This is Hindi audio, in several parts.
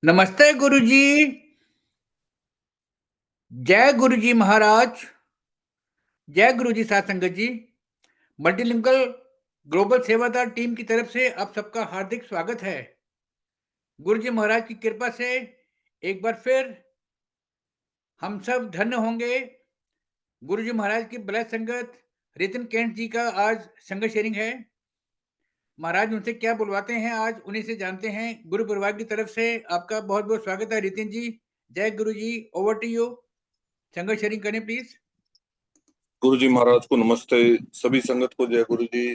नमस्ते गुरुजी। जय गुरुजी महाराज। जय गुरुजी साध संगत जी। मल्टीलिंगुअल ग्लोबल सेवादार टीम की तरफ से आप सबका हार्दिक स्वागत है। गुरुजी महाराज की कृपा से एक बार फिर हम सब धन्य होंगे। गुरुजी महाराज की ब्लैक संगत रितिन केंट जी का आज संगत शेयरिंग है। महाराज उनसे क्या बुलवाते हैं, आज उन्हीं से जानते हैं। गुरु परिवार की तरफ से आपका बहुत बहुत स्वागत है रितिन जी। जय गुरु जी, ओवर टू यू। संगत शेयरिंग करें प्लीज। गुरु जी महाराज को नमस्ते। सभी संगत को जय गुरु जी।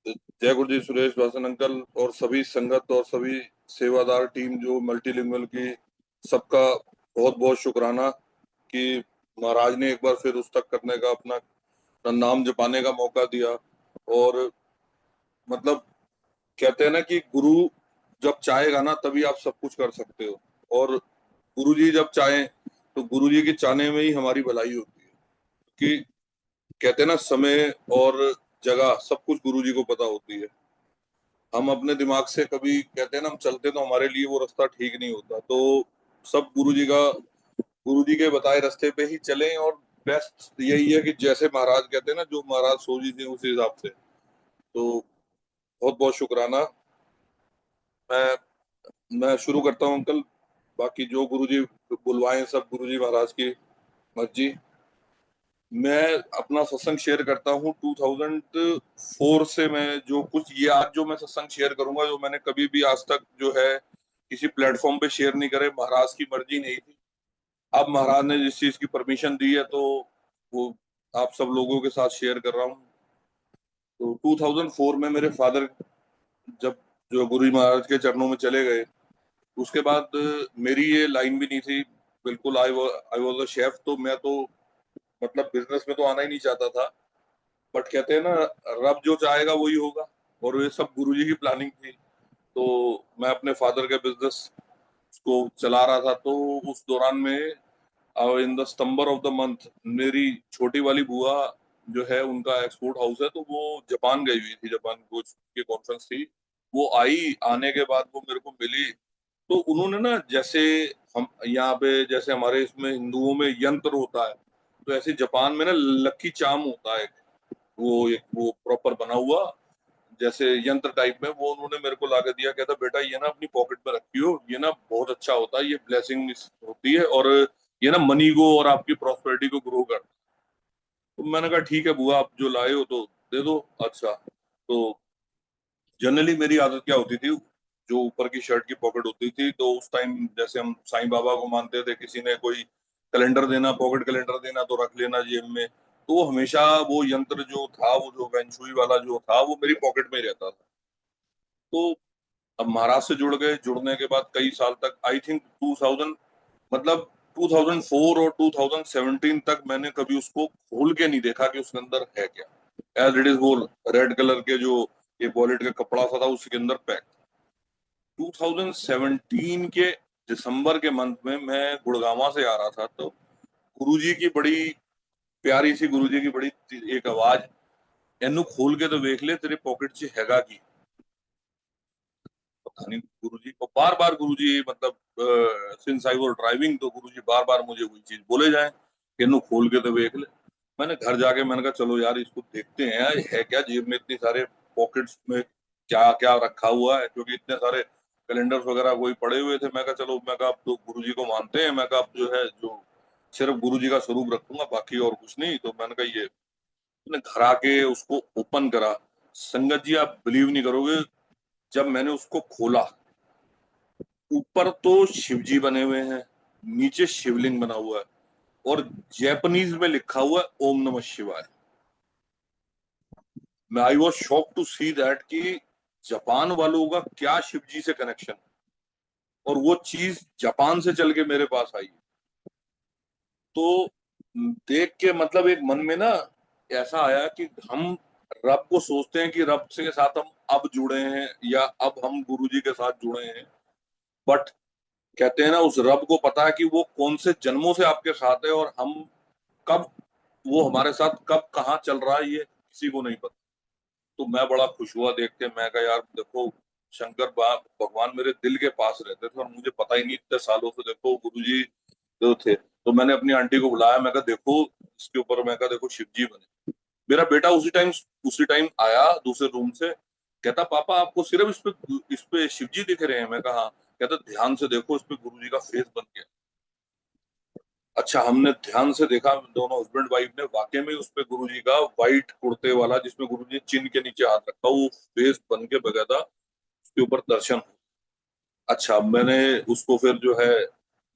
जय गुरु जी सुरेश वासन अंकल और सभी संगत और सभी सेवादार टीम जो मल्टीलिंगुअल की, सबका बहुत बहुत शुक्राना कि महाराज ने एक बार फिर उस तक करने का, अपना नाम जपाने का मौका दिया। और मतलब कहते हैं ना कि गुरु जब चाहेगा ना तभी आप सब कुछ कर सकते हो, और गुरु जी जब चाहें तो गुरु जी के चाहने में ही हमारी भलाई होती है। कि कहते हैं ना, समय और जगह सब कुछ गुरु जी को पता होती है। हम अपने दिमाग से कभी कहते हैं ना, हम चलते तो हमारे लिए वो रास्ता ठीक नहीं होता। तो सब गुरु जी के बताए रास्ते पे ही चलें। और बेस्ट यही है कि जैसे महाराज कहते हैं ना, जो महाराज सोची थी उस हिसाब से। तो बहुत बहुत शुक्राना। मैं मैं शुरू करता हूँ अंकल। बाकी जो गुरु जी बुलवाएं, सब गुरु जी महाराज की मर्जी। मैं अपना सत्संग शेयर करता हूँ 2004 से। मैं जो कुछ ये आज जो मैं सत्संग शेयर करूंगा, जो मैंने कभी भी आज तक जो है किसी प्लेटफॉर्म पे शेयर नहीं करे, महाराज की मर्जी नहीं थी। अब महाराज ने जिस चीज की परमिशन दी है तो वो आप सब लोगों के साथ शेयर कर रहा हूँ। तो 2004 में मेरे फादर जब जो गुरु जी महाराज के चरणों में चले गए, उसके बाद मेरी ये लाइन भी नहीं थी बिल्कुल। I was a chef. तो मैं तो मतलब बिजनेस में तो आना ही नहीं चाहता था। बट कहते हैं ना, रब जो चाहेगा वही होगा। और ये सब गुरुजी की प्लानिंग थी। तो मैं अपने फादर के बिजनेस को चला रहा था। तो उस दौरान में in the September of the month, मेरी छोटी वाली बुआ जो है, उनका एक्सपोर्ट हाउस है, तो वो जापान गई हुई थी। जापान कुछ की कॉन्फ्रेंस थी। वो आई, आने के बाद वो मेरे को मिली। तो उन्होंने ना, जैसे हम यहाँ पे जैसे हमारे इसमें हिंदुओं में यंत्र होता है, तो ऐसे जापान में ना लक्की चाम होता है। वो प्रॉपर बना हुआ जैसे यंत्र टाइप में, वो उन्होंने मेरे को लाके दिया। कहता बेटा ये ना अपनी पॉकेट में रखियो, ये ना बहुत अच्छा होता है, ये ब्लेसिंग होती है, और ये ना मनी को और आपकी प्रॉस्पेरिटी को ग्रो करता है। तो मैंने कहा ठीक है बुआ, आप जो लाए हो तो दे दो। अच्छा। तो जनरली मेरी आदत क्या होती थी, जो ऊपर की शर्ट की पॉकेट होती थी, तो उस टाइम जैसे हम साईं बाबा को मानते थे, किसी ने कोई कैलेंडर देना, पॉकेट कैलेंडर देना, तो रख लेना जेब में। तो हमेशा वो यंत्र जो था, वो जो वेंचुई वाला जो था, वो मेरी पॉकेट में ही रहता था। तो अब महाराज से जुड़ गए, जुड़ने के बाद कई साल तक, आई थिंक 2000, मतलब 2004 और 2017 तक मैंने कभी उसको खोल के नहीं देखा कि उसके अंदर है क्या। एज इट इज वो रेड कलर के जो ये वॉलेट का कपड़ा सा था, उसके अंदर पैक। 2017 के दिसंबर के मंथ में मैं गुड़गांव से आ रहा था। तो गुरुजी की बड़ी प्यारी सी, गुरुजी की बड़ी एक आवाज, एनु खोल के तो देख ले तेरे पॉकेट च हैगा की। पता नहीं गुरुजी को बार बार, गुरुजी मतलब सिंस आई वाज ड्राइविंग, तो गुरुजी बार बार मुझे वही चीज बोले जाए कि एनु खोल के तो देख ले। मैंने घर जाके मैंने कहा चलो यार इसको देखते हैं, है क्या जेब में, इतने सारे पॉकेट्स में क्या क्या रखा हुआ है, क्योंकि इतने सारे कैलेंडर्स वगैरह कोई पड़े हुए थे। मैं कहा चलो, मैं कहा अब तो गुरुजी को मानते हैं, मैं कहा अब जो है, जो सिर्फ गुरुजी का स्वरूप रखूंगा, बाकी और कुछ नहीं। तो मैंने कहा ये, मैंने घर आके उसको ओपन करा। संगत जी आप बिलीव नहीं करोगे, जब मैंने उसको खोला, ऊपर तो शिवजी बने हुए हैं, नीचे शिवलिंग बना हुआ है, और जैपनीज में लिखा हुआ है ओम नमः शिवाय। मैं I was shock to see that कि जापान वालों का क्या शिवजी से कनेक्शन, और वो चीज जापान से चल के मेरे पास आई। तो देख के मतलब एक मन में ना ऐसा आया कि हम रब को सोचते हैं कि रब से के साथ हम अब जुड़े हैं, या अब हम गुरुजी के साथ जुड़े हैं। बट कहते हैं ना, उस रब को पता है कि वो कौन से जन्मों से आपके साथ है, और हम कब, वो हमारे साथ कब कहाँ चल रहा है, ये किसी को नहीं पता। तो मैं बड़ा खुश हुआ देख के। मैं कहा यार देखो, शंकर भगवान मेरे दिल के पास रहते थे और मुझे पता ही नहीं इतने सालों से, देखो गुरुजी जो थे। तो मैंने अपनी आंटी को बुलाया, मैं कहा देखो इसके ऊपर, मैं कहा देखो शिव जी बने। मेरा बेटा उसी टाइम आया दूसरे रूम से, कहता पापा आपको सिर्फ इस पे शिव जी दिख रहे हैं। मैं कहा हाँ। कहता ध्यान से देखो इस पे गुरु जी का फेस बन गया। अच्छा, हमने ध्यान से देखा दोनों हस्बैंड वाइफ ने, वाकई में उस पे गुरु जी का व्हाइट कुर्ते वाला जिसमें गुरु जी चिन्ह के नीचे हाथ रखा, वो फेस बन के बकायदा उसके ऊपर दर्शन। अच्छा, मैंने उसको फिर जो है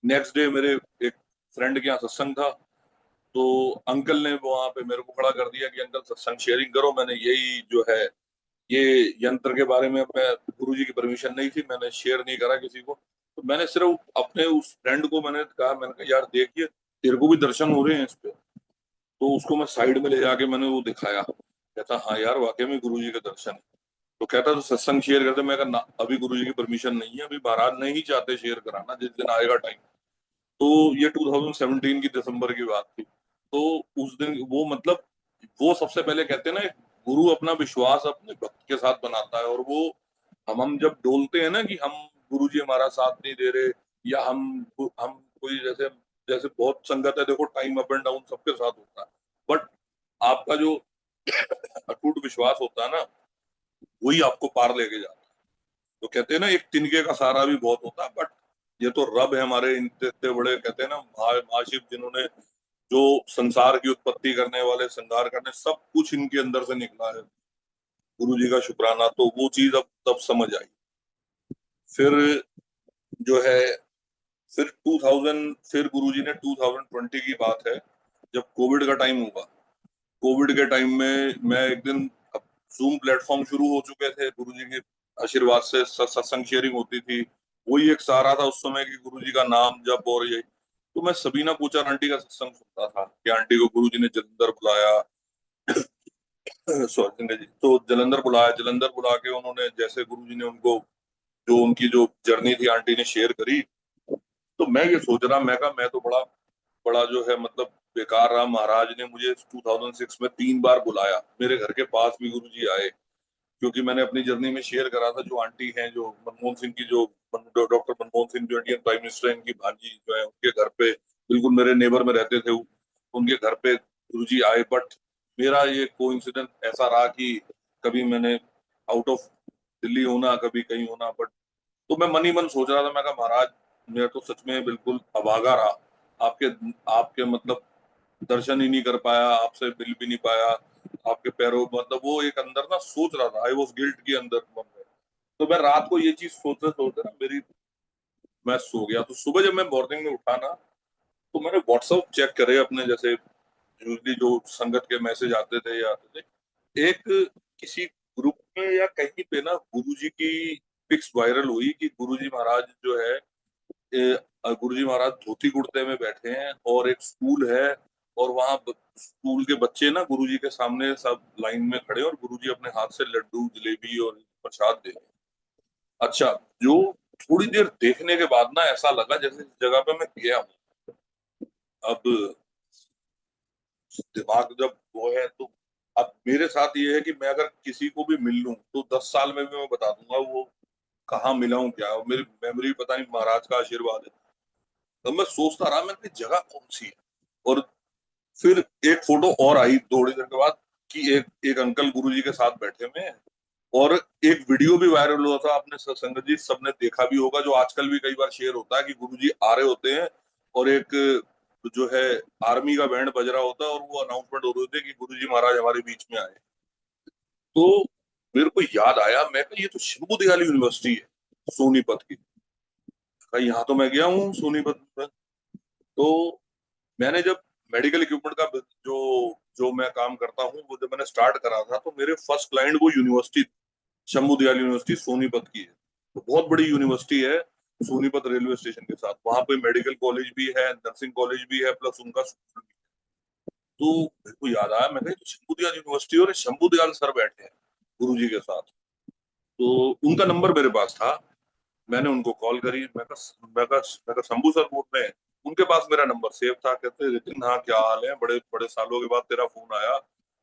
नेक्स्ट डे मेरे एक फ्रेंड के यहाँ सत्संग था, तो अंकल ने वहां पे मेरे को खड़ा कर दिया कि अंकल सत्संग शेयरिंग करो। मैंने यही जो है ये यंत्र के बारे में, मैं गुरुजी की परमिशन नहीं थी, मैंने शेयर नहीं करा किसी को। तो मैंने सिर्फ अपने उस फ्रेंड को मैंने कहा यार देखिए तेरे को भी दर्शन हो रहे हैं इस पे। तो उसको मैं साइड में ले जाके मैंने वो दिखाया, कहता हाँ यार वाकई में गुरुजी के दर्शन है। तो कहता तो सत्संग शेयर करते, मैं कहा ना अभी गुरुजी की परमिशन नहीं है, अभी महाराज नहीं चाहते शेयर कराना, जिस दिन आएगा टाइम। तो ये 2017 की दिसंबर की बात थी। तो उस दिन वो मतलब वो सबसे पहले कहते हैं ना, गुरु अपना विश्वास अपने भक्त के साथ बनाता है। और वो हम जब डोलते हैं ना कि हम गुरु जी हमारा साथ नहीं दे रहे, या हम कोई जैसे जैसे बहुत संगत है, देखो टाइम अप एंड डाउन सबके साथ होता है, बट आपका जो अटूट विश्वास होता है ना, वही आपको पार लेके जाता है। तो कहते हैं ना एक तिनके का सहारा भी बहुत होता है, बट ये तो रब है हमारे, इतने इतने बड़े कहते हैं ना महाशिव, जिन्होंने जो संसार की उत्पत्ति करने वाले, संहार करने, सब कुछ इनके अंदर से निकला है। गुरु जी का शुक्राना। तो वो चीज अब तब समझ आई। फिर जो है फिर 2000, फिर गुरुजी ने 2020 की बात है, जब कोविड का टाइम हुआ। कोविड के टाइम में मैं एक दिन, जूम प्लेटफॉर्म शुरू हो चुके थे, गुरुजी के आशीर्वाद से सत्संग शेयरिंग होती थी। वही एक सहारा था उस समय कि गुरुजी का नाम जप। और ये तो मैं सबीना पूजा आंटी का सत्संग सुनता था कि आंटी को गुरुजी ने जलंधर बुलाया। सॉरी जी, तो जलंधर बुला के उन्होंने, जैसे गुरुजी ने उनको जो उनकी जो जर्नी थी आंटी ने शेयर करी। तो मैं ये सोच रहा, मैं कहा मैं तो बड़ा बड़ा जो है मतलब बेकार रहा। महाराज ने मुझे 2006 में 3 बार बुलाया, मेरे घर के पास भी गुरुजी आए, क्योंकि मैंने अपनी जर्नी में शेयर करा था। जो आंटी हैं, जो मनमोहन सिंह की, जो डॉक्टर मनमोहन सिंह जो इंडियन प्राइम मिनिस्टर, इनकी भांजी जो है, उनके घर पे बिल्कुल मेरे नेबर में रहते थे, उनके घर पे गुरुजी आए। बट मेरा ये कोइंसिडेंस ऐसा रहा कि कभी मैंने आउट ऑफ दिल्ली होना, कभी कहीं होना। बट तो मैं मन ही मन सोच रहा था, मैं कहा महाराज मैं तो सच में बिल्कुल अभागा रहा, आपके आपके मतलब दर्शन ही नहीं कर पाया, आपसे मिल भी नहीं पाया, आपके पैरों मतलब वो एक अंदर ना सोच रहा था, आई वॉज गिल्ट के अंदर मन में। तो मैं रात को ये चीज सोचते सोचते ना मेरी, मैं सो गया। तो सुबह जब मैं मॉर्निंग में उठा ना, तो मैंने व्हाट्सएप चेक करे अपने, जैसे यूजली जो संगत के मैसेज आते थे या आते थे, एक किसी ग्रुप में या कहीं पे ना गुरुजी की पिक्स वायरल हुई कि गुरुजी महाराज जो है, गुरुजी महाराज धोती कुर्ते में बैठे हैं और एक स्कूल है, और वहां स्कूल के बच्चे ना गुरुजी के सामने सब लाइन में खड़े हैं, और गुरुजी अपने हाथ से लड्डू जलेबी और प्रसाद दे रहे हैं। अच्छा, जो थोड़ी देर देखने के बाद ना ऐसा लगा जैसे इस जगह पे मैं गया हूँ। अब दिमाग जब वो है तो, अब मेरे साथ ये है कि मैं अगर किसी को भी मिल लूं तो 10 साल में भी मैं बता दूंगा वो कहाँ मिला हूँ क्या। मेरी मेमोरी पता नहीं, महाराज का आशीर्वाद है। तब मैं सोचता रहा, मैं कि जगह कौन सी है। और फिर एक फोटो और आई थोड़ी देर के बाद कि एक एक अंकल गुरुजी के साथ बैठे हुए हैं, और एक वीडियो भी वायरल हुआ था, आपने संगत जी सबने देखा भी होगा, जो आजकल भी कई बार शेयर होता है कि गुरुजी आ रहे होते हैं और एक जो है आर्मी का बैंड बज रहा होता है, और वो अनाउंसमेंट हो रही होती है कि गुरुजी महाराज हमारे बीच में आए। तो मेरे को याद आया, मैं कहा ये तो शंभू दयाल यूनिवर्सिटी है सोनीपत की। कहा यहाँ तो मैं गया हूँ सोनीपत में। तो मैंने जब मेडिकल इक्विपमेंट का जो जो मैं काम करता हूँ, वो जब मैंने स्टार्ट करा था, तो मेरे फर्स्ट क्लाइंट वो यूनिवर्सिटी, शंभू दयाल यूनिवर्सिटी सोनीपत की है। तो बहुत बड़ी यूनिवर्सिटी है सोनीपत रेलवे स्टेशन के साथ। वहां पे मेडिकल कॉलेज भी है, नर्सिंग कॉलेज भी है, प्लस उनका स्कूल भी। तो मेरे को याद आया, मैं कहा शंभू दयाल यूनिवर्सिटी और शंभू दयाल सर बैठे हैं गुरु जी के साथ। तो उनका नंबर मेरे पास था, मैंने उनको कॉल करी। मैं कहा शंभू सर बोल रहे हैं। उनके पास मेरा नंबर सेव था। कहते रितिन हाँ क्या हाल है, बड़े बड़े सालों के बाद तेरा फोन आया।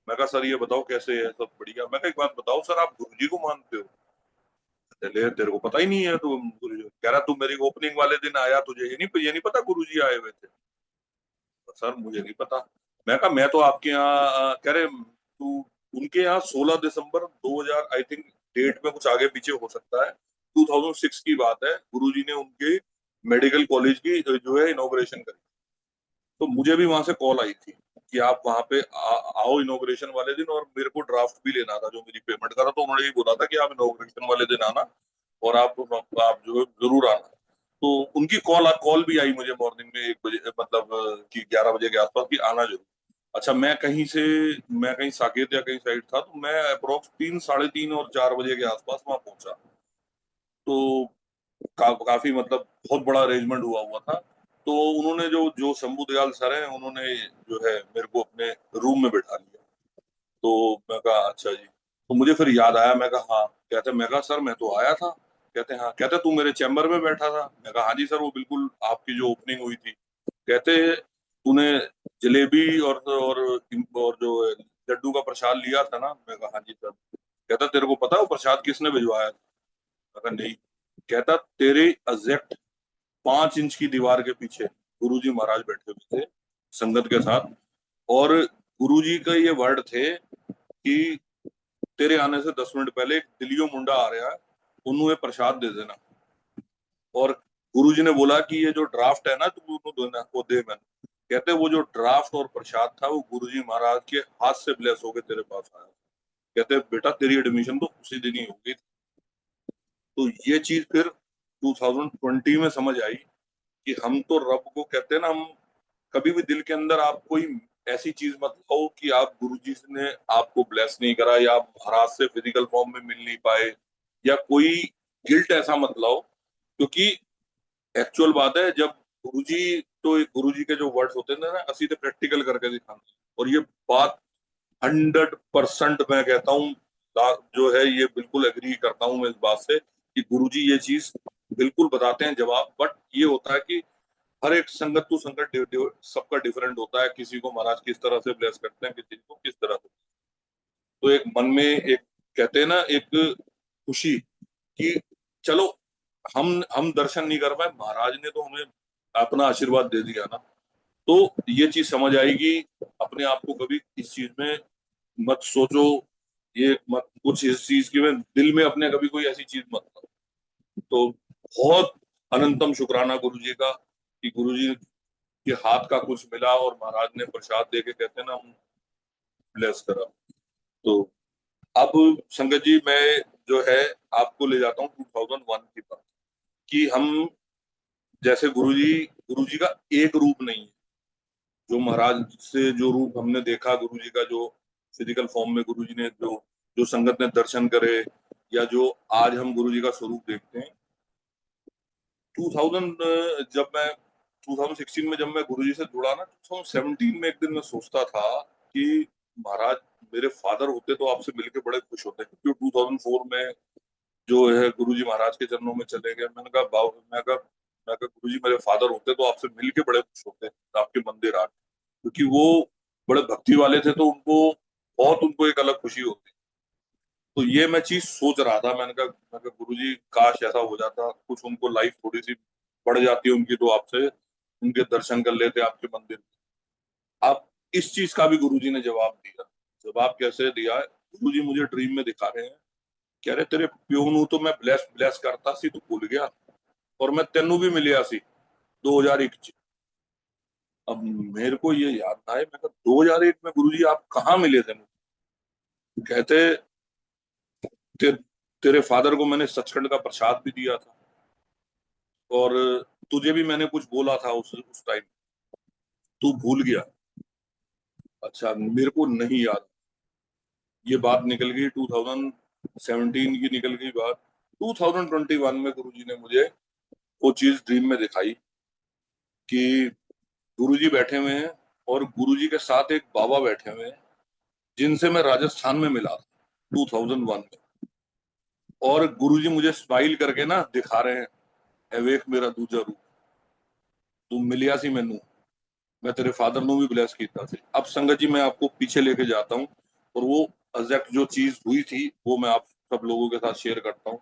मैं कहा सर ये बताओ कैसे है, सब बढ़िया। मैं कहा एक बात बताओ सर, आप गुरुजी को मानते हो? चले तेरे को पता ही नहीं है, तो गुरुजी कह रहा तू मेरी ओपनिंग वाले दिन आया, तुझे ये नहीं पता गुरुजी आए हुए थे? तो सर मुझे नहीं पता। मैं कहा मैं तो आपके यहाँ कह रहे तू उनके यहाँ 16 दिसंबर 2000 आई थिंक, डेट में कुछ आगे पीछे हो सकता है, 2006 की बात है, गुरुजी ने उनके मेडिकल कॉलेज की जो है इनॉग्रेशन करी। तो मुझे भी वहां से कॉल आई थी कि आप वहां पे आओ इनॉग्रेशन वाले दिन, और मेरे को ड्राफ्ट भी लेना था जो मेरी पेमेंट का था, तो उन्होंने ये बोला था कि आप इनॉग्रेशन वाले दिन आना, और आप जो है जरूर आना। तो उनकी कॉल भी आई मुझे मॉर्निंग में 1 बजे, मतलब कि 11 बजे के आसपास, कि आना जरूर। अच्छा, मैं कहीं साकेत या कहीं साइड था, तो मैं अप्रोक्स 3, साढ़े 3 और 4 बजे के आसपास वहां पहुंचा। तो काफी मतलब बहुत बड़ा अरेंजमेंट हुआ हुआ था। तो उन्होंने जो जो शंभू दयाल सर हैं, उन्होंने जो है मेरे को अपने रूम में बैठा लिया। तो मैं कहा अच्छा जी। तो मुझे फिर याद आया, मैं कहा हाँ। कहते, मैं कहा सर मैं तो आया था। कहते हाँ। कहते तू मेरे चैम्बर में बैठा था? मैं कहा हाँ जी सर, वो बिल्कुल आपकी जो ओपनिंग हुई थी। कहते तूने जलेबी और जो लड्डू का प्रसाद लिया था ना? मैं कहा हाँ जी सर। कहता तेरे को पता है वो प्रसाद किसने भिजवाया था? मैं कहा नहीं। कहता तेरे एग्जैक्ट 5 इंच की दीवार के पीछे गुरुजी महाराज बैठे हुए थे संगत के साथ, और गुरुजी का ये वर्ड थे कि तेरे आने से 10 मिनट पहले एक दिलियो मुंडा आ रहा है, उन्हें ये प्रसाद दे देना। और गुरुजी ने बोला कि ये जो ड्राफ्ट है ना, तू उन्हें देना, वो दे। मैंने कहते वो जो ड्राफ्ट और प्रसाद था, वो गुरुजी महाराज के हाथ से ब्लेस होके तेरे पास आया। कहते बेटा तेरी एडमिशन तो उसी दिन ही होगी। तो ये चीज फिर 2020 में समझ आई कि हम तो रब को कहते हैं ना, हम कभी भी दिल के अंदर आप कोई ऐसी चीज मत लाओ कि आप गुरुजी ने आपको ब्लेस नहीं करा, या आप महाराज से फिजिकल फॉर्म में मिल नहीं पाए, या कोई गिल्ट ऐसा मत लाओ। क्योंकि एक्चुअल बात है, जब गुरुजी, तो गुरुजी के जो वर्ड्स होते हैं ना, असली तो प्रैक्टिकल करके दिखाना। और ये बात 100% मैं कहता हूँ, जो है ये बिल्कुल एग्री करता हूँ मैं इस बात से, कि गुरुजी ये चीज बिल्कुल बताते हैं जवाब। बट ये होता है कि हर एक संगत टू संगत सबका डिफरेंट होता है। किसी को महाराज किस तरह से ब्लेस करते हैं, किसी को किस तरह से। तो एक मन में एक, कहते हैं ना, एक खुशी कि चलो हम दर्शन नहीं कर पाए, महाराज ने तो हमें अपना आशीर्वाद दे दिया ना। तो ये चीज समझ आएगी। अपने आप को कभी इस चीज में मत सोचो, ये मत कुछ इस चीज की में दिल में अपने कभी कोई ऐसी चीज मत करो। तो बहुत अनंतम शुक्राना गुरु जी का, कि गुरु जी के हाथ का कुछ मिला, और महाराज ने प्रसाद दे के कहते हैं ना, हम ब्लेस करा। तो अब संगत जी, मैं जो है आपको ले जाता हूँ 2001 की बात, कि हम जैसे गुरुजी का एक रूप नहीं है। जो महाराज से जो रूप हमने देखा, गुरुजी का जो फिजिकल फॉर्म में गुरुजी ने जो जो संगत ने दर्शन करे, या जो आज हम गुरुजी का स्वरूप देखते हैं। 2000 जब मैं 2016 में जब मैं गुरुजी से जुड़ा ना, 2017 में एक दिन मैं सोचता था कि महाराज मेरे फादर होते तो आपसे मिलके बड़े खुश होते, क्योंकि 2004 में जो है गुरुजी महाराज के चरणों में चले गए। मैं कहा गुरुजी मेरे फादर होते तो आपसे मिलके बड़े खुश होते, आपके मंदिर आके, क्योंकि वो बड़े भक्ति वाले थे, तो उनको एक अलग खुशी होती। तो ये मैं चीज सोच रहा था। मैं कहा गुरुजी काश ऐसा हो जाता, कुछ उनको लाइफ थोड़ी सी बढ़ जाती उनकी, तो आपसे उनके दर्शन कर लेते आपके मंदिर। अब इस चीज का भी गुरुजी ने जवाब दिया। जवाब कैसे दिया है? गुरुजी मुझे ड्रीम में दिखा रहे हैं, कह रहे तेरे प्यो नु तो मैं ब्लेस ब्लेस करता सी, तू भूल गया, और मैं तेनू भी मिलिया सी 2001 च। अब मेरे को ये याद आए, मैं कहा 2001 में गुरुजी आप कहाँ मिले थे मुझे? कहते ते, तेरे फादर को मैंने सचखंड का प्रसाद भी दिया था, और तुझे भी मैंने कुछ बोला था उस टाइम, तू भूल गया। अच्छा, मेरे को नहीं याद। ये बात निकल गई 2017 की, निकल गई बात। 2021 में गुरुजी ने मुझे वो चीज ड्रीम में दिखाई, कि गुरुजी बैठे हुए हैं, और गुरुजी के साथ एक बाबा बैठे हुए हैं, जिनसे मैं राजस्थान में मिला था 2001 में। और गुरुजी मुझे स्माइल करके ना दिखा रहे हैं, "ए वेख मेरा दूजा रूप, तू मिलिया सी मैनू, मैं तेरे फादर नु भी ब्लेस किया सी।" अब संगत जी, मैं आपको पीछे लेके जाता हूँ, और वो एग्जैक्ट जो चीज हुई थी वो मैं आप सब लोगों के साथ शेयर करता हूँ।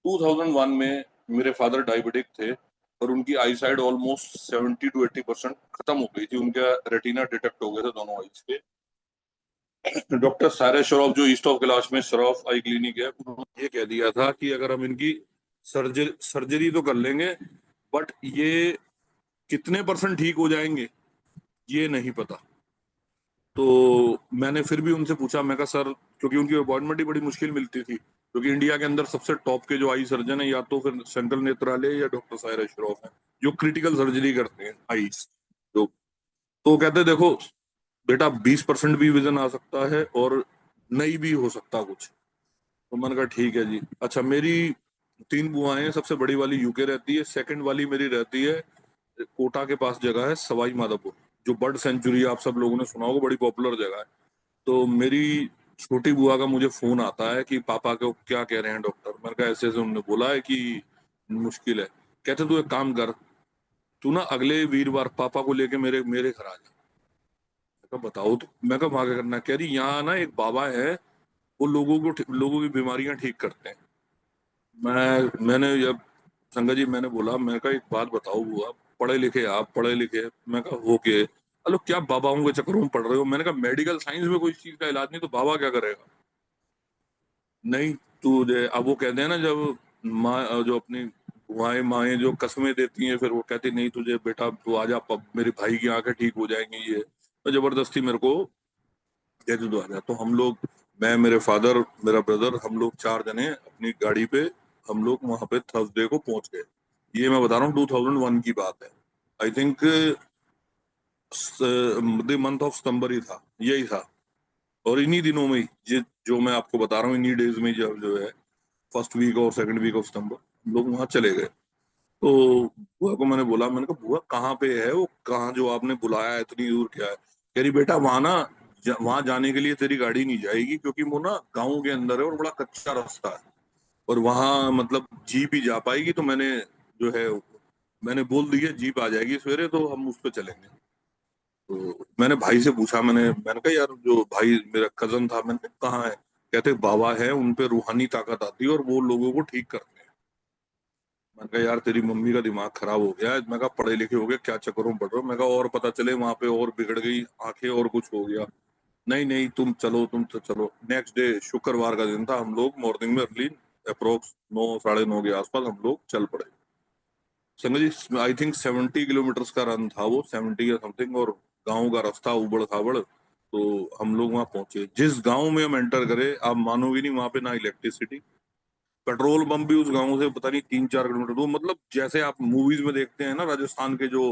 2001 में मेरे फादर डायबिटिक थे और उनकी आई साइड ऑलमोस्ट 70 to 80% खत्म हो गई थी, उनका रेटिना डिटेक्ट हो गए थे दोनों आईज के। डॉक्टर सारे श्रॉफ जो ईस्ट ऑफ कैलाश में श्रॉफ आई क्लिनिक है, उन्होंने ये कह दिया था कि अगर हम इनकी सर्जरी तो कर लेंगे, बट ये कितने परसेंट ठीक हो जाएंगे ये नहीं पता। तो मैंने फिर भी उनसे पूछा, मैं कहा सर, क्योंकि उनकी अपॉइंटमेंट ही बड़ी मुश्किल मिलती थी, क्योंकि इंडिया के अंदर सबसे टॉप के जो आई सर्जन है या तो फिर सेंट्रल नेत्रालय या डॉक्टर सायरा श्रॉफ है, जो क्रिटिकल सर्जरी करते हैं आईज। तो कहते देखो बेटा, 20% भी विजन आ सकता है और नहीं भी हो सकता कुछ। तो मैंने कहा ठीक है जी। अच्छा, मेरी 3 बुआएं हैं, सबसे बड़ी वाली यूके रहती है, सेकंड वाली मेरी रहती है कोटा के पास, जगह है सवाई माधोपुर, जो बर्ड सेंचुरी आप सब लोगों ने सुना होगा, बड़ी पॉपुलर जगह है। तो मेरी छोटी बुआ का मुझे फोन आता है कि पापा को क्या कह रहे हैं डॉक्टर। मैंने कहा ऐसे ऐसे उन्होंने बोला है कि मुश्किल है। कहते तू एक काम कर, तू ना अगले वीरवार पापा को लेके मेरे मेरे घर आ जा। मैं कहा बताओ। तो मैं कहा वहां क्या करना है? कह रही यहाँ ना एक बाबा है, वो लोगों की बीमारियां ठीक करते हैं। मैंने जब संगत जी, मैंने बोला, मैं कहा एक बात बताओ बुआ, पढ़े लिखे आप, पढ़े लिखे, मैं कहा हो के अलो क्या बाबाओं के चक्करों में पढ़ रहे हो? मैंने कहा मेडिकल साइंस में कोई चीज का इलाज नहीं तो बाबा क्या करेगा? नहीं, तू अब वो कहते हैं ना, जब माँ जो अपनी बुआएं माएं जो कस्में देती हैं, फिर वो कहती नहीं तुझे बेटा तू आजा, मेरे भाई की आंखें ठीक हो जाएंगी, ये तो जबरदस्ती मेरे को कहती तो आजा। तो हम लोग, मैं, मेरे फादर, मेरा ब्रदर, हम लोग 4 जने अपनी गाड़ी पे, हम लोग वहां पे थर्सडे को पहुंच गए। ये मैं बता रहा हूँ 2001 की बात है। I think the month of September ही था, यही था। और इन्हीं दिनों में ही ये जो मैं आपको बता रहा हूँ, इन्हीं डेज में जब जो है फर्स्ट वीक और सेकंड वीक ऑफ सितंबर हम लोग वहां चले गए। तो बुआ को मैंने बोला, मैंने कहा बुआ कहाँ पे है वो, कहाँ जो आपने बुलाया है इतनी दूर क्या है? कह रही बेटा वहां ना, वहां जाने के लिए तेरी गाड़ी नहीं जाएगी, क्योंकि वो ना गाँव के अंदर है और बड़ा कच्चा रास्ता है, और वहां मतलब जीप ही जा पाएगी। तो मैंने जो है मैंने बोल दिया जीप आ जाएगी सवेरे, तो हम उस पर चलेंगे। तो मैंने भाई से पूछा, मैंने कहा यार जो भाई मेरा कजन था, मैंने कहा कहाँ है? कहते बाबा है, उन पे रूहानी ताकत आती है और वो लोगों को ठीक करते हैं। मैंने कहा यार तेरी मम्मी का दिमाग खराब हो गया है। मैं कहा पढ़े लिखे हो गए, क्या चक्करों में पढ़ रहे हो? मैं कहा और पता चले वहां पे और बिगड़ गई आंखें और कुछ हो गया। नहीं नहीं, तुम चलो, तुम तो चलो। नेक्स्ट डे शुक्रवार का दिन था, हम लोग मॉर्निंग में अर्ली अप्रोक्स 9 साढ़े 9 के आसपास हम लोग चल पड़े। संगत जी आई थिंक 70 किलोमीटर का रन था वो, 70 या समथिंग, और गांव का रास्ता उबड़ खाबड़। तो हम लोग वहां पहुंचे, जिस गांव में हम एंटर करे आप मानोगे नहीं, वहां पे ना इलेक्ट्रिसिटी, पेट्रोल पंप भी उस गांव से पता नहीं 3 4 किलोमीटर दूर। मतलब जैसे आप मूवीज में देखते हैं ना, राजस्थान के जो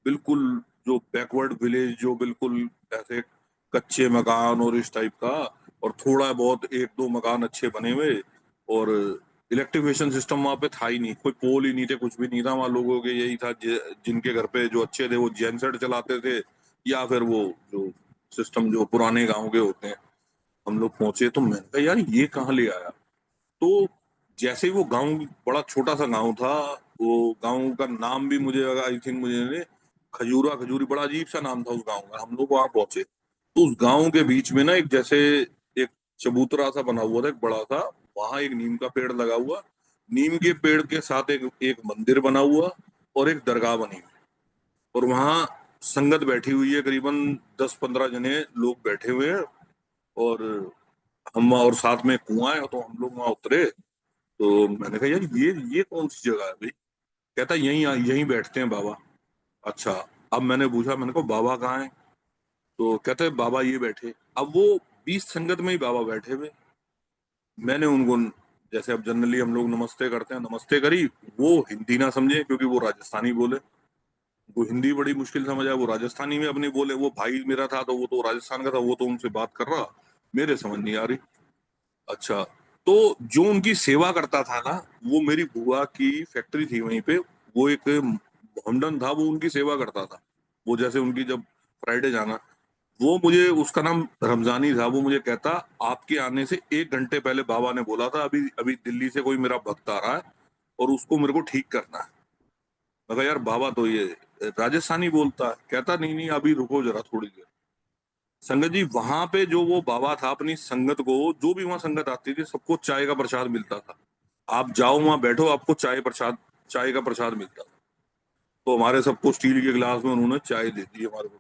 बिल्कुल जो बैकवर्ड विलेज, जो बिल्कुल ऐसे कच्चे मकान और इस टाइप का, और थोड़ा बहुत एक दो मकान अच्छे बने हुए, और इलेक्ट्रिफिकेशन सिस्टम वहां पे था ही नहीं, कोई पोल ही नहीं थे, कुछ भी नहीं था वहां। लोगों के यही था, जिनके घर पे जो अच्छे थे वो जेनसेट चलाते थे, या फिर वो जो सिस्टम जो पुराने गांव के होते हैं। हम लोग पहुंचे तो मैंने कहा यार ये कहाँ ले आया? तो जैसे ही वो गांव, बड़ा छोटा सा गांव था, वो गांव का नाम भी मुझे आई थिंक मुझे ने खजूरा खजूरी, बड़ा अजीब सा नाम था उस गांव का। हम लोग वहां पहुंचे तो उस गांव के बीच में ना एक जैसे एक चबूतरा सा बना हुआ था, एक बड़ा सा। वहां एक नीम का पेड़ लगा हुआ, नीम के पेड़ के साथ एक एक मंदिर बना हुआ और एक दरगाह बनी हुई, और वहां संगत बैठी हुई है, करीबन 10 15 जने लोग बैठे हुए हैं। और हम, और साथ में कुआं है, तो हम लोग वहां उतरे। तो मैंने कहा यार ये कौन सी जगह है भाई? कहता यहीं यहीं बैठते हैं बाबा। अच्छा। अब मैंने पूछा, मैंने कहा बाबा कहाँ है? तो कहते बाबा ये बैठे। अब वो 20 संगत में ही बाबा बैठे हुए। मैंने उनको, जैसे अब जनरली हम लोग नमस्ते करते हैं, नमस्ते करी। वो हिंदी ना समझे क्योंकि वो राजस्थानी बोले, वो हिंदी बड़ी मुश्किल समझ आया, वो राजस्थानी में अपनी बोले। वो भाई मेरा था तो वो तो राजस्थान का था, वो तो उनसे बात कर रहा, मेरे समझ नहीं आ रही। अच्छा। तो जो उनकी सेवा करता था ना, वो मेरी बुआ की फैक्ट्री थी वहीं पे, वो एक मोहम्मडन था, वो उनकी सेवा करता था। वो जैसे उनकी जब फ्राइडे जाना, वो मुझे, उसका नाम रमजानी था, वो मुझे कहता आपके आने से 1 घंटे पहले बाबा ने बोला था अभी अभी दिल्ली से कोई मेरा भक्त आ रहा है और उसको मेरे को ठीक करना है। मैं कहा यार बाबा तो ये राजस्थानी बोलता है। कहता नहीं नहीं अभी रुको जरा थोड़ी देर। संगत जी वहां पे जो वो बाबा था, अपनी संगत को, जो भी वहां संगत आती थी सबको चाय का प्रसाद मिलता था। आप जाओ वहां बैठो, आपको चाय का प्रसाद मिलता। तो हमारे सबको स्टील के गिलास में उन्होंने चाय दे दी हमारे को।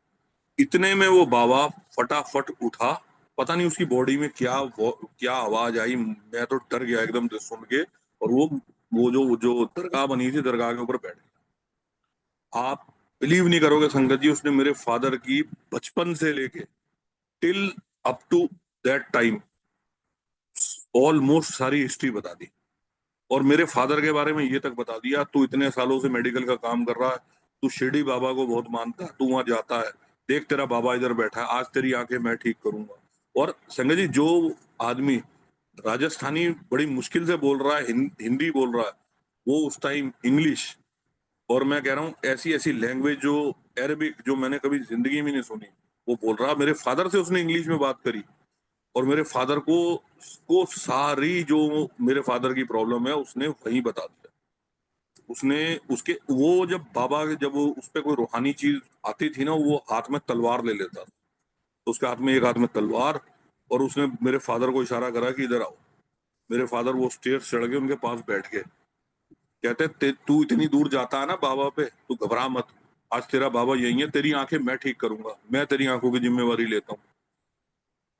इतने में वो बाबा फटाफट उठा। पता नहीं उसकी बॉडी में क्या आवाज आई, मैं तो डर गया एकदम से सुन के। और वो जो जो दरगाह बनी थी, दरगाह के ऊपर बैठ गया। आप बिलीव नहीं करोगे संगत जी, उसने मेरे फादर की बचपन से लेके till up to that time almost सारी हिस्ट्री बता दी। और मेरे फादर के बारे में ये तक बता दिया, तू इतने सालों से मेडिकल का काम कर रहा है, तू शिरडी बाबा को बहुत मानता है, तू वहां जाता है, देख तेरा बाबा इधर बैठा है, आज तेरी आंखें मैं ठीक करूंगा। और संजय जी, जो आदमी राजस्थानी बड़ी मुश्किल से बोल रहा है, हिंदी बोल रहा है, वो उस टाइम इंग्लिश, और मैं कह रहा हूँ ऐसी ऐसी लैंग्वेज जो अरबिक, जो मैंने कभी जिंदगी में नहीं सुनी, वो बोल रहा। मेरे फादर से उसने इंग्लिश में बात करी। और मेरे फादर को सारी जो मेरे फादर की प्रॉब्लम है उसने वही बता दिया। उसने उसके वो जब वो उस पे कोई रूहानी चीज आती थी ना, वो हाथ में तलवार ले लेता था। तो उसके हाथ में, एक हाथ में तलवार, और उसने मेरे फादर को इशारा करा कि इधर आओ। मेरे फादर वो स्टेयर चढ़ के उनके पास बैठ गए। कहते तू इतनी दूर जाता है ना बाबा पे, तू घबरा मत, आज तेरा बाबा यही है, तेरी आंखें मैं ठीक करूंगा, मैं तेरी आंखों की जिम्मेवारी लेता हूँ।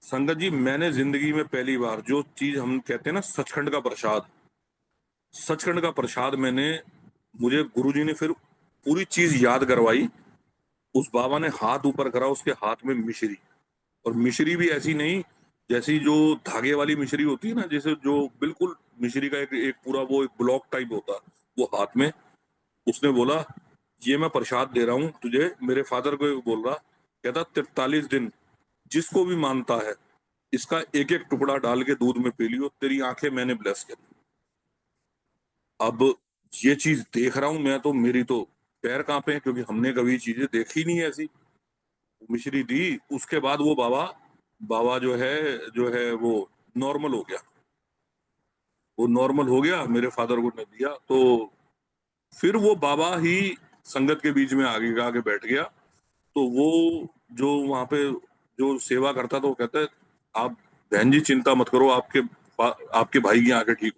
संगत जी, मैंने जिंदगी में पहली बार जो चीज हम कहते हैं ना, सचखंड का प्रसाद, सचखंड का प्रसाद मैंने, मुझे गुरुजी ने फिर पूरी चीज याद करवाई। उस बाबा ने हाथ ऊपर करा, उसके हाथ में मिश्री। और मिश्री भी ऐसी नहीं, जैसी जो धागे वाली मिश्री होती है ना, जैसे जो बिल्कुल मिश्री का एक पूरा वो एक ब्लॉक टाइप होता है, वो हाथ में। उसने बोला, ये मैं प्रसाद दे रहा हूँ तुझे, मेरे फादर को बोल रहा। कहता 43 दिन जिसको भी मानता है, इसका एक एक टुकड़ा डाल के दूध में पी लियो, तेरी आंखें मैंने ब्लेस कर दी। अब ये चीज देख रहा हूं मैं, तो मेरी तो पैर कांपे हैं, क्योंकि हमने कभी चीजें देखी नहीं ऐसी। मिश्री दी, उसके बाद वो बाबा बाबा जो है वो नॉर्मल हो गया। वो नॉर्मल हो गया, मेरे फादर को ने दिया, तो फिर वो बाबा ही संगत के बीच में आगे आके बैठ गया। तो वो जो वहां पे जो सेवा करता था, वो कहता है, आप बहन जी चिंता मत करो, आपके भाई की आंखें ठीक।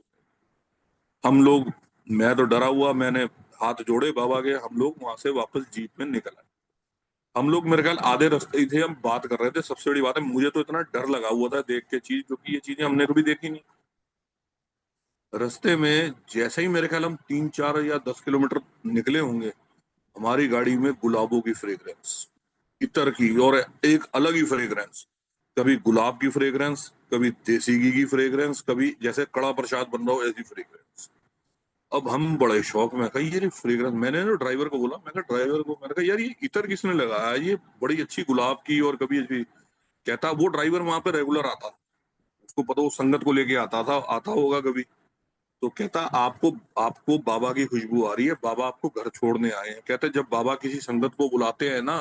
हम लोग, मैं तो डरा हुआ, मैंने हाथ जोड़े बाबा के, हम लोग वहां से वापस जीप में निकल आए। हम लोग मेरे ख्याल आधे रास्ते ही थे, हम बात कर रहे थे। सबसे बड़ी बात है, मुझे तो इतना डर लगा हुआ था देख के चीज, क्योंकि ये चीजें हमने कभी देखी नहीं। रास्ते में जैसे ही मेरे ख्याल हम 3 4 या 10 किलोमीटर निकले होंगे, हमारी गाड़ी में गुलाबों की फ्रेग्रेंस, इतर की, और एक अलग ही फ्रेग्रेंस। कभी गुलाब की फ्रेग्रेंस, कभी देसी घी की फ्रेग्रेंस, कभी जैसे कड़ा प्रसाद बन रहा हो ऐसी फ्रेग्रेंस। अब हम बड़े शौक में, कही ये फ्रेग्रेंस, मैंने ना ड्राइवर को बोला, मैं कहा ड्राइवर को, मैंने कहा यार ये इतर किसने लगाया, ये बड़ी अच्छी गुलाब की और कभी अच्छी। कहता वो ड्राइवर वहां पे रेगुलर आता, उसको पता, वो संगत को लेके आता होगा कभी। तो कहता आपको आपको बाबा की खुशबू आ रही है, बाबा आपको घर छोड़ने आए हैं। कहते जब बाबा किसी संगत को बुलाते हैं ना,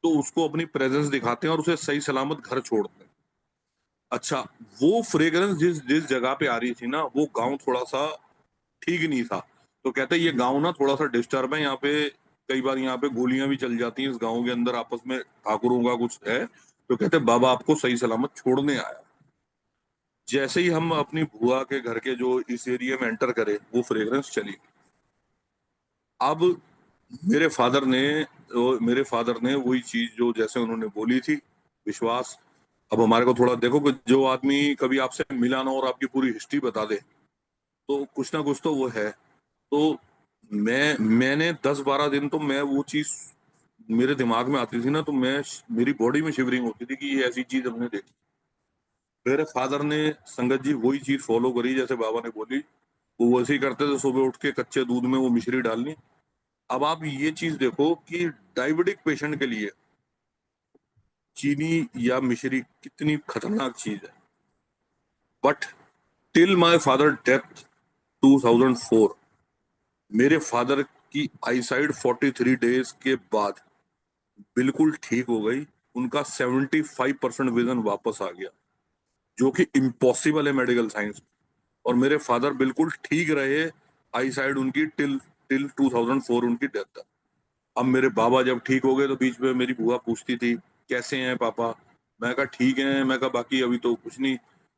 तो उसको अपनी प्रेजेंस दिखाते हैं और उसे सही सलामत घर छोड़ते हैं। अच्छा, वो फ्रेग्रेंस जिस जिस जगह पे आ रही थी ना, वो गांव थोड़ा सा ठीक नहीं था। तो कहते ये गांव ना थोड़ा सा डिस्टर्ब है, यहाँ पे कई बार यहाँ पे गोलियां भी चल जाती हैं इस गांव के अंदर, आपस में ठाकुरों का कुछ है। तो कहते बाबा आपको सही सलामत छोड़ने आया। जैसे ही हम अपनी बुआ के घर के जो इस एरिया में एंटर करे, वो फ्रेग्रेंस चली गई। अब मेरे फादर ने वही चीज जो जैसे उन्होंने बोली थी, विश्वास। अब हमारे को थोड़ा देखो कि जो आदमी कभी आपसे मिला ना और आपकी पूरी हिस्ट्री बता दे, तो कुछ ना कुछ तो वो है। तो मैंने 10 12 दिन तो मैं वो चीज मेरे दिमाग में आती थी ना, तो मेरी बॉडी में शिवरिंग होती थी कि ये ऐसी चीज हमने देखी। मेरे फादर ने संगत जी वही चीज फॉलो करी, जैसे बाबा ने बोली, वो वैसे ही करते थे। सुबह उठ के कच्चे दूध में वो मिश्री डालनी। अब आप ये चीज देखो कि डायबिटिक पेशेंट के लिए चीनी या मिश्री कितनी खतरनाक चीज है। But till my father death 2004, मेरे फादर की आईसाइट 43 डेज के बाद बिल्कुल ठीक हो गई। उनका 75% विजन वापस आ गया, जो कि इम्पॉसिबल है मेडिकल साइंस। और मेरे फादर बिल्कुल ठीक रहे, आई साइड उनकी टिल टिल 2004 उनकी डेथ तक। अब मेरे बाबा जब ठीक हो गए, तो बीच में मेरी बुआ पूछती थी कैसे हैं पापा। मैं कहा ठीक है, मैं कहा बाकी अभी तो कुछ नहीं।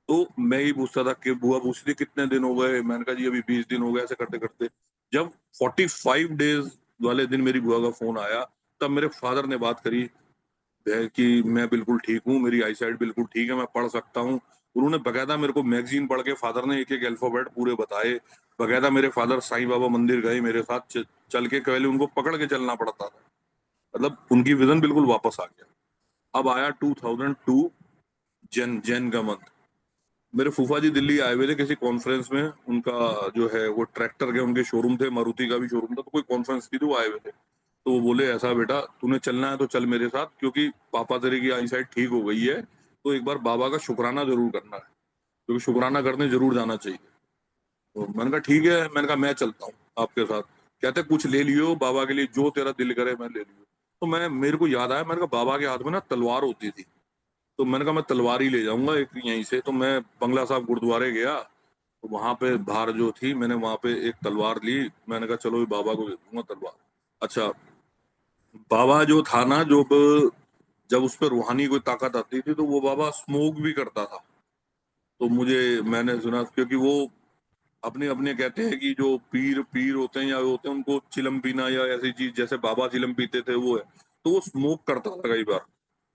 तो मैं ही पूछता था कि बुआ पूछती थी कितने दिन हो गए, मैंने कहा जी अभी 20 दिन हो गए, ऐसे करते करते जब 45 डेज वाले दिन मेरी बुआ का फोन आया, तब मेरे फादर ने बात करी है कि मैं बिल्कुल ठीक हूँ, मेरी आई साइट बिल्कुल ठीक है, मैं पढ़ सकता हूँ। उन्होंने बकायदा मेरे को मैगजीन पढ़ के फादर ने एक एक अल्फाबेट पूरे बताए। बकायदा मेरे फादर साईं बाबा मंदिर गए मेरे साथ, चल के पहले उनको पकड़ के चलना पड़ता था। मतलब उनकी विजन बिल्कुल वापस आ गया। अब आया 2002, जैन जैन का मंथ। मेरे फूफा जी दिल्ली आए हुए थे किसी कॉन्फ्रेंस में, उनका जो है वो ट्रैक्टर के उनके शोरूम थे, मारुति का भी शोरूम था, तो कोई कॉन्फ्रेंस थी तो वो आए हुए थे। तो वो बोले ऐसा बेटा तूने चलना है तो चल मेरे साथ, क्योंकि पापा तेरे की आई साइट ठीक हो गई है, तो एक बार बाबा का शुक्राना जरूर करना है, क्योंकि शुक्राना करने जरूर जाना चाहिए। तो मैंने कहा ठीक है, मैंने कहा मैं चलता हूँ आपके साथ। कहते कुछ ले लियो बाबा के लिए, जो तेरा दिल करे मैं ले लियो। तो मैं, मेरे को याद आया, मैंने कहा बाबा के हाथ में ना तलवार होती थी, तो मैंने कहा मैं तलवार ही ले जाऊंगा एक यहीं से। तो मैं बंगला साहब गुरुद्वारे गया, तो वहां पे बाहर जो थी, मैंने वहां पे एक तलवार ली। मैंने कहा चलो ये बाबा को दे दूंगा तलवार। अच्छा, बाबा जो था ना, जो जब उस पर रूहानी कोई ताकत आती थी तो वो बाबा स्मोक भी करता था। तो मुझे, मैंने सुना, क्योंकि वो अपने अपने कहते हैं कि जो पीर पीर होते हैं या होते हैं, उनको चिलम पीना या ऐसी चीज, जैसे बाबा चिलम पीते थे वो है। तो वो स्मोक करता था कई बार,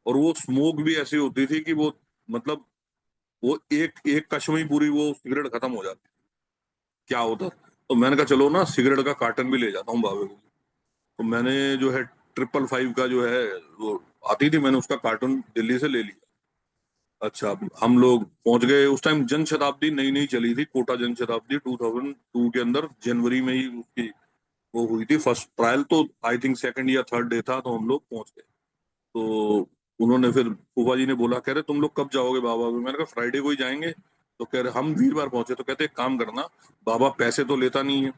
और वो स्मोक भी ऐसी होती थी कि वो, मतलब वो एक एक कश में ही पूरी वो सिगरेट खत्म हो जाती। क्या होता। तो मैंने कहा चलो ना सिगरेट का कार्टन भी ले जाता हूँ बाबे को। तो मैंने जो है 555 का जो है वो आती थी, मैंने उसका कार्टून दिल्ली से ले लिया। अच्छा, हम लोग पहुंच गए। उस टाइम जन शताब्दी नई नई चली थी, कोटा जन शताब्दी 2002 के अंदर जनवरी में ही उसकी वो हुई थी फर्स्ट ट्रायल। तो आई थिंक सेकंड या थर्ड डे था, तो हम लोग पहुंच गए। तो उन्होंने फिर फूफा जी ने बोला, कह रहे तुम लोग कब जाओगे बाबा को? मैंने कहा फ्राइडे को ही जाएंगे। तो कह रहे हम वीरवार पहुंचे। तो कहते एक काम करना, बाबा पैसे तो लेता नहीं है।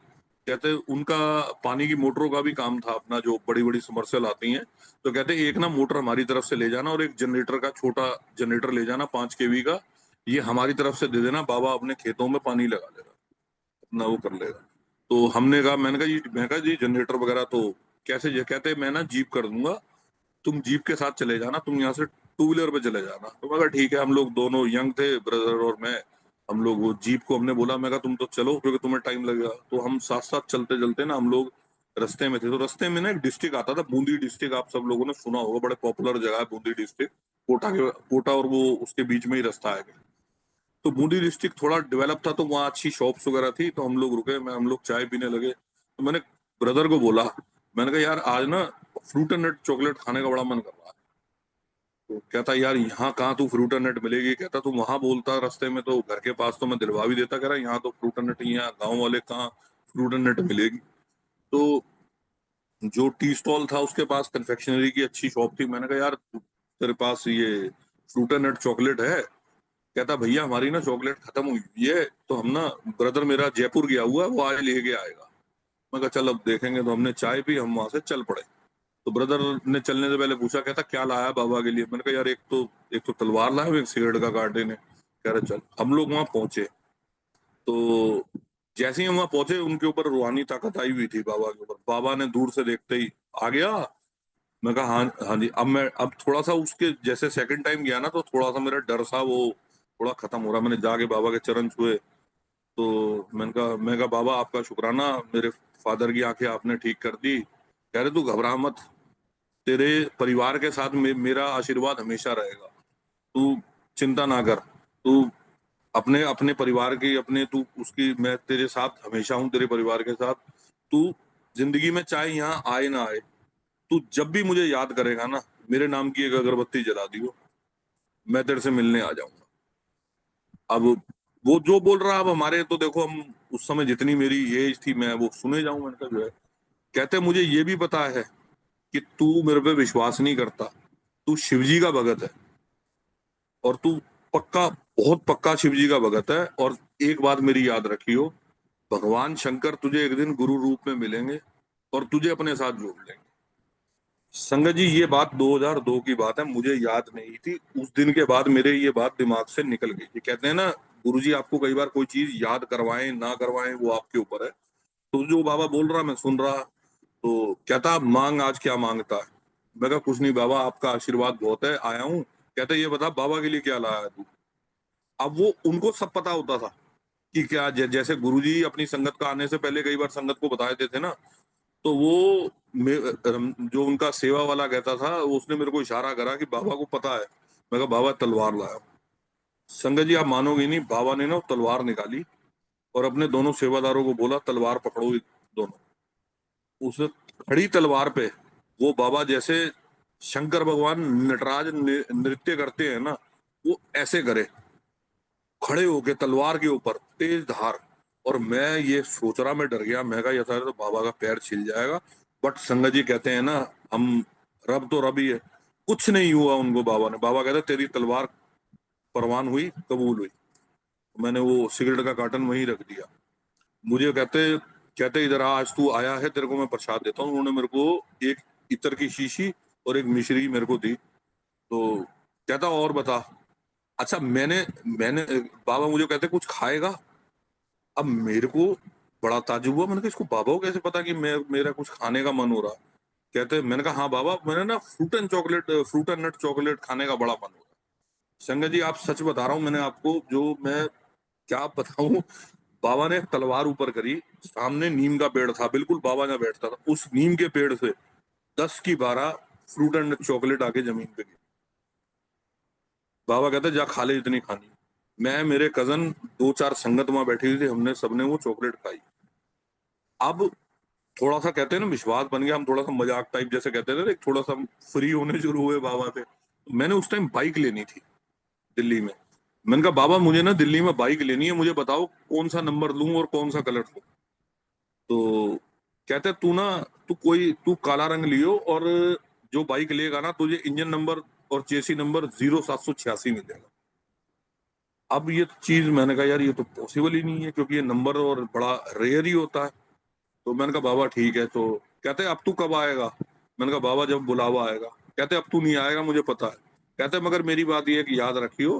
कहते उनका पानी की मोटरों का भी काम था अपना, जो बड़ी बड़ी समरसेल आती हैं। तो कहते एक ना मोटर हमारी तरफ से ले जाना, और एक जनरेटर का छोटा जनरेटर ले जाना 5 kV का, ये हमारी तरफ से दे देना, बाबा अपने खेतों में पानी लगा लेगा, अपना वो कर लेगा। तो हमने कहा, मैंने कहा जी जनरेटर वगैरह तो कैसे? ये कहते मैं ना जीप कर दूंगा, तुम जीप के साथ चले जाना, तुम यहाँ से टू व्हीलर पे चले जाना। तो मैं कहा ठीक है। हम लोग दोनों यंग थे, ब्रदर और मैं। हम लोग वो जीप को हमने बोला, मैं कहा तुम तो चलो क्योंकि तुम्हें टाइम लगेगा। तो हम साथ साथ चलते चलते ना, हम लोग रास्ते में थे। तो रास्ते में ना एक डिस्ट्रिक्ट आता था, बूंदी डिस्ट्रिक्ट, आप सब लोगों ने सुना होगा, बड़े पॉपुलर जगह है बूंदी डिस्ट्रिक्ट। कोटा और वो उसके बीच में ही रास्ता है। तो बूंदी डिस्ट्रिक्ट थोड़ा डेवलप था, तो वहाँ अच्छी शॉप्स वगैरह थी। तो हम लोग रुके, हम लोग चाय पीने लगे। तो मैंने ब्रदर को बोला, मैंने कहा यार आज ना फ्रूट एंड नट चॉकलेट खाने का बड़ा मन कर रहा है। तो कहता यार यहाँ कहाँ तू फ्रूट एंड नट मिलेगी? कहता तू वहां बोलता रास्ते में, तो घर के पास तो मैं दिलवा भी देता। कह रहा यहाँ तो फ्रूट एंड नट ही है, गाँव वाले कहाँ फ्रूट एंड नट मिलेगी। तो जो टी स्टॉल था उसके पास कन्फेक्शनरी की अच्छी शॉप थी। मैंने कहा यार तेरे पास ये फ्रूट एंड नट चॉकलेट है? कहता भैया हमारी ना चॉकलेट खत्म हुई हुई है, तो हम ना, ब्रदर मेरा जयपुर गया हुआ है, वो आज लेके आएगा। मैं कहा चल अब देखेंगे। तो हमने चाय पी, हम वहां से चल पड़े। तो ब्रदर ने चलने से पहले पूछा, कहता क्या लाया बाबा के लिए? मैंने कहा यार एक तो तलवार लाया हूं, एक सिगरेट का कार्टन है। कह रहे चल। हम लोग वहां पहुंचे। तो जैसे ही हम वहां पहुंचे, उनके ऊपर रूहानी ताकत आई हुई थी बाबा के ऊपर। बाबा ने दूर से देखते ही, आ गया? मैं कहा हाँ हाँ जी। अब थोड़ा सा उसके जैसे सेकंड टाइम गया ना, तो थोड़ा सा मेरा डर सा वो थोड़ा खत्म हो रहा। मैंने जाके बाबा के चरण छुए। तो मैं कहा बाबा आपका शुक्राना, मेरे फादर की आंखें आपने ठीक कर दी। कह रहे तू घबरा मत, तेरे परिवार के साथ मेरा आशीर्वाद हमेशा रहेगा, तू चिंता ना कर। तू अपने अपने परिवार की, अपने तू उसकी, मैं तेरे साथ हमेशा हूँ, तेरे परिवार के साथ। तू जिंदगी में चाहे यहाँ आए ना आए, तू जब भी मुझे याद करेगा ना, मेरे नाम की एक अगरबत्ती जला दियो, मैं तेरे से मिलने आ जाऊंगा। अब वो जो बोल रहा, अब हमारे तो देखो, हम उस समय जितनी मेरी एज थी, मैं वो सुने जाऊं, मैंने कहा जो है। कहते मुझे ये भी पता है कि तू मेरे पे विश्वास नहीं करता, तू शिवजी का भगत है, और तू पक्का, बहुत पक्का शिवजी का भगत है। और एक बात मेरी याद रखियो, भगवान शंकर तुझे एक दिन गुरु रूप में मिलेंगे और तुझे अपने साथ जोड़ लेंगे। संगत जी ये बात 2002 की बात है, मुझे याद नहीं थी। उस दिन के बाद मेरे ये बात दिमाग से निकल गई। ये कहते हैं ना, गुरुजी आपको कई बार कोई चीज याद करवाएं ना करवाएं, वो आपके ऊपर है। तो जो बाबा बोल रहा मैं सुन रहा। तो कहता मांग आज क्या मांगता है? मैं कहा कुछ नहीं बाबा, आपका आशीर्वाद बहुत है, आया हूँ। कहते ये बता बाबा के लिए क्या लाया है तू? अब वो उनको सब पता होता था कि क्या, जैसे गुरुजी अपनी संगत का आने से पहले कई बार संगत को बता देते थे ना, तो वो जो उनका सेवा वाला कहता था, उसने मेरे को इशारा करा कि बाबा को पता है। मैं कहा बाबा तलवार लाया। संगत जी आप मानोगे नहीं, बाबा ने ना वो तलवार निकाली और अपने दोनों सेवादारों को बोला तलवार पकड़ो ये दोनों। उस खड़ी तलवार पे वो बाबा जैसे शंकर भगवान नटराज नृत्य करते हैं ना, वो ऐसे करे, खड़े होके तलवार के ऊपर तेज धार। और मैं ये सोच रहा, मैं डर गया, मैं कहा ये सारे तो बाबा का पैर छिल जाएगा। बट संगत जी कहते हैं ना, हम रब तो रब ही है, कुछ नहीं हुआ उनको। बाबा कहते तेरी तलवार परवान हुई, कबूल हुई। मैंने वो सिगरेट का कार्टन वहीं रख दिया। मुझे कहते कहते इधर आ, आज तू आया है, तेरे को मैं प्रसाद देता हूँ। उन्होंने मेरे को एक इत्र की शीशी और एक मिश्री मेरे को दी। तो कहता और बता। अच्छा, मैंने मैंने बाबा मुझे कहते कुछ खाएगा। अब मेरे को बड़ा ताज्जुब हुआ, मैंने कहा इसको बाबा को कैसे पता कि मेरा कुछ खाने का मन हो रहा। कहते, मैंने कहा हाँ बाबा, मैंने ना फ्रूट एंड नट चॉकलेट खाने का बड़ा मन हो रहा। संगत जी आप सच बता रहा हूँ, मैंने आपको जो मैं क्या बताऊं, बाबा ने तलवार ऊपर करी, सामने नीम का पेड़ था, बिल्कुल बाबा जहाँ बैठता था उस नीम के पेड़ से 10 की 12 फ्रूट एंड चॉकलेट आके जमीन पे गिरी। बाबा कहते जा खा ले इतनी खानी। मैं, मेरे कजन, दो चार संगत वहां बैठी हुई थी, हमने सबने वो चॉकलेट खाई। अब थोड़ा सा कहते हैं ना विश्वास बन गया, हम थोड़ा सा मजाक टाइप जैसे कहते थे ना, थोड़ा सा फ्री होने शुरू हुए बाबा से। तो मैंने उस टाइम बाइक लेनी थी दिल्ली में। मैंने कहा बाबा मुझे ना दिल्ली में बाइक लेनी है, मुझे बताओ कौन सा नंबर लूं और कौन सा कलर लूं। तो कहते तू काला रंग लियो, और जो बाइक लेगा ना तुझे इंजन नंबर और चेसी नंबर 0786 मिलेगा। अब ये चीज मैंने कहा यार ये तो पॉसिबल ही नहीं है, क्योंकि ये नंबर और बड़ा रेयर ही होता है। तो मैंने कहा बाबा ठीक है। तो कहते अब तू कब आएगा। मैंने कहा बाबा जब बुलावा आएगा। कहते अब तू नहीं आएगा मुझे पता है। कहते मगर मेरी बात ये है कि याद रखियो,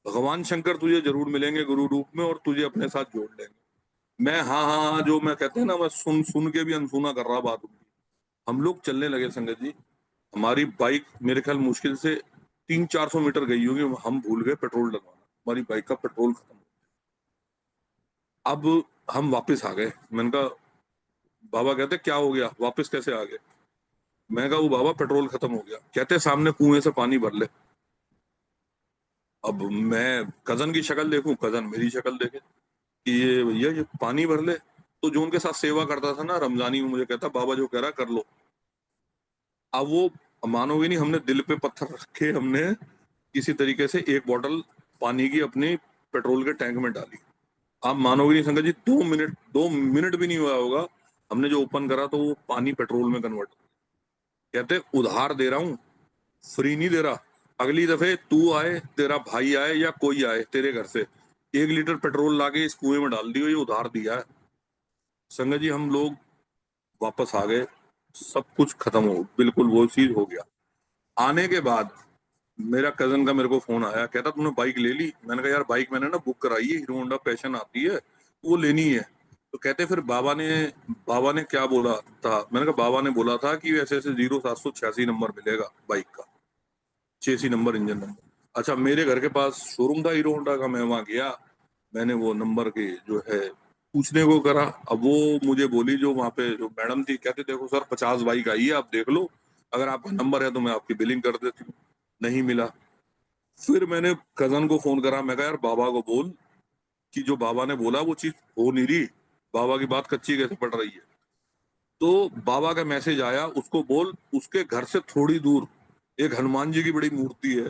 भगवान शंकर तुझे जरूर मिलेंगे गुरु रूप में और तुझे अपने साथ जोड़ लेंगे। मैं हाँ हाँ हाँ, जो मैं कहते हैं ना, मैं सुन सुन के भी अनसुना कर रहा बात उनकी। हम लोग चलने लगे संगत जी। हमारी बाइक मेरे ख्याल मुश्किल से 300-400 मीटर गई होगी, हम भूल गए पेट्रोल डलवाना, हमारी बाइक का पेट्रोल खत्म। अब हम वापस आ गए। मैंने कहा, बाबा कहते क्या हो गया, वापस कैसे आ गए। मैं कहा वो बाबा पेट्रोल खत्म हो गया। कहते सामने कुएं से पानी भर ले। अब मैं कजन की शक्ल देखूं, कजन मेरी शक्ल देखे कि ये भैया ये पानी भर ले। तो जो उनके साथ सेवा करता था ना रमजानी, में मुझे कहता बाबा जो कह रहा कर लो। अब वो मानोगे नहीं, हमने दिल पे पत्थर रख के हमने किसी तरीके से एक बोतल पानी की अपनी पेट्रोल के टैंक में डाली। आप मानोगे नहीं संगत जी, 2 मिनट भी नहीं हुआ होगा, हमने जो ओपन करा तो वो पानी पेट्रोल में कन्वर्ट। कहते उधार दे रहा हूँ, फ्री नहीं दे रहा। अगली दफे तू आए, तेरा भाई आए या कोई आए तेरे घर से, 1 लीटर पेट्रोल लाके इस कुएं में डाल दियो, ये उधार दिया है। संगत जी हम लोग वापस आ गए, सब कुछ खत्म हो, बिल्कुल वो चीज हो गया। आने के बाद मेरा कजन का मेरे को फोन आया, कहता तूने बाइक ले ली। मैंने कहा यार बाइक मैंने ना बुक कराई है, हीरो होंडा पैशन आती है, वो लेनी है। तो कहते फिर बाबा ने क्या बोला था। मैंने कहा बाबा ने बोला था कि ऐसे ऐसे 0786 नंबर मिलेगा बाइक का, चेसी नंबर, इंजन नंबर। अच्छा, मेरे घर के पास शोरूम था हीरो होंडा का, मैं वहां गया, मैंने वो नंबर के जो है पूछने को करा। अब वो मुझे बोली, जो वहां पे जो मैडम थी, कहते देखो सर 50 बाइक आई है, आप देख लो, अगर आपका नंबर है तो मैं आपकी बिलिंग कर देती हूँ। नहीं मिला। फिर मैंने कजन को फोन करा, मैं कहा यार बाबा को बोल कि जो बाबा ने बोला वो चीज हो नहीं रही, बाबा की बात कच्ची कैसे पड़ रही है। तो बाबा का मैसेज आया, उसको बोल उसके घर से थोड़ी दूर एक हनुमान जी की बड़ी मूर्ति है,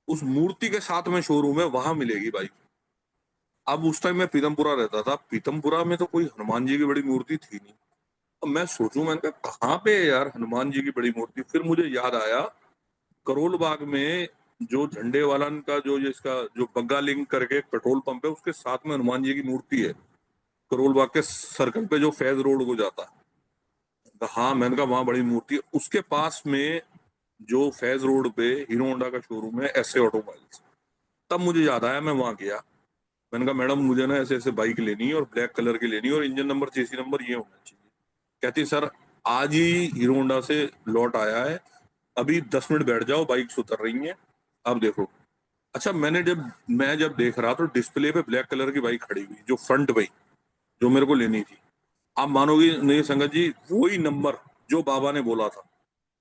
उस मूर्ति के साथ में शोरूम है, वहां मिलेगी बाइक। अब उस टाइम मैं पीतमपुरा रहता था, पीतमपुरा में तो कोई हनुमान जी की बड़ी मूर्ति थी नहीं। अब मैं सोचूं, मैंने कहा कहाँ पे है यार हनुमान जी की बड़ी मूर्ति। फिर मुझे याद आया, करोल बाग में जो झंडे वाला का जो इसका जो बग्गा लिंक करके एक पेट्रोल पंप है, उसके साथ में हनुमान जी की मूर्ति है, करोल बाग के सर्कल पे जो फैज रोड को जाता है। हाँ, मैंने कहा वहां बड़ी मूर्ति है, उसके पास में जो फैज रोड पे हीरो होंडा का शोरूम है, एसए ऑटोमोबाइल्स। तब मुझे याद आया, मैं वहां गया। मैंने कहा मैडम मुझे ना ऐसे ऐसे बाइक लेनी है और ब्लैक कलर की लेनी है और इंजन नंबर चेसी नंबर ये होना चाहिए। कहती सर आज ही हीरो होंडा से लौट आया है, अभी 10 मिनट बैठ जाओ, बाइक उतर रही है, अब देखो। अच्छा, मैं जब देख रहा तो डिस्प्ले पे ब्लैक कलर की बाइक खड़ी हुई, जो फ्रंट बाइक जो मेरे को लेनी थी, आप मानोगे नहीं संगत जी, वही नंबर जो बाबा ने बोला था,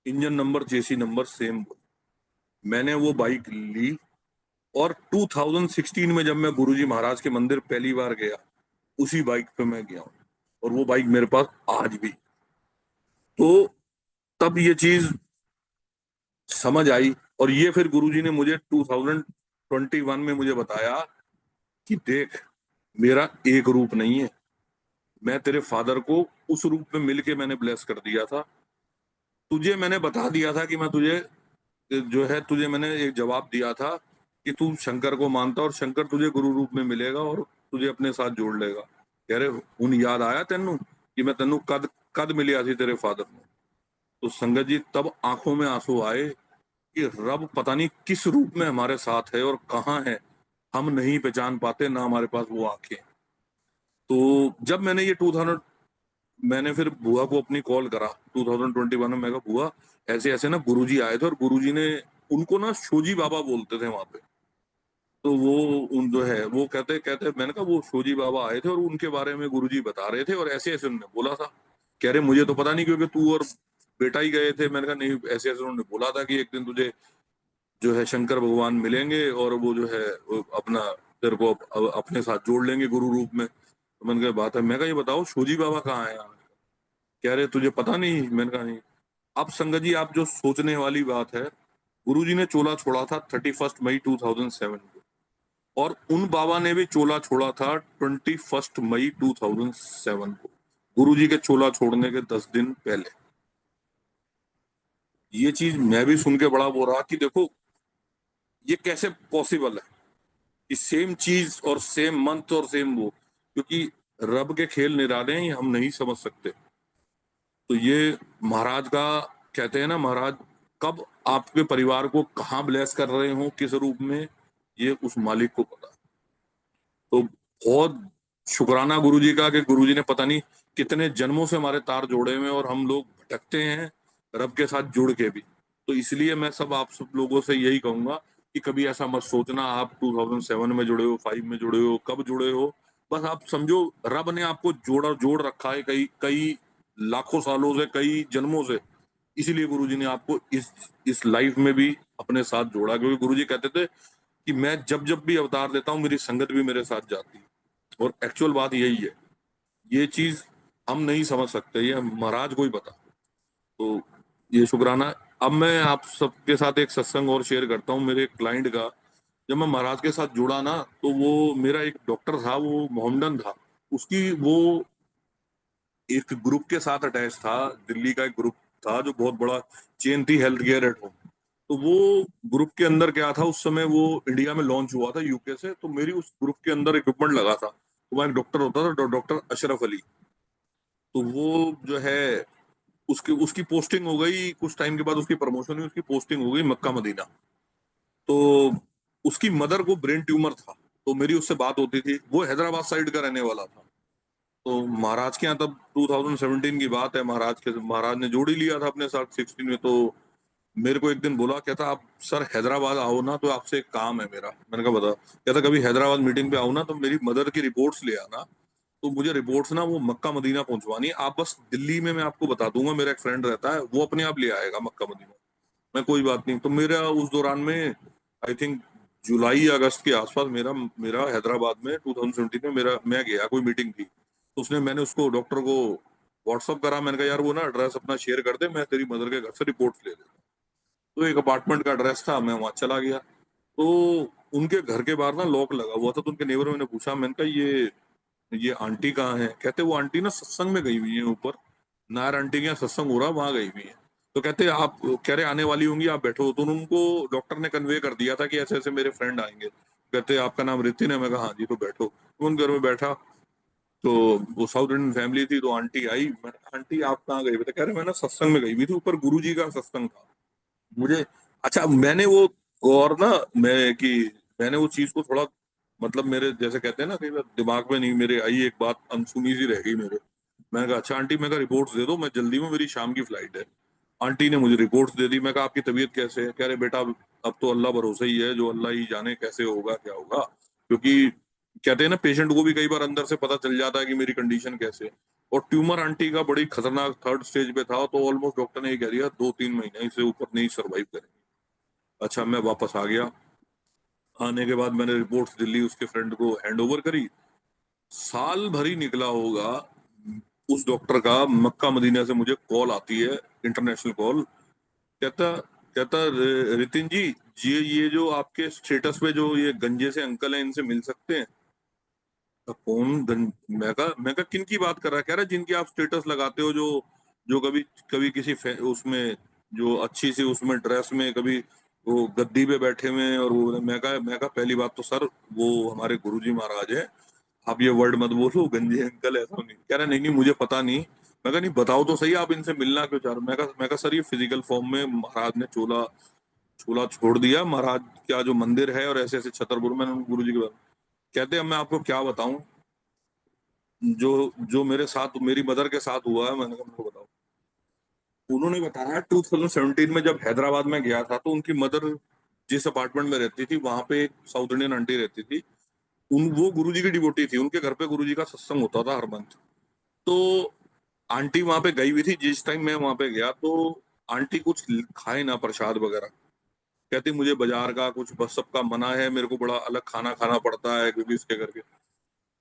इंजन नंबर चेसी नंबर सेम। मैंने वो बाइक ली, और 2016 में जब मैं गुरुजी महाराज के मंदिर पहली बार गया, उसी बाइक पे मैं गया हूँ, और वो बाइक मेरे पास आज भी। तो तब ये चीज समझ आई, और ये फिर गुरुजी ने मुझे 2021 में मुझे बताया कि देख, मेरा एक रूप नहीं है, मैं तेरे फादर को उस रूप में मिलके मैंने ब्लेस कर दिया था। तुझे मैंने बता दिया था कि मैं तुझे, जो है, तुझे मैंने एक जवाब दिया था कि तू शंकर को मानता, और शंकर तुझे गुरु रूप में मिलेगा और तुझे अपने साथ जोड़ लेगा। कह रहे, उन याद आया तेनू कि मैं तेनू कद कद मिलिया थी तेरे फादर ने। तो संगत जी, तब आंखों में आंसू आए कि रब पता नहीं किस रूप में हमारे साथ है और कहाँ है, हम नहीं पहचान पाते, ना हमारे पास वो आंखें। तो जब मैंने ये 2000, मैंने फिर बुआ को अपनी कॉल करा 2021 में, मैं कहा बुआ, ऐसे ऐसे ना गुरुजी आए थे, और गुरुजी ने, उनको ना शोजी बाबा बोलते थे वहां पे। तो वो, उन जो है वो कहते कहते, मैंने कहा वो शोजी बाबा आए थे और उनके बारे में गुरुजी बता रहे थे, और ऐसे ऐसे उन्होंने बोला था। कह रहे मुझे तो पता नहीं, क्योंकि तू और बेटा ही गए थे। मैंने कहा नहीं, ऐसे ऐसे उन्होंने बोला था कि एक दिन तुझे जो है शंकर भगवान मिलेंगे, और वो जो है वो अपना तेरे को अपने साथ जोड़ लेंगे गुरु रूप में। तो मैंने कहा बात है, मैं कहा ये बताओ शोजी बाबा कहाँ है। कह रहे तुझे पता नहीं। मैंने कहा नहीं। अब संगत जी, आप जो सोचने वाली बात है, गुरुजी ने चोला छोड़ा था 31 मई 2007 को, और उन बाबा ने भी चोला छोड़ा था 21 मई 2007 को, गुरुजी के चोला छोड़ने के 10 दिन पहले। ये चीज मैं भी सुन के बड़ा वो रहा कि देखो, ये कैसे पॉसिबल है कि सेम चीज और सेम मंथ और सेम वो, क्योंकि रब के खेल निराले हैं, ये हम नहीं समझ सकते। तो ये महाराज का, कहते हैं ना, महाराज कब आपके परिवार को कहाँ ब्लेस कर रहे हो, किस रूप में, ये उस मालिक को पता है। तो बहुत शुक्राना गुरुजी का कि गुरुजी ने पता नहीं कितने जन्मों से हमारे तार जोड़े हुए हैं, और हम लोग भटकते हैं रब के साथ जुड़ के भी। तो इसलिए मैं आप सब लोगों से यही कहूंगा कि कभी ऐसा मत सोचना आप 2007 में जुड़े हो, 5 में जुड़े हो, कब जुड़े हो। बस आप समझो, रब ने आपको जोड़ रखा है कई कई लाखों सालों से, कई जन्मों से। इसीलिए गुरुजी ने आपको इस लाइफ में भी अपने साथ जोड़ा, क्योंकि गुरुजी कहते थे कि मैं जब जब भी अवतार देता हूँ, मेरी संगत भी मेरे साथ जाती है। और एक्चुअल बात यही है। ये चीज हम नहीं समझ सकते, ये महाराज को ही पता। तो ये शुक्राना। अब मैं आप सबके साथ एक सत्संग और शेयर करता हूँ मेरे क्लाइंट का। जब मैं महाराज के साथ जुड़ा ना, तो वो मेरा एक डॉक्टर था, वो मोहम्मदन था। उसकी वो एक ग्रुप के साथ अटैच था, दिल्ली का एक ग्रुप था जो बहुत बड़ा चेन थी, हेल्थ केयर एट होम। तो वो ग्रुप के अंदर क्या था, उस समय वो इंडिया में लॉन्च हुआ था यूके से, तो मेरी उस ग्रुप के अंदर इक्विपमेंट लगा था। तो वहाँ एक डॉक्टर होता था, डॉक्टर अशरफ अली। तो वो जो है, उसकी उसकी पोस्टिंग हो गई कुछ टाइम के बाद, उसकी प्रमोशन हुई, उसकी पोस्टिंग हो गई मक्का मदीना। तो उसकी मदर को ब्रेन ट्यूमर था। तो मेरी उससे बात होती थी, वो हैदराबाद साइड का रहने वाला था। तो महाराज के यहाँ तब 2017 की बात है, महाराज ने जोड़ ही लिया था अपने साथ 16 में। तो मेरे को एक दिन बोला, कहता आप सर हैदराबाद आओ ना, तो आपसे एक काम है मेरा। मैंने कहा बता। कहता कभी हैदराबाद मीटिंग पे आओ ना, तो मेरी मदर की रिपोर्ट्स ले आना। तो मुझे रिपोर्ट्स ना वो मक्का मदीना पहुंचवानी है। आप बस दिल्ली में, मैं आपको बता दूंगा, मेरा एक फ्रेंड रहता है, वो अपने आप ले आएगा मक्का मदीना। मैं कोई बात नहीं। तो मेरा उस दौरान में, आई थिंक जुलाई अगस्त के आसपास, मेरा मेरा हैदराबाद में 2017 में मेरा, मैं गया, कोई मीटिंग थी। तो मैंने उसको, डॉक्टर को व्हाट्सअप करा। मैंने कहा यार वो ना एड्रेस अपना शेयर कर दे, मैं तेरी मदर के घर से रिपोर्ट्स ले लेता। तो एक अपार्टमेंट का एड्रेस था, मैं वहां चला गया। तो उनके घर के बाहर ना लॉक लगा हुआ था। तो उनके नेबर, मैंने पूछा, मैंने कहा ये आंटी कहाँ है। कहते वो आंटी ना सत्संग में गई हुई है ऊपर, नायर आंटी के यहाँ सत्संग हो रहा, वहां गई हुई है। तो कहते आप, कह रहे आने वाली होंगी, आप बैठो। तो उनको डॉक्टर ने कन्वे कर दिया था कि ऐसे ऐसे मेरे फ्रेंड आएंगे। कहते आपका नाम रितिन है। मैं कहा हाँ जी। तो बैठो। तो उन घर में बैठा। तो वो साउथ इंडियन फैमिली थी। तो आंटी आई। मैंने कहा आंटी आप कहाँ गई? तो कह रहे मैं ना सत्संग में गई हुई थी, ऊपर गुरु जी का सत्संग था। मुझे, अच्छा, मैंने वो, और ना, मैं कि मैंने वो चीज को थोड़ा, मतलब मेरे जैसे कहते हैं ना, कई बार दिमाग में नहीं मेरे आई, एक बात अनसुनी सी रह गई मेरे। मैंने कहा अच्छा आंटी, मैं कहा रिपोर्ट्स दे दो, मैं जल्दी में, मेरी शाम की फ्लाइट है। आंटी ने मुझे रिपोर्ट्स दे दी। मैं कहा आपकी तबीयत कैसे है? कह रहे बेटा अब तो अल्लाह भरोसा ही है, जो अल्लाह ही जाने कैसे होगा क्या होगा। क्योंकि कहते हैं ना, पेशेंट को भी कई बार अंदर से पता चल जाता है कि मेरी कंडीशन कैसे है। और ट्यूमर आंटी का बड़ी खतरनाक थर्ड स्टेज पे था, तो ऑलमोस्ट डॉक्टर ने ये कह दिया 2-3 महीने इससे ऊपर नहीं सरवाइव करेंगे। अच्छा, मैं वापस आ गया। आने के बाद मैंने रिपोर्ट्स दिल्ली उसके फ्रेंड को हैंड ओवर करी। साल भर ही निकला होगा, उस डॉक्टर का मक्का मदीना से मुझे कॉल आती है, इंटरनेशनल कॉल। कहता कहता रितिन जी, ये जो आपके स्टेटस पे जो ये गंजे से अंकल हैं, इनसे मिल सकते हैं? कौन मैं कहा किन की बात कर रहा है? कह रहा है जिनकी आप स्टेटस लगाते हो, जो जो कभी कभी किसी उसमें जो अच्छी सी उसमें ड्रेस में कभी वो गद्दी पे बैठे हुए हैं। और वो मैं कहा पहली बात तो सर, वो हमारे गुरुजी महाराज है, आप ये वर्ड मत बोलो गंजे अंकल, ऐसा नहीं। कह रहा नहीं नहीं मुझे पता नहीं। मैं कहा नहीं बताओ तो सही, आप इनसे मिलना क्यों चाह रहे हो? मैं कहा सर, ये फिजिकल फॉर्म में महाराज ने चोला चोला छोड़ दिया, महाराज का जो मंदिर है और ऐसे ऐसे छतरपुर। मैंने गुरु जी के बारे में कहते, अब मैं आपको क्या बताऊं जो जो मेरे साथ मेरी मदर के साथ हुआ है। मैंने कहा मेरे को बताओ। उन्होंने बताया 2017 में जब हैदराबाद में गया था, तो उनकी मदर जिस अपार्टमेंट में रहती थी, वहां पे एक साउथ इंडियन आंटी रहती थी। वो गुरुजी की डिवोटी थी, उनके घर पे गुरुजी का सत्संग होता था हर मंथ। तो आंटी वहां पे गई हुई थी जिस टाइम मैं वहां पे गया। तो आंटी कुछ खाए ना प्रसाद वगैरह। कहती मुझे बाजार का कुछ बस सबका मना है, मेरे को बड़ा अलग खाना खाना पड़ता है क्योंकि इसके करके।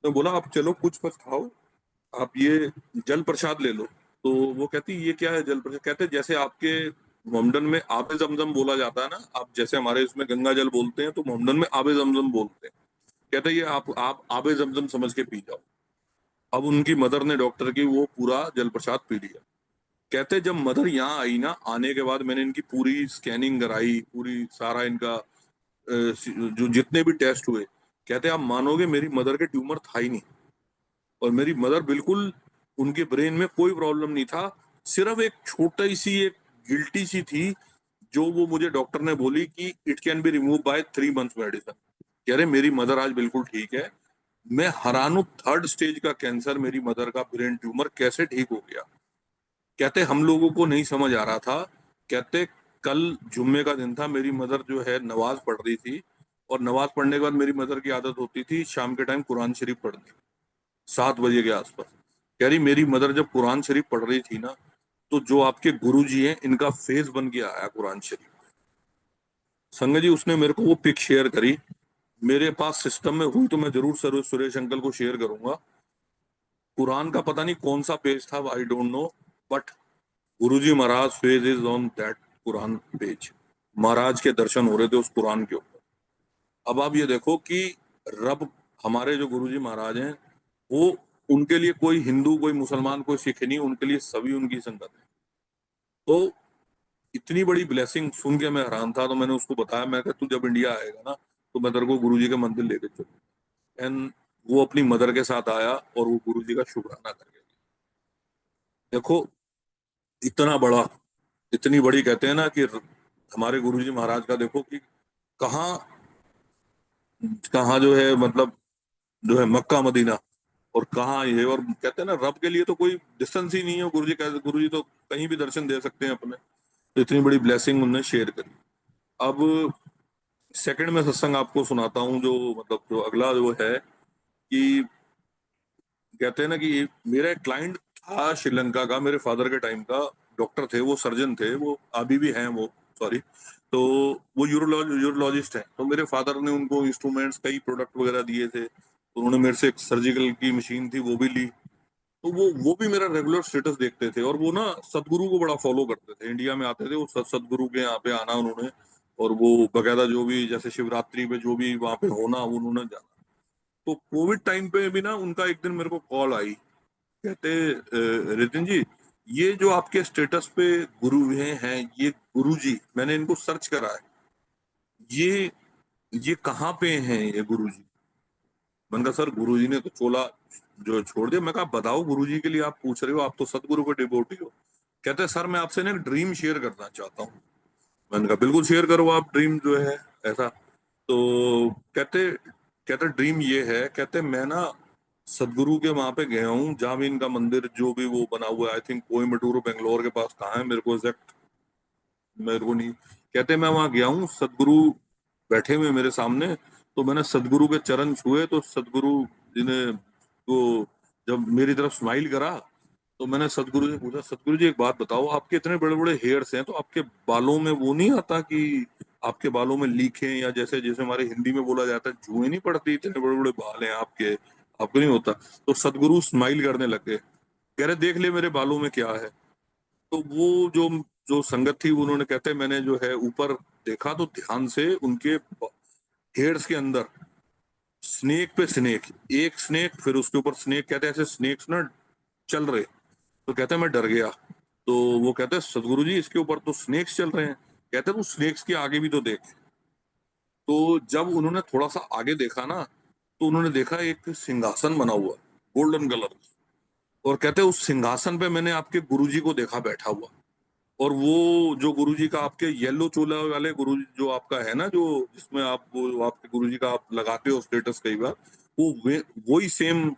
तो बोला आप चलो कुछ मत खाओ, आप ये जल प्रसाद ले लो। तो वो कहती ये क्या है जल प्रसाद? कहते जैसे आपके मोहम्मडन में आबे जमजम बोला जाता है ना, आप जैसे हमारे इसमें गंगा जल बोलते हैं, तो मोहम्मडन में आबे जमजम बोलते हैं। कहते ये आप आबे जमजम समझ के पी जाओ। अब उनकी मदर ने डॉक्टर की वो पूरा जल प्रसाद पी लिया। कहते जब मदर यहाँ आई ना, आने के बाद मैंने इनकी पूरी स्कैनिंग कराई, पूरी सारा इनका जो जितने भी टेस्ट हुए, कहते आप मानोगे मेरी मदर के ट्यूमर था ही नहीं। और मेरी मदर बिल्कुल, उनके ब्रेन में कोई प्रॉब्लम नहीं था। सिर्फ एक छोटी सी एक गिल्टी सी थी, जो वो मुझे डॉक्टर ने बोली कि it can be remove by 3 months medicine. कह रहे मेरी मदर आज बिल्कुल ठीक है। मैं हैरान हूं, थर्ड स्टेज का कैंसर मेरी मदर का ब्रेन ट्यूमर कैसे ठीक हो गया। कहते हम लोगों को नहीं समझ आ रहा था। कहते कल जुम्मे का दिन था, मेरी मदर जो है नमाज पढ़ रही थी। और नमाज पढ़ने के बाद मेरी मदर की आदत होती थी शाम के टाइम कुरान शरीफ पढ़नी, 7 बजे के आसपास। कह रही मेरी मदर जब कुरान शरीफ पढ़ रही थी ना, तो जो आपके गुरुजी हैं इनका फेस बन के आया कुरान शरीफ। संगत जी, उसने मेरे को वो पिक शेयर करी। मेरे पास सिस्टम में हुई तो मैं जरूर सर सुरेश अंकल को शेयर करूंगा। कुरान का पता नहीं कौन सा पेज था, I don't know, but Guruji Maharaj face is on that Quran page. Maharaj के दर्शन हो रहे थे उस कुरान के ऊपर। अब आप ये देखो कि रब, हमारे जो गुरुजी महाराज हैं, वो, उनके लिए कोई हिंदू कोई मुसलमान कोई सिख नहीं, उनके लिए सभी उनकी संगत है। तो इतनी बड़ी ब्लेसिंग सुन के मैं हैरान था। तो मैंने उसको बताया, मैं कहा तू जब इंडिया आएगा ना, तो मैं तेरे को गुरुजी के मंदिर लेके चलूँ। एंड वो अपनी मदर के साथ आया और वो गुरुजी का शुक्राना करके गया। देखो, इतना बड़ा, इतनी बड़ी, कहते हैं ना कि हमारे गुरुजी महाराज का देखो कि कहाँ कहाँ जो है, मतलब जो है मक्का मदीना, और कहाँ ये। और कहते हैं ना रब के लिए तो कोई डिस्टेंस ही नहीं है। गुरु जी तो कहीं भी दर्शन दे सकते हैं अपने। तो इतनी बड़ी ब्लेसिंग उन्होंने शेयर करी। अब सेकंड में सत्संग आपको सुनाता हूँ, जो मतलब जो अगला जो है कि कहते हैं ना कि मेरा एक क्लाइंट था श्रीलंका का, मेरे फादर के टाइम का। डॉक्टर थे वो, सर्जन थे वो, अभी भी हैं वो, सॉरी। तो वो यूरोलॉजिस्ट हैं। तो मेरे फादर ने उनको इंस्ट्रूमेंट्स कई प्रोडक्ट वगैरह दिए थे। तो उन्होंने मेरे से एक सर्जिकल की मशीन थी वो भी ली। तो वो भी मेरा रेगुलर स्टेटस देखते थे। और वो ना सदगुरु को बड़ा फॉलो करते थे। इंडिया में आते थे वो, सदगुरु के यहाँ पे आना उन्होंने। और वो बकायदा जो भी जैसे शिवरात्रि पे जो भी वहां पे होना, वो उन्होंने जाना। तो कोविड टाइम पे भी ना उनका एक दिन मेरे को कॉल आई। कहते रितिन जी, ये जो आपके स्टेटस पे गुरु हैं ये गुरु जी, मैंने इनको सर्च करा है, ये ये कहाँ पे हैं ये गुरु जी? मैंने कहा सर गुरु जी ने तो चोला जो छोड़ दिया। मैं कहा बताओ गुरु जी के लिए आप पूछ रहे हो, आप तो सतगुरु के डिवोटी हो। कहते हैं सर मैं आपसे ना एक ड्रीम शेयर करना चाहता हूँ। मैंने कहा बिल्कुल शेयर करो आप ड्रीम जो है ऐसा। तो कहते कहते ड्रीम ये है, कहते मैं ना सदगुरु के वहां पे गया हूँ, जहाँ भी इनका मंदिर जो भी वो बना हुआ है, आई थिंक कोयम्बटूर बेंगलोर के पास कहाँ है, मेरे को एग्जैक्ट मेरे को नहीं। कहते मैं वहां गया हूँ, सदगुरु बैठे हुए मेरे सामने, तो मैंने सदगुरु के चरण छुए, तो सदगुरु जी ने वो जब मेरी तरफ स्माइल करा, तो मैंने सदगुरु से पूछा, सदगुरु जी एक बात बताओ, आपके इतने बड़े बड़े हेयर्स हैं, तो आपके बालों में वो नहीं आता कि आपके बालों में लीखें, या जैसे जैसे हमारे हिंदी में बोला जाता है जुएं नहीं पड़ती, इतने बड़े बड़े बाल हैं आपके, आपको नहीं होता? तो सदगुरु स्माइल करने लगे, कह रहे देख ले मेरे बालों में क्या है। तो वो जो जो संगत थी, उन्होंने कहते मैंने जो है ऊपर देखा, तो ध्यान से उनके हेयर्स के अंदर स्नेक पे स्नेक, एक स्नेक फिर उसके ऊपर स्नेक, कहते हैं ऐसे स्नेक्स ना चल रहे। तो कहते मैं डर गया। तो वो कहते सदगुरु जी इसके ऊपर तो स्नेक्स चल रहे हैं। कहते तू स्नेक्स के आगे भी तो देख। तो जब उन्होंने थोड़ा सा आगे देखा ना, तो उन्होंने देखा एक सिंहासन बना हुआ, गोल्डन कलर। और कहते उस सिंहासन पे मैंने आपके गुरुजी को देखा बैठा हुआ। और वो जो गुरुजी का आपके येलो चोला वाले गुरु जो आपका है ना, जो जिसमें आप वो आपके गुरुजी का आप लगाते हो स्टेटस कई बार, वो वही सेम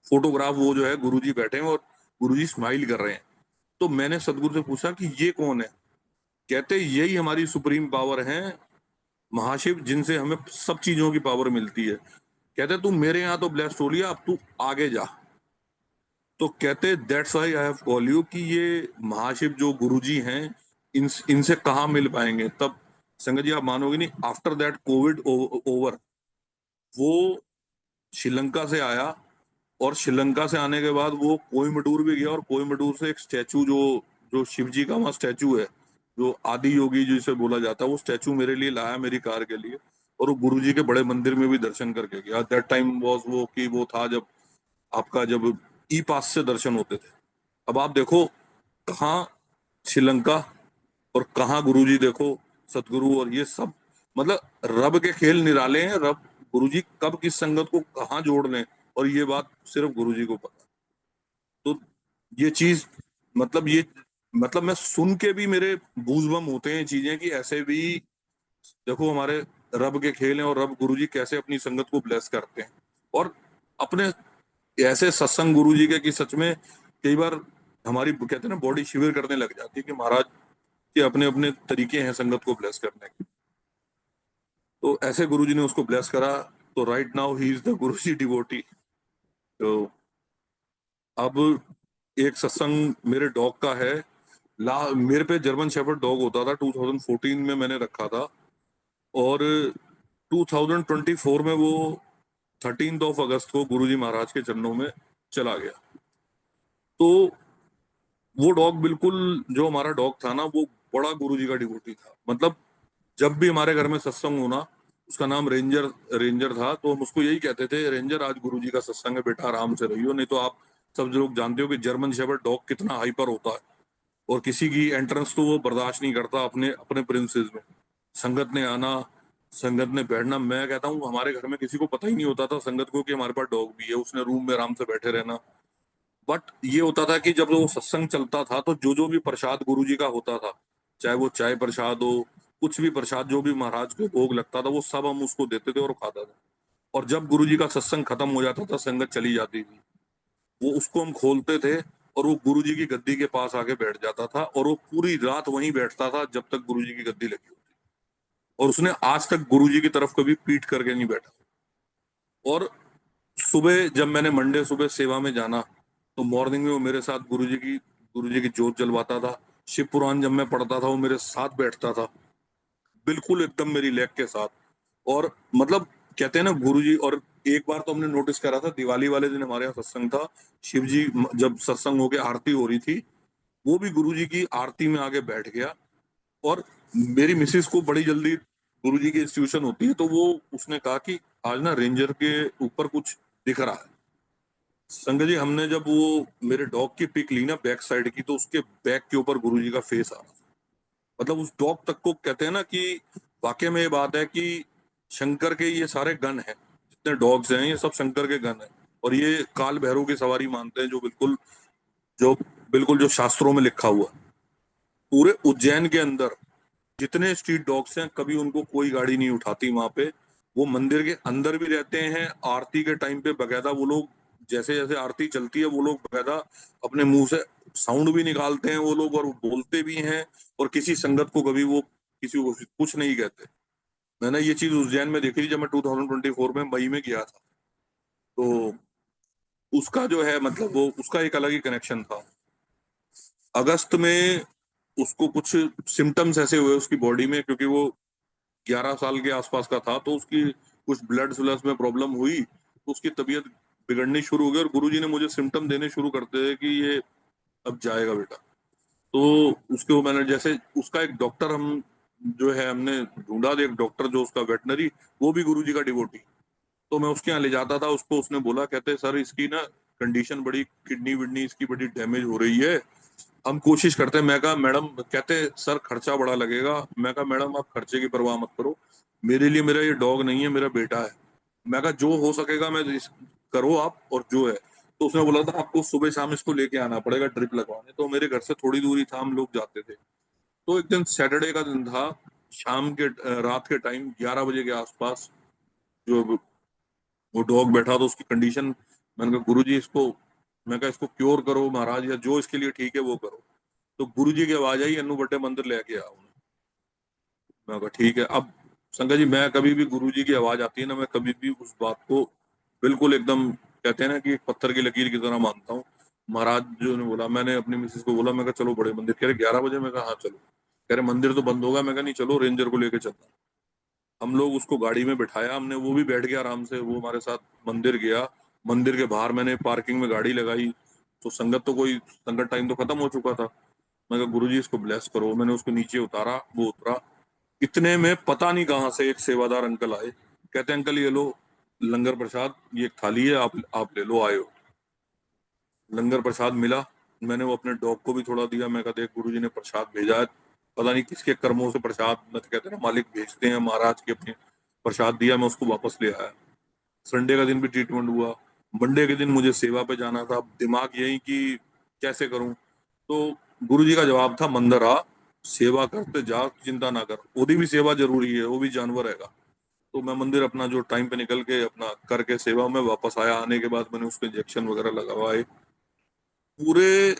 फोटोग्राफ, वो जो है गुरुजी बैठे हैं और गुरुजी स्माइल कर रहे हैं। तो मैंने सदगुरु से पूछा कि ये कौन है? कहते यही हमारी सुप्रीम पावर है, महाशिव, जिनसे हमें सब चीजों की पावर मिलती है। कहते तू मेरे यहाँ तो ब्लेस्ड हो लिया, अब तू आगे जा। तो कहते that's why I have call you, कि ये महाशिव जो गुरुजी हैं, इनसे कहाँ मिल पाएंगे। तब संगत जी आप मानोगे नहीं, आफ्टर दैट कोविड ओवर, वो श्रीलंका से आया, और श्रीलंका से आने के बाद वो कोयम्बटूर भी गया, और कोयम्बटूर से एक स्टैचू जो जो शिव जी का वहाँ स्टैचू है, जो आदि योगी जिसे बोला जाता है, वो स्टैचू मेरे लिए लाया मेरी कार के लिए। और वो गुरु जी के बड़े मंदिर में भी दर्शन करके गया। दैट टाइम वॉज वो कि वो था जब आपका जब ई पास से दर्शन होते थे। अब आप देखो कहाँ श्रीलंका, और कहाँ गुरुजी देखो सतगुरु, और ये सब मतलब रब के खेल निराले हैं। रब गुरुजी कब किस संगत को कहाँ जोड़ लें, और ये बात सिर्फ गुरुजी को पता। तो ये चीज मतलब ये मतलब मैं सुन के भी मेरे गूजबम होते हैं चीजें, कि ऐसे भी देखो हमारे रब के खेल हैं, और रब गुरुजी कैसे अपनी संगत को ब्लेस करते हैं। और अपने ऐसे सत्संग गुरुजी के कि सच में कई बार हमारी कहते हैं ना बॉडी शिविर करने लग जाती है, कि महाराज के अपने अपने तरीके हैं संगत को ब्लेस करने के। तो ऐसे गुरुजी ने उसको ब्लेस करा। तो right now he is the Guruji devotee. तो अब एक सत्संग मेरे डॉग का है। मेरे पे जर्मन शेफर्ड डॉग होता था, 2014 में मैंने रखा था, और 2024 में वो 13 अगस्त को गुरुजी महाराज के चरणों में चला गया। तो वो डॉग बिल्कुल, जो हमारा डॉग था ना, वो बड़ा गुरुजी का डिवोटी था। मतलब जब भी हमारे घर में सत्संग होना, उसका नाम रेंजर रेंजर था, तो हम उसको यही कहते थे, रेंजर आज गुरुजी का सत्संग है बेटा, आराम से रहियो। नहीं तो आप सब लोग जानते हो कि जर्मन शेफर्ड डॉग कितना हाइपर होता है, और किसी की एंट्रेंस तो वो बर्दाश्त नहीं करता अपने अपने प्रिंसेस में। संगत ने आना, संगत ने बैठना, मैं कहता हूँ हमारे घर में किसी को पता ही नहीं होता था संगत को कि हमारे पास डॉग भी है। उसने रूम में आराम से बैठे रहना। बट ये होता था कि जब वो सत्संग चलता था, तो जो जो भी प्रसाद गुरु जी का होता था, चाहे वो चाय प्रसाद हो, कुछ भी प्रसाद जो भी महाराज को भोग लगता था, वो सब हम उसको देते थे और खाता था। और जब गुरु जी का सत्संग खत्म हो जाता था, संगत चली जाती थी, वो उसको हम खोलते थे, और वो गुरु जी की गद्दी के पास आके बैठ जाता था, और वो पूरी रात वहीं बैठता था जब तक गुरु जी की गद्दी लगी होती। और उसने आज तक गुरु जी की तरफ कभी पीठ करके नहीं बैठा। और सुबह जब मैंने मंडे सुबह सेवा में जाना, तो मॉर्निंग में वो मेरे साथ गुरु जी की जोत जलवाता था। शिव पुराण जब मैं पढ़ता था, वो मेरे साथ बैठता था, बिल्कुल एकदम मेरी लेग के साथ। और मतलब कहते हैं ना गुरु जी। और एक बार तो हमने नोटिस करा था, दिवाली वाले दिन हमारे यहाँ सत्संग था, शिव जी जब सत्संग होके आरती हो रही थी, वो भी गुरु जी की आरती में आके बैठ गया। और मेरी मिसेस को बड़ी जल्दी गुरु जी की इंस्टीट्यूशन होती है, तो वो उसने कहा कि आज ना रेंजर के ऊपर कुछ दिख रहा है। संगत जी हमने जब वो मेरे डॉग की पिक ली ना बैक साइड की, तो उसके बैक के ऊपर गुरुजी का फेस आ रहा। मतलब उस डॉग तक को कहते हैं ना कि वाकई में ये बात है कि शंकर के ये सारे गन हैं, जितने डॉग्स हैं ये सब शंकर के गन हैं। और ये काल भैरव की सवारी मानते हैं, जो बिल्कुल जो शास्त्रों में लिखा हुआ है। पूरे उज्जैन के अंदर जितने स्ट्रीट डॉग्स हैं, कभी उनको कोई गाड़ी नहीं उठाती वहां पे। वो मंदिर के अंदर भी रहते हैं, आरती के टाइम पे बकायदा वो लोग, जैसे जैसे आरती चलती है, वो लोग बकायदा अपने मुंह से साउंड भी निकालते हैं वो लोग और बोलते भी हैं, और किसी संगत को कभी वो किसी को कुछ नहीं कहते। मैंने ये चीज उज्जैन में देखी थी जब मैं 2024 में मई में गया था। तो उसका जो है मतलब वो उसका एक अलग ही कनेक्शन था। अगस्त में उसको कुछ सिम्टम्स ऐसे हुए उसकी बॉडी में, क्योंकि वो 11 साल के आसपास का था, तो उसकी कुछ ब्लड स्लस में प्रॉब्लम हुई, तो उसकी तबीयत बिगड़नी शुरू हो गई, और गुरुजी ने मुझे सिम्टम देने शुरू करते हैं कि ये अब जाएगा बेटा। तो उसके मैंने जैसे उसका एक डॉक्टर हम जो है हमने ढूंढा, एक डॉक्टर जो उसका वेटनरी, वो भी गुरुजी का डिवोटी। तो मैं उसके यहाँ ले जाता था उसको, उसने बोला कहते सर इसकी ना कंडीशन बड़ी, किडनी विडनी इसकी बड़ी डैमेज हो रही है, हम कोशिश करते हैं। मैं कहा मैडम, कहते सर खर्चा बड़ा लगेगा। मैं कहा मैडम आप खर्चे की परवाह मत करो, मेरे लिए मेरा ये डॉग नहीं है, मेरा बेटा है। मैं कहा जो हो सकेगा मैं करो आप, और जो है। तो उसने बोला था आपको सुबह शाम इसको लेके आना पड़ेगा ड्रिप लगवाने। तो मेरे घर से थोड़ी दूरी था, हम लोग जाते थे। तो एक दिन सैटरडे का दिन था, शाम के रात के टाइम 11 बजे के आसपास जो वो डॉग बैठा, तो उसकी कंडीशन, मैंने कहा गुरुजी इसको, मैं कहा इसको क्योर करो महाराज, या जो इसके लिए ठीक है वो करो। तो गुरुजी की आवाज आई, अन्नू बड्डे मंदिर लेके आओ। मैं कहा ठीक है। अब संगत जी, मैं कभी भी गुरुजी की आवाज आती है ना, मैं कभी भी उस बात को बिल्कुल एकदम, कहते हैं ना कि एक पत्थर की लकीर की तरह मानता हूँ। महाराज जो ने बोला, मैंने अपनी मिसेस को बोला, मैं कहा चलो बड़े मंदिर, कह रहे 11 बजे, मैं कहा हाँ चलो। कह रहे मंदिर तो बंद होगा, मैं कहा नहीं चलो रेंजर को लेके चलता। हम लोग उसको गाड़ी में बिठाया हमने, वो भी बैठ गया आराम से, वो हमारे साथ मंदिर गया। मंदिर के बाहर मैंने पार्किंग में गाड़ी लगाई। तो संगत तो कोई, संगत टाइम तो खत्म हो चुका था। मैं कहा गुरुजी इसको ब्लेस करो, मैंने उसको नीचे उतारा, वो उतरा। इतने में पता नहीं कहाँ से एक सेवादार अंकल आए, कहते अंकल ये लो लंगर प्रसाद, ये एक थाली है, आप ले लो, आए हो। लंगर प्रसाद मिला, मैंने वो अपने डॉग को भी थोड़ा दिया। मैं कहा देख गुरुजी ने प्रसाद भेजा है, पता नहीं किसके कर्मों से प्रसाद, न तो कहते हैं ना मालिक भेजते हैं, महाराज के अपने प्रसाद दिया, मैं उसको वापस ले आया। संडे का दिन भी ट्रीटमेंट हुआ। मंडे के दिन मुझे सेवा पे जाना था, अब दिमाग यही कि कैसे करूं। तो गुरुजी का जवाब था मंदिर आ, सेवा करते जा, चिंता ना कर, ओदी भी सेवा जरूरी है, वो भी जानवर हैगा। तो मैं मंदिर अपना जो टाइम पे निकल के अपना करके सेवा में वापस आया। आने के बाद मैंने उसको इंजेक्शन वगैरह लगवाए। पूरे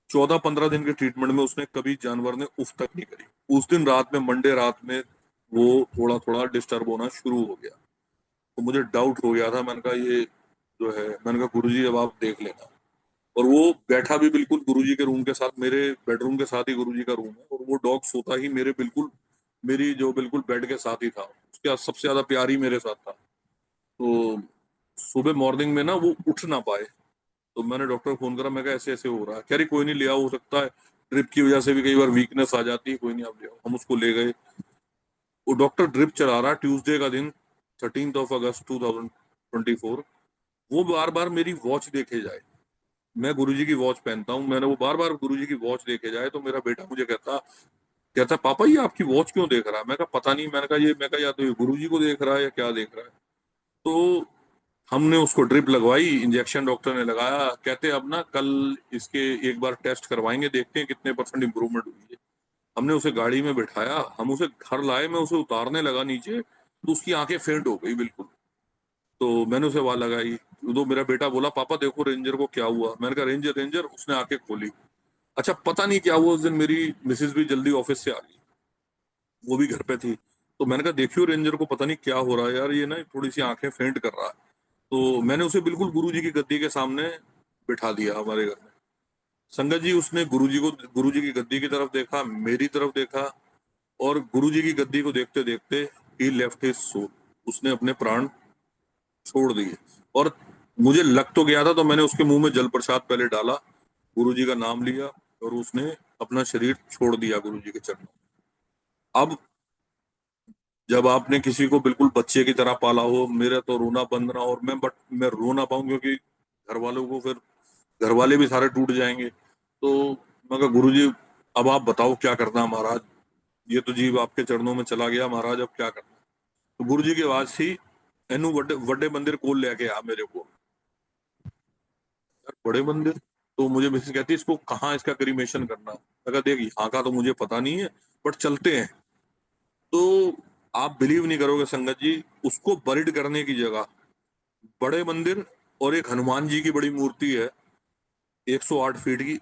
14-15 दिन के ट्रीटमेंट में उसने कभी जानवर ने उफ तक नहीं करी। उस दिन रात में, मंडे रात में, वो थोड़ा थोड़ा डिस्टर्ब होना शुरू हो गया। तो मुझे डाउट हो गया था, मैंने कहा ये जो है, मैंने कहा गुरुजी अब आप देख लेना। और वो बैठा भी बिल्कुल गुरुजी के रूम के साथ, मेरे बेडरूम के साथ ही गुरुजी का रूम है, और वो डॉग सोता ही मेरे बिल्कुल, मेरी जो बिल्कुल बेड के साथ ही था, उसके सबसे ज्यादा प्यार ही मेरे साथ था। तो सुबह मॉर्निंग में ना वो उठ ना पाए, तो मैंने डॉक्टर को फोन करा, मैं कहा ऐसे ऐसे हो रहा है। कह रही कोई नहीं ले आओ, हो सकता है ड्रिप की वजह से भी कई बार वीकनेस आ जाती है, कोई नहीं आप ले आओ। हम उसको ले गए। वो डॉक्टर ड्रिप चला रहा, ट्यूसडे का दिन, 13 अगस्त 2024। वो बार बार मेरी वॉच देखे जाए, मैं गुरुजी की वॉच पहनता हूँ, मैंने वो बार बार गुरुजी की वॉच देखे जाए। तो मेरा बेटा मुझे कहता कहता पापा ये आपकी वॉच क्यों देख रहा है। मैं कहा पता नहीं, मैंने कहा ये, मैं कहा या तो ये गुरुजी को देख रहा है या क्या देख रहा है। तो हमने उसको ड्रिप लगवाई, इंजेक्शन डॉक्टर ने लगाया। कहते अब ना कल इसके एक बार टेस्ट करवाएंगे, देखते हैं कितने परसेंट इंप्रूवमेंट हुई है। हमने उसे गाड़ी में बिठाया, हम उसे घर लाए, मैं उसे उतारने लगा नीचे, तो उसकी आंखें फेंट हो गई बिल्कुल। तो मैंने उसे वहां लगाई। तो मेरा बेटा बोला पापा देखो रेंजर को क्या हुआ। मैंने कहा रेंजर रेंजर, उसने आंखें खोली। अच्छा पता नहीं क्या हुआ, उस दिन मेरी मिसेज भी जल्दी ऑफिस से आ गई, वो भी घर पे थी। तो मैंने कहा देखियो रेंजर को पता नहीं क्या हो रहा है यार, ये ना थोड़ी सी आंखें फेंट कर रहा है। तो मैंने उसे बिल्कुल गुरुजी की गद्दी के सामने बिठा दिया हमारे घर में। संगत जी उसने गुरुजी को, गुरुजी की गद्दी की तरफ देखा, मेरी तरफ देखा, और गुरुजी की गद्दी को देखते देखते ही लेफ्ट हिज सोल, उसने अपने प्राण छोड़ दिए। और मुझे लग तो गया था, तो मैंने उसके मुंह में जल प्रसाद पहले डाला, गुरुजी का नाम लिया, और उसने अपना शरीर छोड़ दिया गुरुजी के चरणों में। अब जब आपने किसी को बिल्कुल बच्चे की तरह पाला हो, मेरा तो रोना बंद ना, और मैं रो ना पाऊं, क्योंकि घर वालों को फिर, घर वाले भी सारे टूट जाएंगे। तो मैं कहा गुरुजी अब आप बताओ क्या करना है महाराज, ये तो जीव आपके चरणों में चला गया महाराज, अब क्या करना। तो गुरुजी की आवाज थी, एनू बड़े बड़े मंदिर कोल लेके आ मेरे को। यार बड़े मंदिर, तो मुझे मिसेस कहती है इसको कहाँ इसका क्रीमेशन करना है। मैं कहा देख यहाँ का तो मुझे पता नहीं है, बट चलते हैं। तो आप बिलीव नहीं करोगे संगत जी, उसको बरिड करने की जगह बड़े मंदिर, और एक हनुमान जी की बड़ी मूर्ति है, 108 फीट की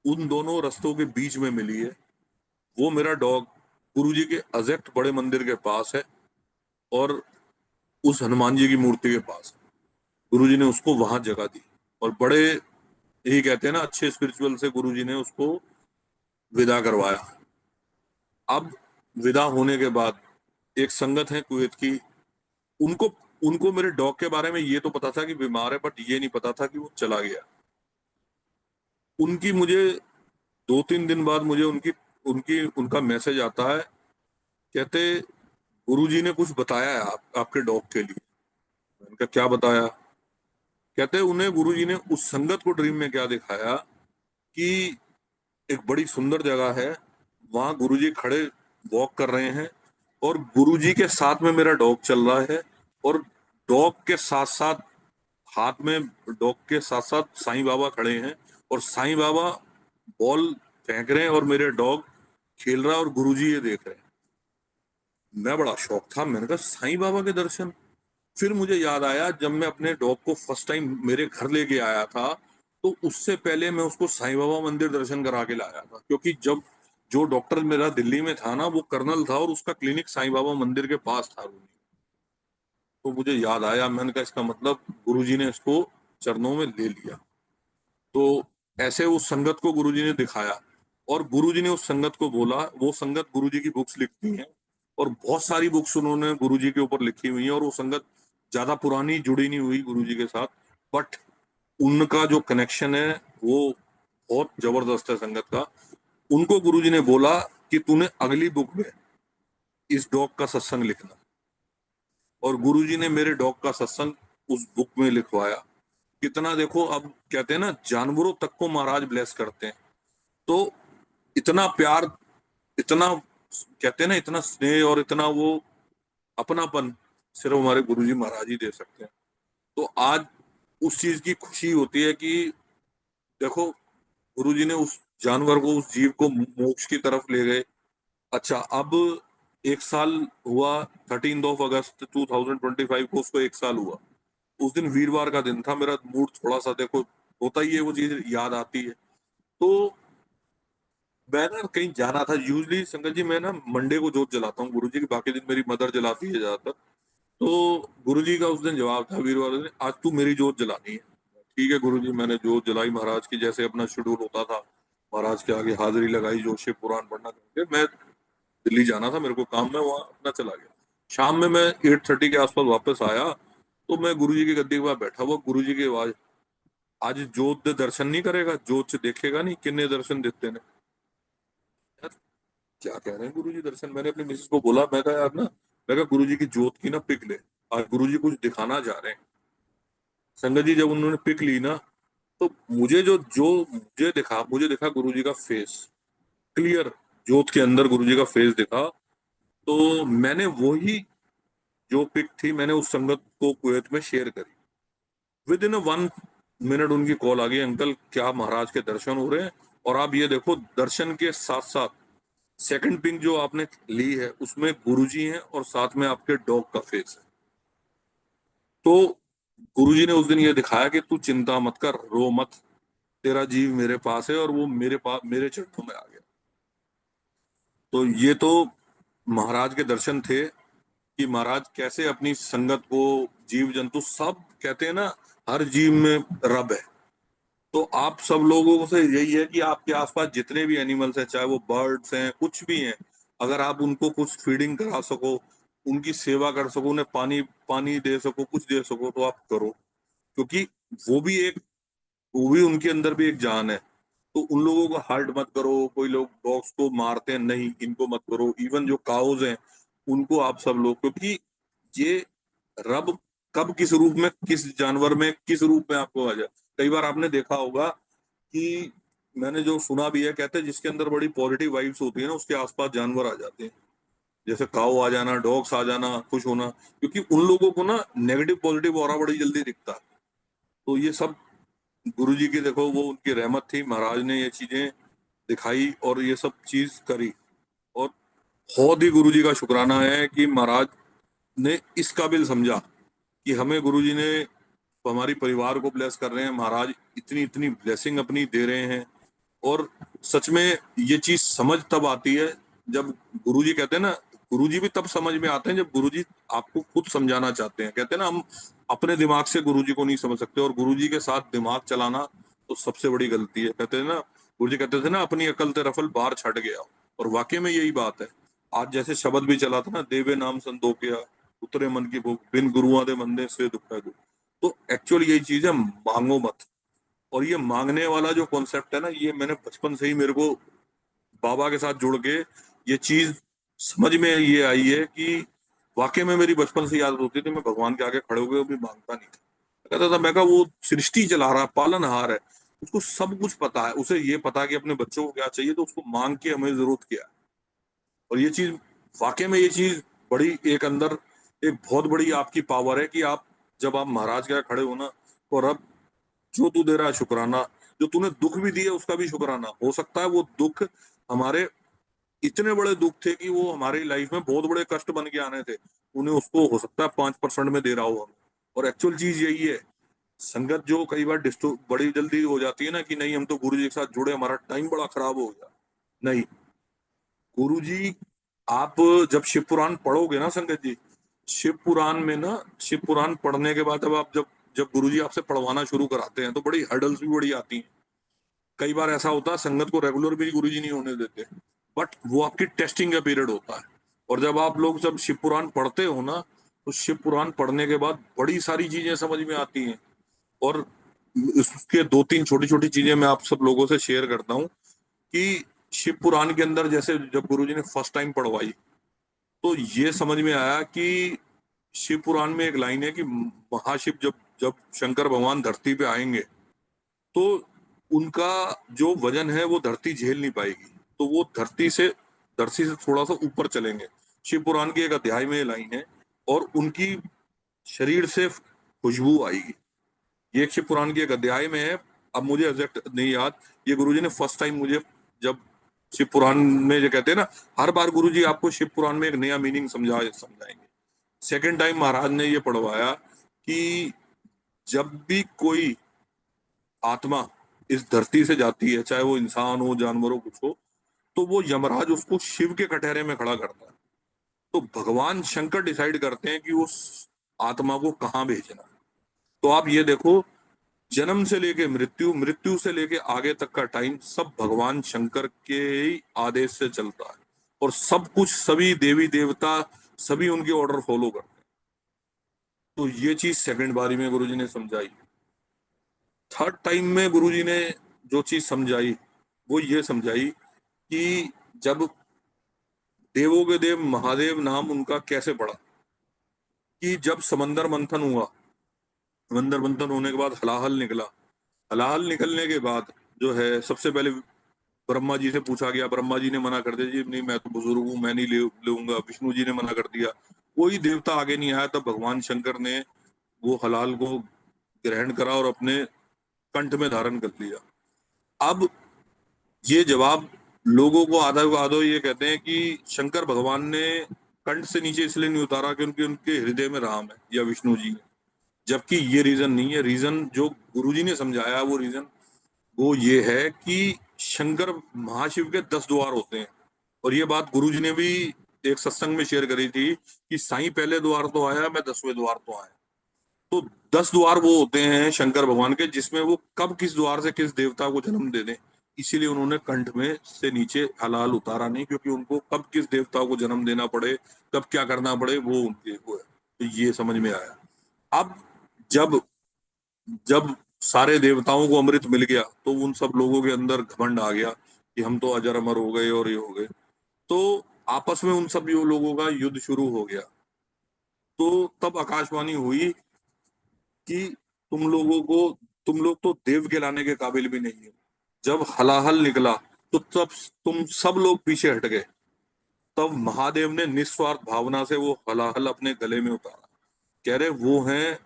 उन दोनों रस्तों के बीच में मिली है। वो मेरा डॉग गुरुजी के एग्जैक्ट बड़े मंदिर के पास है और उस हनुमान जी की मूर्ति के पास है। गुरुजी ने उसको वहां जगह दी और बड़े, यही कहते हैं ना, अच्छे स्पिरिचुअल से गुरुजी ने उसको विदा करवाया। अब विदा होने के बाद एक संगत है कुवैत की, उनको उनको मेरे डॉग के बारे में ये तो पता था कि बीमार है, बट ये नहीं पता था कि वो चला गया। उनकी मुझे 2-3 दिन बाद मुझे उनकी उनकी उनका मैसेज आता है, कहते गुरुजी ने कुछ बताया है आपके डॉग के लिए। मैंने कहा क्या बताया? कहते उन्हें गुरुजी ने उस संगत को ड्रीम में क्या दिखाया कि एक बड़ी सुंदर जगह है, वहां गुरुजी खड़े वॉक कर रहे हैं और गुरुजी के साथ में मेरा डॉग चल रहा है और डॉग के साथ साथ हाथ में डॉग के साथ साथ साईं बाबा खड़े हैं और साईं बाबा बॉल फेंक रहे हैं और मेरे डॉग खेल रहा है और गुरुजी ये देख रहे हैं। मैं बड़ा शौक था, मैंने कहा साईं बाबा के दर्शन। फिर मुझे याद आया जब मैं अपने डॉग को फर्स्ट टाइम मेरे घर लेके आया था, तो उससे पहले मैं उसको साईं बाबा मंदिर दर्शन करा के लाया था, क्योंकि जब जो डॉक्टर मेरा दिल्ली में था ना, वो कर्नल था और उसका क्लिनिक साईं बाबा मंदिर के पास था। तो मुझे याद आया, मैंने कहा इसका मतलब गुरुजी ने इसको चरणों में ले लिया। तो ऐसे उस संगत को गुरुजी ने दिखाया और गुरुजी ने उस संगत को बोला, वो संगत गुरुजी की बुक्स लिखती है और बहुत सारी बुक्स उन्होंने गुरुजी के ऊपर लिखी हुई है, और वो संगत ज्यादा पुरानी जुड़ी नहीं हुई गुरुजी के साथ, बट उनका जो कनेक्शन है वो बहुत जबरदस्त है संगत का। उनको गुरुजी ने बोला कि तूने अगली बुक में इस डॉग का सत्संग लिखना, और गुरुजी ने मेरे डॉग का सत्संग उस बुक में लिखवाया। कितना देखो, अब कहते हैं ना जानवरों तक को महाराज ब्लेस करते हैं, तो इतना प्यार, इतना कहते हैं ना, इतना स्नेह और इतना वो अपनापन सिर्फ हमारे गुरुजी महाराज ही दे सकते हैं। तो आज उस चीज की खुशी होती है कि देखो, गुरुजी ने उस जानवर को, उस जीव को मोक्ष की तरफ ले गए। अच्छा, अब 1 साल हुआ, 13 अगस्त 2025 को उसको 1 साल हुआ। उस दिन वीरवार का दिन था, मेरा मूड थोड़ा सा देखो होता ही है, वो चीज याद आती है। तो मैं ना कहीं जाना था, यूजली संगत जी मैं ना मंडे को जोत जलाता हूँ गुरुजी की, बाकी दिन मेरी मदर जलाती है ज्यादातर। तो गुरुजी का उस दिन जवाब था वीरवार दिन, आज तू मेरी जोत जलानी है। ठीक है गुरुजी, मैंने जोत जलाई महाराज की, जैसे अपना शेड्यूल होता था महाराज के आगे हाजिरी लगाई, जो शिव पुराण पढ़ना करके मैं दिल्ली जाना था, मेरे को काम में, वहां अपना चला गया। शाम में मैं 8:30 के आसपास वापस आया, तो मैं गुरुजी की गद्दी के पास बैठा हुआ, गुरुजी की आवाज, आज जोत दे दर्शन नहीं करेगा, जोत से देखेगा नहीं किन्ने दर्शन देते ने। यार क्या कह रहे हैं गुरुजी दर्शन? मैंने अपनी मिसेस को बोला, मैं कहा यार ना, मैं कहा गुरुजी की जोत की ना पिक ले, आज गुरुजी कुछ दिखाना जा रहे हैं। संगत जी जब उन्होंने पिक ली ना, तो मुझे जो जो मुझे दिखा गुरुजी का फेस क्लियर, जोत के अंदर गुरुजी का फेस दिखा। तो मैंने वही जो पिक थी, मैंने उस संगत को कुवैत में शेयर करी। विद इन 1 मिनट उनकी कॉल आ गई, अंकल क्या महाराज के दर्शन हो रहे हैं, और आप ये देखो दर्शन के साथ साथ सेकंड पिंक जो आपने ली है उसमें गुरुजी हैं और साथ में आपके डॉग का फेस है। तो गुरुजी ने उस दिन ये दिखाया कि तू चिंता मत कर, रो मत, तेरा जीव मेरे पास है, और वो मेरे पास मेरे चरणों में आ गया। तो ये तो महाराज के दर्शन थे कि महाराज कैसे अपनी संगत को, जीव जंतु सब, कहते हैं ना हर जीव में रब है। तो आप सब लोगों से यही है कि आपके आसपास जितने भी एनिमल्स हैं, चाहे वो बर्ड्स हैं कुछ भी हैं, अगर आप उनको कुछ फीडिंग करा सको, उनकी सेवा कर सको, उन्हें पानी पानी दे सको, कुछ दे सको, तो आप करो। क्योंकि वो भी एक, वो भी उनके अंदर भी एक जान है। तो उन लोगों को हर्ट मत करो। कोई लोग डॉग्स को मारते हैं, नहीं, इनको मत करो। इवन जो काउज हैं उनको आप सब लोग, क्योंकि ये रब कब किस रूप में, किस जानवर में, किस रूप में आपको आ जाए। कई बार आपने देखा होगा कि, मैंने जो सुना भी है, कहते हैं जिसके अंदर बड़ी पॉजिटिव वाइब्स होती है ना, उसके आसपास जानवर आ जाते हैं। जैसे काऊ आ जाना, डॉग्स आ जाना, खुश होना, क्योंकि उन लोगों को ना नेगेटिव पॉजिटिव ऑरा बड़ी जल्दी दिखता है। तो ये सब गुरु जी की देखो, वो उनकी रहमत थी, महाराज ने ये चीजें दिखाई और ये सब चीज करी। और बहुत ही गुरु जी का शुक्राना है कि महाराज ने इस काबिल समझा कि हमें गुरु जी ने हमारी परिवार को ब्लेस कर रहे हैं महाराज, इतनी इतनी ब्लेसिंग अपनी दे रहे हैं। और सच में ये चीज समझ तब आती है जब गुरुजी कहते हैं ना, गुरुजी भी तब समझ में आते हैं जब गुरुजी आपको खुद समझाना चाहते हैं। कहते हैं ना, हम अपने दिमाग से गुरुजी को नहीं समझ सकते, और गुरुजी के साथ दिमाग चलाना तो सबसे बड़ी गलती है। कहते हैं ना, गुरुजी कहते थे ना, अपनी अकल ते रफल बाहर छट गया। और वाकई में यही बात है। आज जैसे शब्द भी चला था ना, देवे नाम संतोखिया, उतरे मन की भूख, बिन गुरुआ दे मंदे से दुख है दुख। तो एक्चुअल यही चीज है, मांगो मत। और ये मांगने वाला जो कॉन्सेप्ट है ना, ये मैंने बचपन से ही, मेरे को बाबा के साथ जुड़ के ये चीज समझ में ये आई है कि वाकई में मेरी बचपन से आदत होती थी, मैं भगवान के आगे खड़े होकर भी मांगता नहीं था। कहता था, मैं कहा वो सृष्टि चला रहा, पालनहार है, उसको सब कुछ पता है, उसे ये पता है कि अपने बच्चों को क्या चाहिए, तो उसको मांग के हमें जरूरत क्या है। और ये चीज वाकई में, ये चीज बड़ी एक अंदर एक बहुत बड़ी आपकी पावर है कि आप जब आप महाराज के आगे खड़े हो ना, तो रब जो तू दे रहा है शुक्राना, जो तूने दुख भी दिए उसका भी शुक्राना। हो सकता है वो दुख हमारे इतने बड़े दुख थे कि वो हमारी लाइफ में बहुत बड़े कष्ट बन के आने थे, उन्हें उसको हो सकता है 5% में दे रहा हो हम। और एक्चुअल चीज यही है। संगत जो कई बार डिस्टो बड़ी जल्दी हो जाती है ना, कि नहीं हम तो गुरु जी के साथ जुड़े, हमारा टाइम बड़ा खराब हो गया। नहीं, गुरु जी, आप जब शिव पुराण पढ़ोगे ना संगत जी, शिव पुराण में ना, शिव पुराण पढ़ने के बाद जब जब गुरु जी आपसे पढ़वाना शुरू कराते हैं तो बड़ी हर्डल्स भी बड़ी आती हैं। कई बार ऐसा होता है संगत को रेगुलर भी गुरुजी नहीं होने देते, बट वो आपकी टेस्टिंग का पीरियड होता है। और जब आप लोग जब शिव पुराण पढ़ते हो ना, तो शिव पुराण पढ़ने के बाद बड़ी सारी चीजें समझ में आती हैं। और उसके दो तीन छोटी छोटी चीजें मैं आप सब लोगों से शेयर करता हूँ कि शिव पुराण के अंदर जैसे जब गुरुजी ने फर्स्ट टाइम पढ़वाई, तो ये समझ में आया कि शिव पुराण में एक लाइन है कि महाशिव जब जब शंकर भगवान धरती पे आएंगे, तो उनका जो वजन है वो धरती झेल नहीं पाएगी, तो वो धरती से थोड़ा सा ऊपर चलेंगे। शिव पुराण के एक अध्याय में ये लाइन है। और उनकी शरीर से खुशबू आएगी। ये एक शिव पुराण के एक अध्याय में है। अब मुझे एग्जैक्ट नहीं याद। ये गुरुजी ने फर्स्ट टाइम मुझे, जब शिव पुराण में जो कहते हैं ना, हर बार गुरुजी आपको शिव पुराण में एक नया मीनिंग समझाएंगे। सेकेंड टाइम महाराज ने ये पढ़वाया कि जब भी कोई आत्मा इस धरती से जाती है, चाहे वो इंसान हो, जानवर हो, कुछ हो, तो वो यमराज उसको शिव के कटहरे में खड़ा करता है। तो भगवान शंकर डिसाइड करते हैं कि उस आत्मा को कहाँ भेजना है। तो आप ये देखो, जन्म से लेके मृत्यु, मृत्यु से लेके आगे तक का टाइम सब भगवान शंकर के ही आदेश से चलता है। और सब कुछ, सभी देवी देवता, सभी उनके ऑर्डर फॉलो करते हैं। तो ये चीज सेकंड बारी में गुरुजी ने समझाई। थर्ड टाइम में गुरुजी ने जो चीज समझाई, वो ये समझाई कि जब देवों के देव महादेव नाम उनका कैसे पड़ा, कि जब समंदर मंथन हुआ, समंदर मंथन होने के बाद हलाहल निकला। हलाहल निकलने के बाद जो है, सबसे पहले ब्रह्मा जी से पूछा गया, ब्रह्मा जी ने मना कर दिया, जी नहीं मैं तो बुजुर्ग हूँ, मैं नहीं लूंगा। विष्णु जी ने मना कर दिया, कोई देवता आगे नहीं आया। तब भगवान शंकर ने वो हलाल को ग्रहण करा और अपने कंठ में धारण कर लिया। अब ये जवाब लोगों को आधा आधो ये कहते हैं कि शंकर भगवान ने कंठ से नीचे इसलिए नहीं उतारा कि उनके उनके हृदय में राम है, या विष्णु जी है। जबकि ये रीजन नहीं है। रीजन जो गुरुजी ने समझाया, वो रीजन वो ये है कि शंकर महाशिव के 10 द्वार होते हैं। और ये बात गुरुजी ने भी एक सत्संग में शेयर करी थी कि साईं पहले द्वार तो आया, मैं 10वें द्वार तो आया। तो 10 द्वार वो होते हैं शंकर भगवान के, जिसमें वो कब किस द्वार से किस देवता को जन्म दे दें। इसीलिए उन्होंने कंठ में से नीचे हलाल उतारा नहीं, क्योंकि उनको कब किस देवता को जन्म देना पड़े, कब क्या करना पड़े, वो उनके वो है। तो ये समझ में आया। अब जब जब सारे देवताओं को अमृत मिल गया, तो उन सब लोगों के अंदर घमंड आ गया कि हम तो अजर अमर हो गए और ये हो गए। तो आपस में उन सब लोगों का युद्ध शुरू हो गया। तो तब आकाशवाणी हुई कि तुम लोग तो देव के लाने के काबिल भी नहीं है। जब हलाहल निकला, तो तब तुम सब लोग पीछे हट गए। तब महादेव ने निस्वार्थ भावना से वो हलाहल अपने गले में उतारा। कह रहे वो हैं,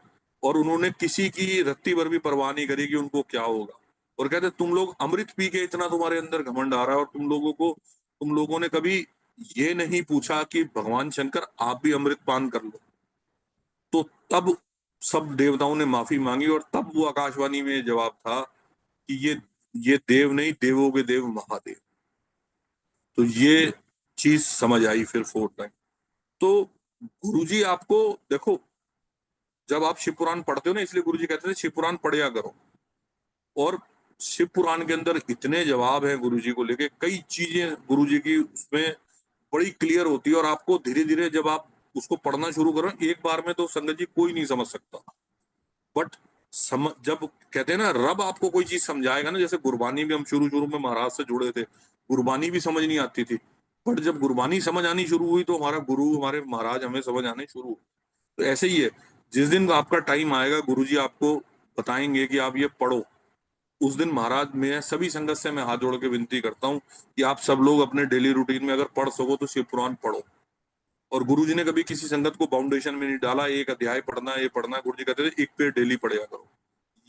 और उन्होंने किसी की रत्ती भर भी परवाह नहीं करी कि उनको क्या होगा। और कहते तुम लोग अमृत पी के इतना तुम्हारे अंदर घमंड आ रहा है, और तुम लोगों ने कभी ये नहीं पूछा कि भगवान शंकर आप भी अमृत पान कर लो। तो तब सब देवताओं ने माफी मांगी और तब वो आकाशवाणी में जवाब था कि ये देव नहीं, देवों के देव महादेव। तो ये चीज समझ आई फिर फोर्थ टाइम। तो गुरुजी आपको देखो, जब आप शिव पुराण पढ़ते हो ना, इसलिए गुरुजी कहते थे शिव पुराण पढ़िया करो। और शिव पुराण के अंदर इतने जवाब हैं गुरुजी को लेके, कई चीजें गुरुजी की उसमें बड़ी क्लियर होती है। और आपको धीरे धीरे जब आप उसको पढ़ना शुरू करो, एक बार में तो संगत जी कोई नहीं समझ सकता। बट जब कहते हैं ना रब आपको कोई चीज समझाएगा ना, जैसे गुरबानी भी हम शुरू शुरू में महाराज से जुड़े थे, गुरबानी भी समझ नहीं आती थी। बट जब गुरबानी समझ आनी शुरू हुई तो हमारा गुरु, हमारे महाराज हमें समझ आने शुरू हुए। तो ऐसे ही है, जिस दिन आपका टाइम आएगा गुरुजी आपको बताएंगे कि आप ये पढ़ो, उस दिन महाराज, मैं सभी संगत से मैं हाथ जोड़ के विनती करता हूँ कि आप सब लोग अपने डेली रूटीन में अगर पढ़ सको तो शिव पुराण पढ़ो। और गुरुजी ने कभी किसी संगत को फाउंडेशन में नहीं डाला एक अध्याय पढ़ना ये पढ़ना, गुरुजी कहते थे एक पेज डेली पढ़िया करो।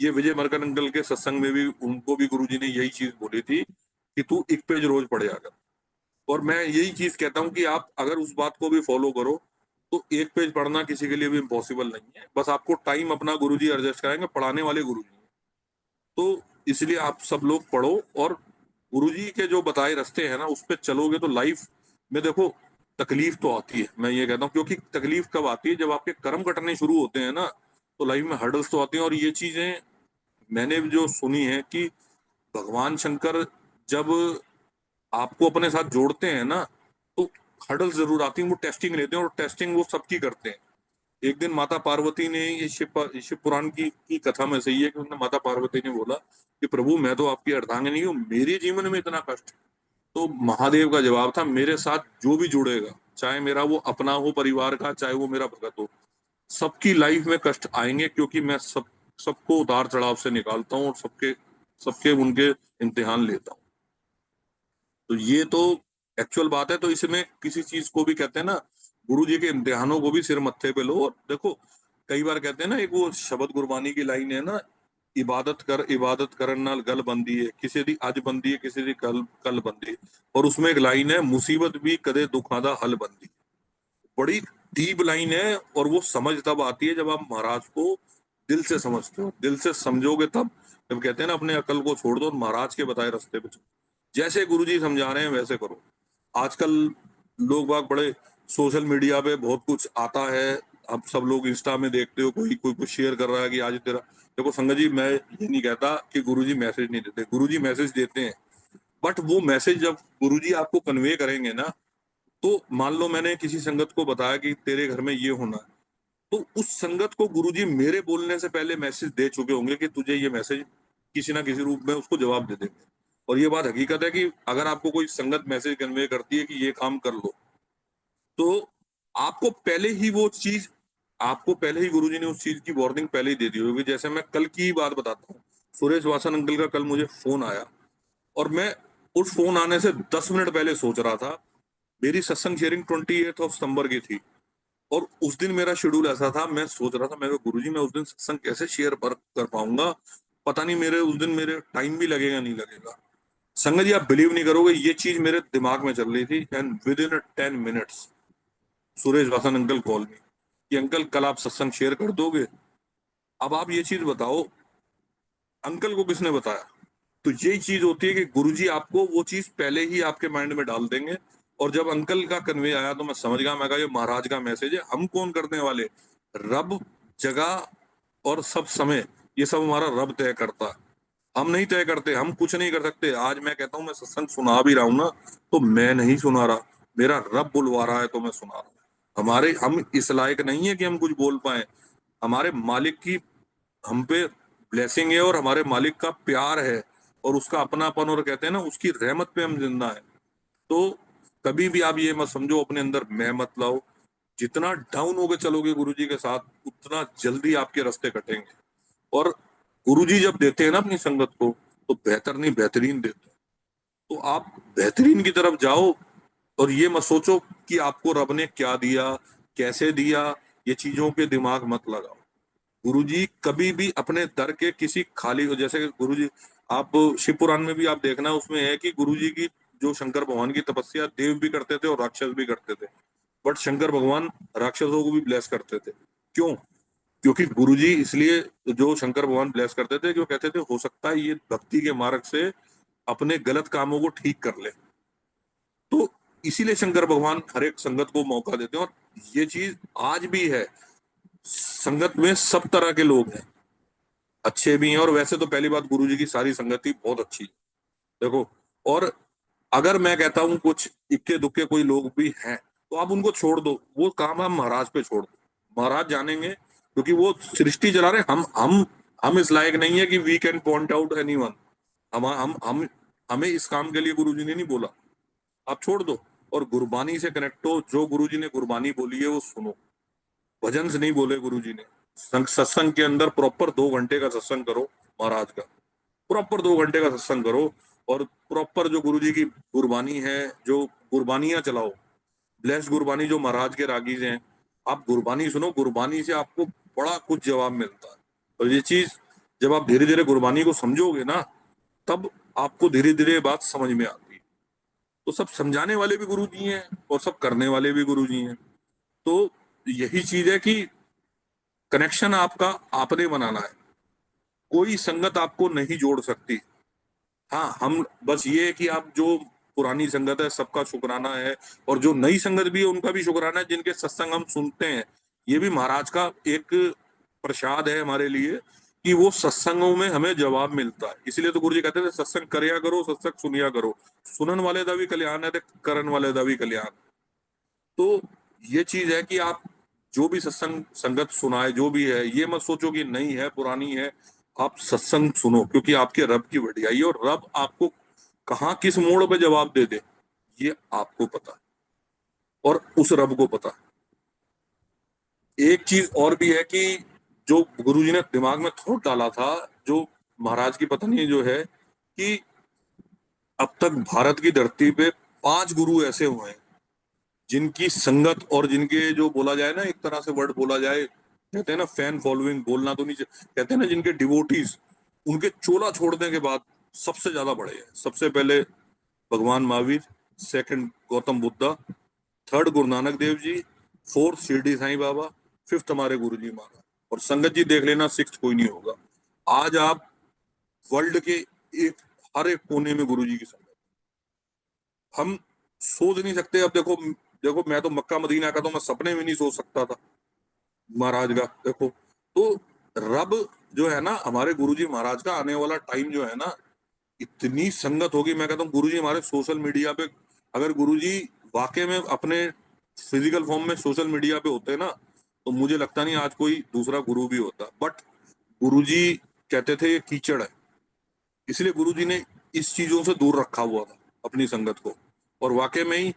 ये विजय मरकन अंकल के सत्संग में भी उनको भी गुरुजी ने यही चीज बोली थी कि तू एक पेज रोज पढ़िया कर। और मैं यही चीज कहता हूँ कि आप अगर उस बात को भी फॉलो करो तो एक पेज पढ़ना किसी के लिए भी इम्पॉसिबल नहीं है। बस आपको टाइम अपना गुरुजी एडजस्ट कराएंगे, पढ़ाने वाले गुरुजी हैं। तो इसलिए आप सब लोग पढ़ो और गुरुजी के जो बताए रास्ते हैं ना उस पर चलोगे तो लाइफ में देखो तकलीफ तो आती है, मैं ये कहता हूँ, क्योंकि तकलीफ कब आती है, जब आपके कर्म कटने शुरू होते हैं ना, तो लाइफ में हर्डल्स तो आती हैं। और ये चीजें मैंने जो सुनी है कि भगवान शंकर जब आपको अपने साथ जोड़ते हैं ना, तो हर्डल्स जरूर आती हैं, वो टेस्टिंग लेते हैं और टेस्टिंग वो सबकी करते हैं। एक दिन माता पार्वती ने, ये शिव पुराण की कथा में सही है कि उन्होंने, माता पार्वती ने बोला कि प्रभु मैं तो आपकी अर्धांगिनी हूँ, मेरे जीवन में इतना कष्ट है। तो महादेव का जवाब था, मेरे साथ जो भी जुड़ेगा, चाहे मेरा वो अपना हो परिवार का, चाहे वो मेरा भगत हो, सबकी लाइफ में कष्ट आएंगे, क्योंकि मैं सबको उतार चढ़ाव से निकालता हूँ और सबके सबके उनके इम्तिहान लेता हूँ। तो ये तो एक्चुअल बात है। तो इसमें किसी चीज को भी कहते हैं ना, गुरु जी के इम्तिहानों को भी सिर मत्थे पे लो। और देखो, कई बार कहते हैं ना, एक वो शबद गुरबानी की लाइन है ना, इबादत करन नाल गल बंदी है, किसी दी अज बंदी है किसी दी कल कल बंदी है। और उसमें एक लाइन है, मुसीबत भी कदे दुखा दा हल बंदी। बड़ी डीप लाइन है और वो समझ तब आती है जब आप महाराज को दिल से समझते हो, दिल से समझोगे तब। जब कहते हैं ना अपने अकल को छोड़ दो और महाराज के बताए रास्ते पे चलो, जैसे गुरुजी समझा रहे हैं वैसे करो। आजकल लोग बाग बड़े सोशल मीडिया पे बहुत कुछ आता है, अब सब लोग इंस्टा में देखते हो, कोई कोई कुछ शेयर कर रहा है कि आज तेरा, देखो संगत जी, मैं ये नहीं कहता कि गुरुजी मैसेज नहीं देते, गुरुजी मैसेज देते हैं। बट वो मैसेज जब गुरुजी आपको कन्वे करेंगे ना, तो मान लो मैंने किसी संगत को बताया कि तेरे घर में ये होना है, तो उस संगत को गुरुजी मेरे बोलने से पहले मैसेज दे चुके होंगे कि तुझे ये मैसेज किसी ना किसी रूप में उसको जवाब दे देंगे। और ये बात हकीकत है कि अगर आपको कोई संगत मैसेज कन्वे करती है कि ये काम कर लो, तो आपको पहले ही वो चीज, आपको पहले ही गुरुजी ने उस चीज की वार्निंग पहले ही दे दी होगी। जैसे मैं कल की ही बात बताता हूँ, सुरेश वासन अंकल का कल मुझे फोन आया, और मैं उस फोन आने से 10 मिनट पहले सोच रहा था, मेरी सत्संग शेयरिंग 28 सितंबर की थी। और उस दिन मेरा शेड्यूल ऐसा था, मैं सोच रहा था, मैं गुरुजी मैं उस दिन सत्संग कैसे शेयर कर पाऊंगा, पता नहीं मेरे उस दिन मेरे टाइम भी लगेगा नहीं लगेगा। संगत जी आप बिलीव नहीं करोगे, ये चीज मेरे दिमाग में चल रही थी, and within 10 minutes Suresh Vasan uncle call me कि अंकल कल आप सत्संग शेयर कर दोगे। अब आप ये चीज बताओ, अंकल को किसने बताया? तो यही चीज होती है कि गुरुजी आपको वो चीज पहले ही आपके माइंड में डाल देंगे। और जब अंकल का कन्वे आया तो मैं समझ गया, मैं कहा ये महाराज का मैसेज है, हम कौन करने वाले, रब, जगह और सब समय, ये सब हमारा रब तय करता है, हम नहीं तय करते, हम कुछ नहीं कर सकते। आज मैं कहता हूँ मैं सत्संग सुना भी रहा हूँ ना, तो मैं नहीं सुना रहा, मेरा रब बुलवा रहा है तो मैं सुना रहा हूँ। हमारे, हम इस लायक नहीं है कि हम कुछ बोल पाए। हमारे मालिक की हम पे ब्लेसिंग है और हमारे मालिक का प्यार है और उसका अपनापन, और कहते हैं ना उसकी रहमत पे हम जिंदा है। तो कभी भी आप ये मत समझो अपने अंदर मैं मत लाओ। जितना डाउन होके चलोगे गुरुजी के साथ, उतना जल्दी आपके रास्ते कटेंगे। और गुरुजी जब देते हैं ना अपनी संगत को, तो बेहतर नहीं बेहतरीन देते हैं। तो आप बेहतरीन की तरफ जाओ और ये मत सोचो कि आपको रब ने क्या दिया, कैसे दिया, ये चीजों के दिमाग मत लगाओ। गुरुजी कभी भी अपने दर के किसी खाली, जैसे गुरुजी, आप शिव पुराण में भी आप देखना, उसमें है कि गुरुजी की जो शंकर भगवान की तपस्या देव भी करते थे और राक्षस भी करते थे। बट शंकर भगवान राक्षसों को भी ब्लेस करते थे। क्यों? क्योंकि गुरुजी इसलिए जो शंकर भगवान ब्लेस करते थे कि वो कहते थे हो सकता है ये भक्ति के मार्ग से अपने गलत कामों को ठीक कर ले। तो इसीलिए शंकर भगवान हर एक संगत को मौका देते हैं, और ये चीज आज भी है। संगत में सब तरह के लोग हैं, अच्छे भी हैं, और वैसे तो पहली बात गुरुजी की सारी संगत ही बहुत अच्छी है। देखो, और अगर मैं कहता हूँ कुछ इक्के दुक्के कोई लोग भी हैं तो आप उनको छोड़ दो, वो काम हम महाराज पे छोड़ दो, महाराज जानेंगे, क्योंकि वो सृष्टि चला रहे। हम इस लायक नहीं है कि we can point out anyone. हम हमें इस काम के लिए गुरुजी ने नहीं बोला। आप छोड़ दो और गुरबानी से कनेक्ट हो। जो गुरुजी ने गुरबानी बोली है वो सुनो। भजन से नहीं बोले गुरुजी ने। सत्संग के अंदर प्रॉपर 2 घंटे का सत्संग करो महाराज का, प्रॉपर 2 घंटे का सत्संग करो, और प्रॉपर जो गुरुजी की गुरबानी है, जो गुरबानियां चलाओ, ब्लेस्ड गुरबानी जो महाराज के रागीज हैं, आप गुरबानी सुनो। गुरबानी से आपको बड़ा कुछ जवाब मिलता है। और ये चीज जब आप धीरे धीरे गुरबानी को समझोगे ना, तब आपको धीरे धीरे बात समझ में आती है। तो सब समझाने वाले भी गुरु जी हैं और सब करने वाले भी गुरु जी हैं। तो यही चीज है कि कनेक्शन आपका आपने बनाना है, कोई संगत आपको नहीं जोड़ सकती। हाँ, हम बस ये है कि आप जो पुरानी संगत है सबका शुक्राना है, और जो नई संगत भी है उनका भी शुक्राना है, जिनके सत्संग हम सुनते हैं। ये भी महाराज का एक प्रसाद है हमारे लिए कि वो सत्संगों में हमें जवाब मिलता है। इसलिए तो गुरु जी कहते थे सत्संग करया करो, सत्संग सुनिया करो, सुनन वाले दा भी कल्याण है, ते करन वाले दा भी कल्याण। तो ये चीज है कि आप जो भी सत्संग संगत सुनाए, जो भी है, ये मत सोचो कि नहीं है पुरानी है। आप सत्संग सुनो, क्योंकि आपके रब की वडियाई है, और रब आपको कहाँ किस मोड़ पे जवाब दे दे ये आपको पता है, और उस रब को पता है। एक चीज और भी है कि जो गुरुजी ने दिमाग में थोड़ा डाला था, जो महाराज की पत्नी जो है, कि अब तक भारत की धरती पे 5 गुरु ऐसे हुए हैं जिनकी संगत और जिनके जो बोला जाए ना, एक तरह से वर्ड बोला जाए, कहते हैं ना फैन फॉलोइंग, बोलना तो नहीं कहते हैं ना, जिनके डिवोटीज उनके चोला छोड़ने के बाद सबसे ज्यादा बढ़े हैं। सबसे पहले भगवान Mahavir, second Gautam Buddha, third Guru Nanak Dev ji, fourth Shirdi Sai Baba, fifth हमारे गुरु जी महाराज। और संगत जी देख लेना, सिक्स कोई नहीं होगा। आज आप वर्ल्ड के एक हर एक कोने में गुरु जी की संगत, हम सोच नहीं सकते। अब देखो, देखो मैं तो मक्का मदीना का तो मैं सपने में नहीं सोच सकता था महाराज का। देखो, तो रब जो है ना, हमारे गुरुजी महाराज का आने वाला टाइम जो है ना, इतनी संगत होगी। मैं कहता हूँ गुरुजी हमारे सोशल मीडिया पे, अगर गुरुजी वाकई में अपने फिजिकल फॉर्म में सोशल मीडिया पे होते ना, तो मुझे लगता नहीं आज कोई दूसरा गुरु भी होता। बट गुरुजी कहते थे ये कीचड़ है, इसलिए गुरुजी ने इस चीजों से दूर रखा हुआ था अपनी संगत को। और वाकई में ही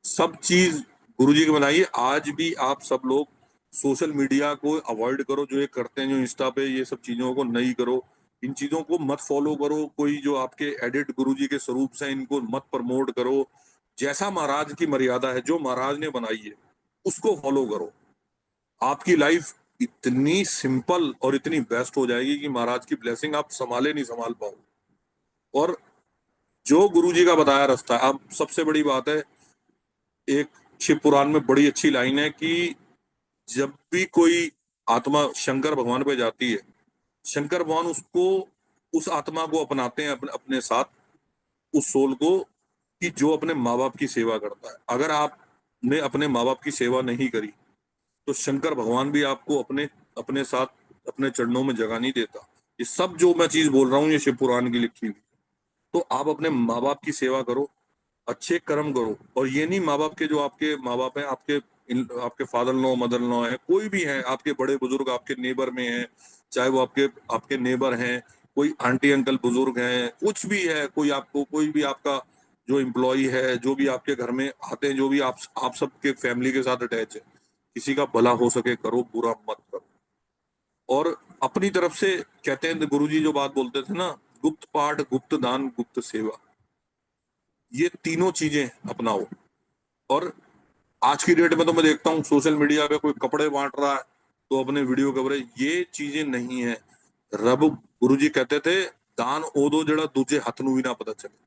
सब चीज गुरुजी की बनाई है। आज भी आप सब लोग सोशल मीडिया को अवॉइड करो, जो ये करते हैं, जो इंस्टा पे ये सब चीजों को नहीं करो, इन चीजों को मत फॉलो करो। कोई जो आपके एडिट गुरुजी के स्वरूप से, इनको मत प्रमोट करो। जैसा महाराज की मर्यादा है, जो महाराज ने बनाई है, उसको फॉलो करो। आपकी लाइफ इतनी सिंपल और इतनी बेस्ट हो जाएगी कि महाराज की ब्लेसिंग आप संभाले नहीं संभाल पाओ। और जो गुरुजी का बताया रास्ता है, अब सबसे बड़ी बात है, एक शिव पुराण में बड़ी अच्छी लाइन है कि जब भी कोई आत्मा शंकर भगवान पे जाती है, शंकर भगवान उसको, उस आत्मा को अपनाते हैं अपने अपने साथ, उस सोल को, कि जो अपने माँ बाप की सेवा करता है। अगर आपने अपने माँ बाप की सेवा नहीं करी, तो शंकर भगवान भी आपको अपने अपने साथ अपने चरणों में जगह नहीं देता। ये सब जो मैं चीज बोल रहा हूँ, ये शिव पुराण की लिखी हुई। तो आप अपने माँ बाप की सेवा करो, अच्छे कर्म करो। और ये नहीं, माँ बाप के जो आपके माँ बाप हैं, आपके फादर लो मदर लो है, कोई भी है, आपके बड़े बुजुर्ग आपके नेबर में हैं, चाहे वो आपके आपके नेबर हैं, कोई आंटी अंकल बुजुर्ग हैं, कुछ भी है, कोई आपको, कोई भी आपका जो एम्प्लॉय है, जो भी आपके घर में आते हैं, जो भी आप सबके फैमिली के साथ अटैच है, किसी का भला हो सके करो, बुरा मत करो। और अपनी तरफ से कहते हैं गुरुजी जो बात बोलते थे ना, गुप्त पाठ, गुप्त दान, गुप्त सेवा, ये तीनों चीजें अपनाओ। और आज की डेट में तो मैं देखता हूँ सोशल मीडिया पे कोई कपड़े बांट रहा है तो अपने वीडियो कवरेज, ये चीजें नहीं है। रब गुरुजी कहते थे दान ओ दो जड़ा दूजे हाथ नू भी ना पता चले।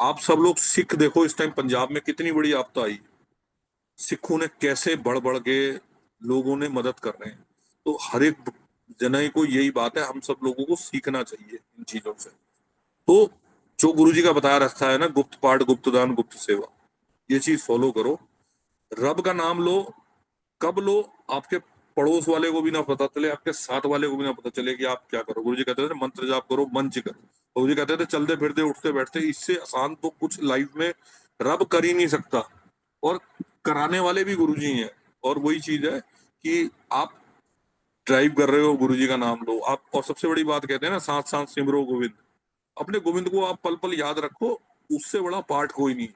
आप सब लोग सिख देखो, इस टाइम पंजाब में कितनी बड़ी आपदा आई, सिखों ने कैसे बढ़ बढ़ के लोगों ने मदद कर रहे हैं। तो हर एक जने को यही बात है, हम सब लोगों को सीखना चाहिए इन चीजों से। तो जो गुरुजी का बताया रास्ता है ना, गुप्त पाठ, गुप्त दान, गुप्त सेवा, ये चीज फॉलो करो। रब का नाम लो, कब लो, आपके पड़ोस वाले को भी ना पता चले, आपके साथ वाले को भी ना पता चले कि आप क्या करो। गुरुजी कहते थे मंत्र जाप करो, मंच करो। गुरुजी कहते थे चलते फिरते उठते बैठते, इससे आसान तो कुछ लाइफ में रब कर ही नहीं सकता। और कराने वाले भी गुरुजी हैं। और वही चीज है कि आप ड्राइव कर रहे हो, गुरुजी का नाम लो आप। और सबसे बड़ी बात कहते हैं ना, साथ साथ सिमरो गोविंद। अपने गोविंद को आप पल पल याद रखो, उससे बड़ा पाठ कोई नहीं।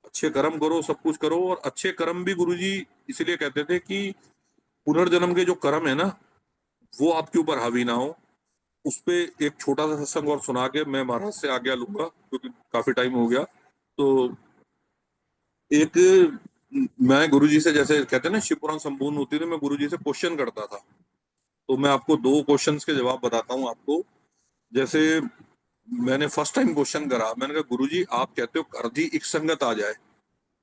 अच्छे कर्म करो, सब कुछ करो। और अच्छे कर्म भी गुरुजी इसलिए कहते थे कि पुनर्जन्म के जो कर्म है ना, वो आपके ऊपर हावी ना हो। उस पे एक छोटा सा सत्संग और सुना के मैं महाराज से आज्ञा लूंगा, क्योंकि काफी टाइम हो गया। तो एक, मैं गुरुजी से, जैसे कहते हैं ना शिव पुराण संपूर्ण होती थी, मैं गुरुजी से क्वेश्चन करता था। तो मैं आपको दो क्वेश्चंस के जवाब बताता हूँ आपको। जैसे मैंने फर्स्ट टाइम क्वेश्चन करा, मैंने कहा गुरुजी आप कहते हो कर दी एक संगत आ जाए,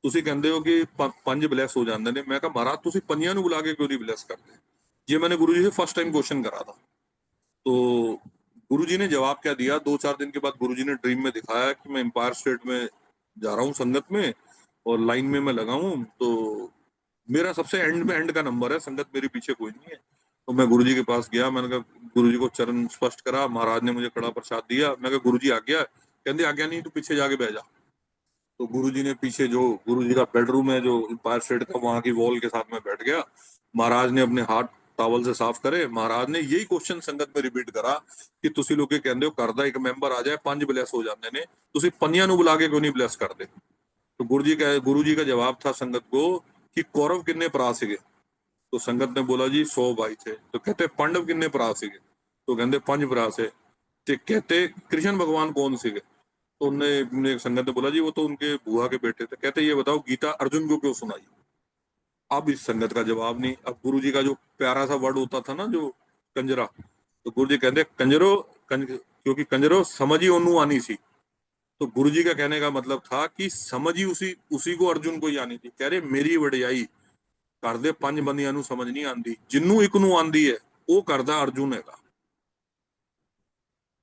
ਤੁਸੀਂ ਕਹਿੰਦੇ ਹੋ ਕਿ ਪੰਜ ਬਲੈਸ ਹੋ ਜਾਂਦੇ ਨੇ। ਮੈਂ ਕਿਹਾ ਮਹਾਰਾਜ ਤੁਸੀਂ ਪੰਜਿਆਂ ਨੂੰ ਬੁਲਾ ਕੇ ਕਿਉਂ ਨਹੀਂ ਬਲੈਸ ਕਰਦੇ। ये मैंने गुरुजी से फर्स्ट टाइम क्वेश्चन करा था। तो गुरुजी ने जवाब क्या दिया, 2-4 दिन के बाद गुरुजी ने ड्रीम में दिखाया कि मैं एम्पायर स्टेट में जा रहा हूँ संगत में, और लाइन में मैं लगा हूँ। तो मेरा सबसे एंड में एंड का नंबर है, संगत मेरे पीछे कोई नहीं है। तो मैं गुरुजी के पास गया, मैंने कहा गुरुजी को चरण स्पर्श करा, महाराज ने मुझे कड़ा प्रसाद दिया। मैं कहा गुरुजी आ गया, कहते आज्ञा नहीं, तू पीछे जाके बैठ जा। तो गुरुजी ने पीछे, जो गुरुजी का बेडरूम है जो एम्पायर स्टेट का, वहां की वॉल के साथ में बैठ गया। महाराज ने अपने हाथ टॉवल से साफ करे। महाराज ने यही क्वेश्चन संगत में रिपीट करा कि ਤੁਸੀਂ ਲੋਕ ਕਹਿੰਦੇ ਹੋ ਕਰਦਾ ਇੱਕ ਮੈਂਬਰ ਆ ਜਾਏ ਪੰਜ ਬਲੈਸ ਹੋ ਜਾਂਦੇ ਨੇ, ਤੁਸੀਂ ਪੰਨਿਆਂ ਨੂੰ बुला के क्यों नहीं ब्लेस करते। तो गुरुजी का जवाब था संगत को कि कौरव कितने भरा सीगे। तो संगत ने बोला जी 100 भाई थे। तो कहते पांडव कितने भरा सीगे। तो कहते 5 भरा से। तो कहते कृष्ण भगवान कौन सीगे। तो उन्होंने संगत ने बोला जी वो तो उनके बुआ के बेटे थे। कहते ये बताओ गीता अर्जुन को क्यों सुनाई। अब इस संगत का जवाब नहीं। अब गुरुजी का जो प्यारा सा वर्ड होता था ना, जो कंजरा, तो गुरुजी कहते क्योंकि कंजरो समझ ही ओनू आनी सी। तो गुरुजी का कहने का मतलब था कि समझ ही उसी उसी को अर्जुन को ही आनी थी। कह रहे मेरी वडियाई करदे पंज बंदियां ਨੂੰ समझ नहीं आती, जिन्नू एक ਨੂੰ आंदी है वो करदा अर्जुन हैगा।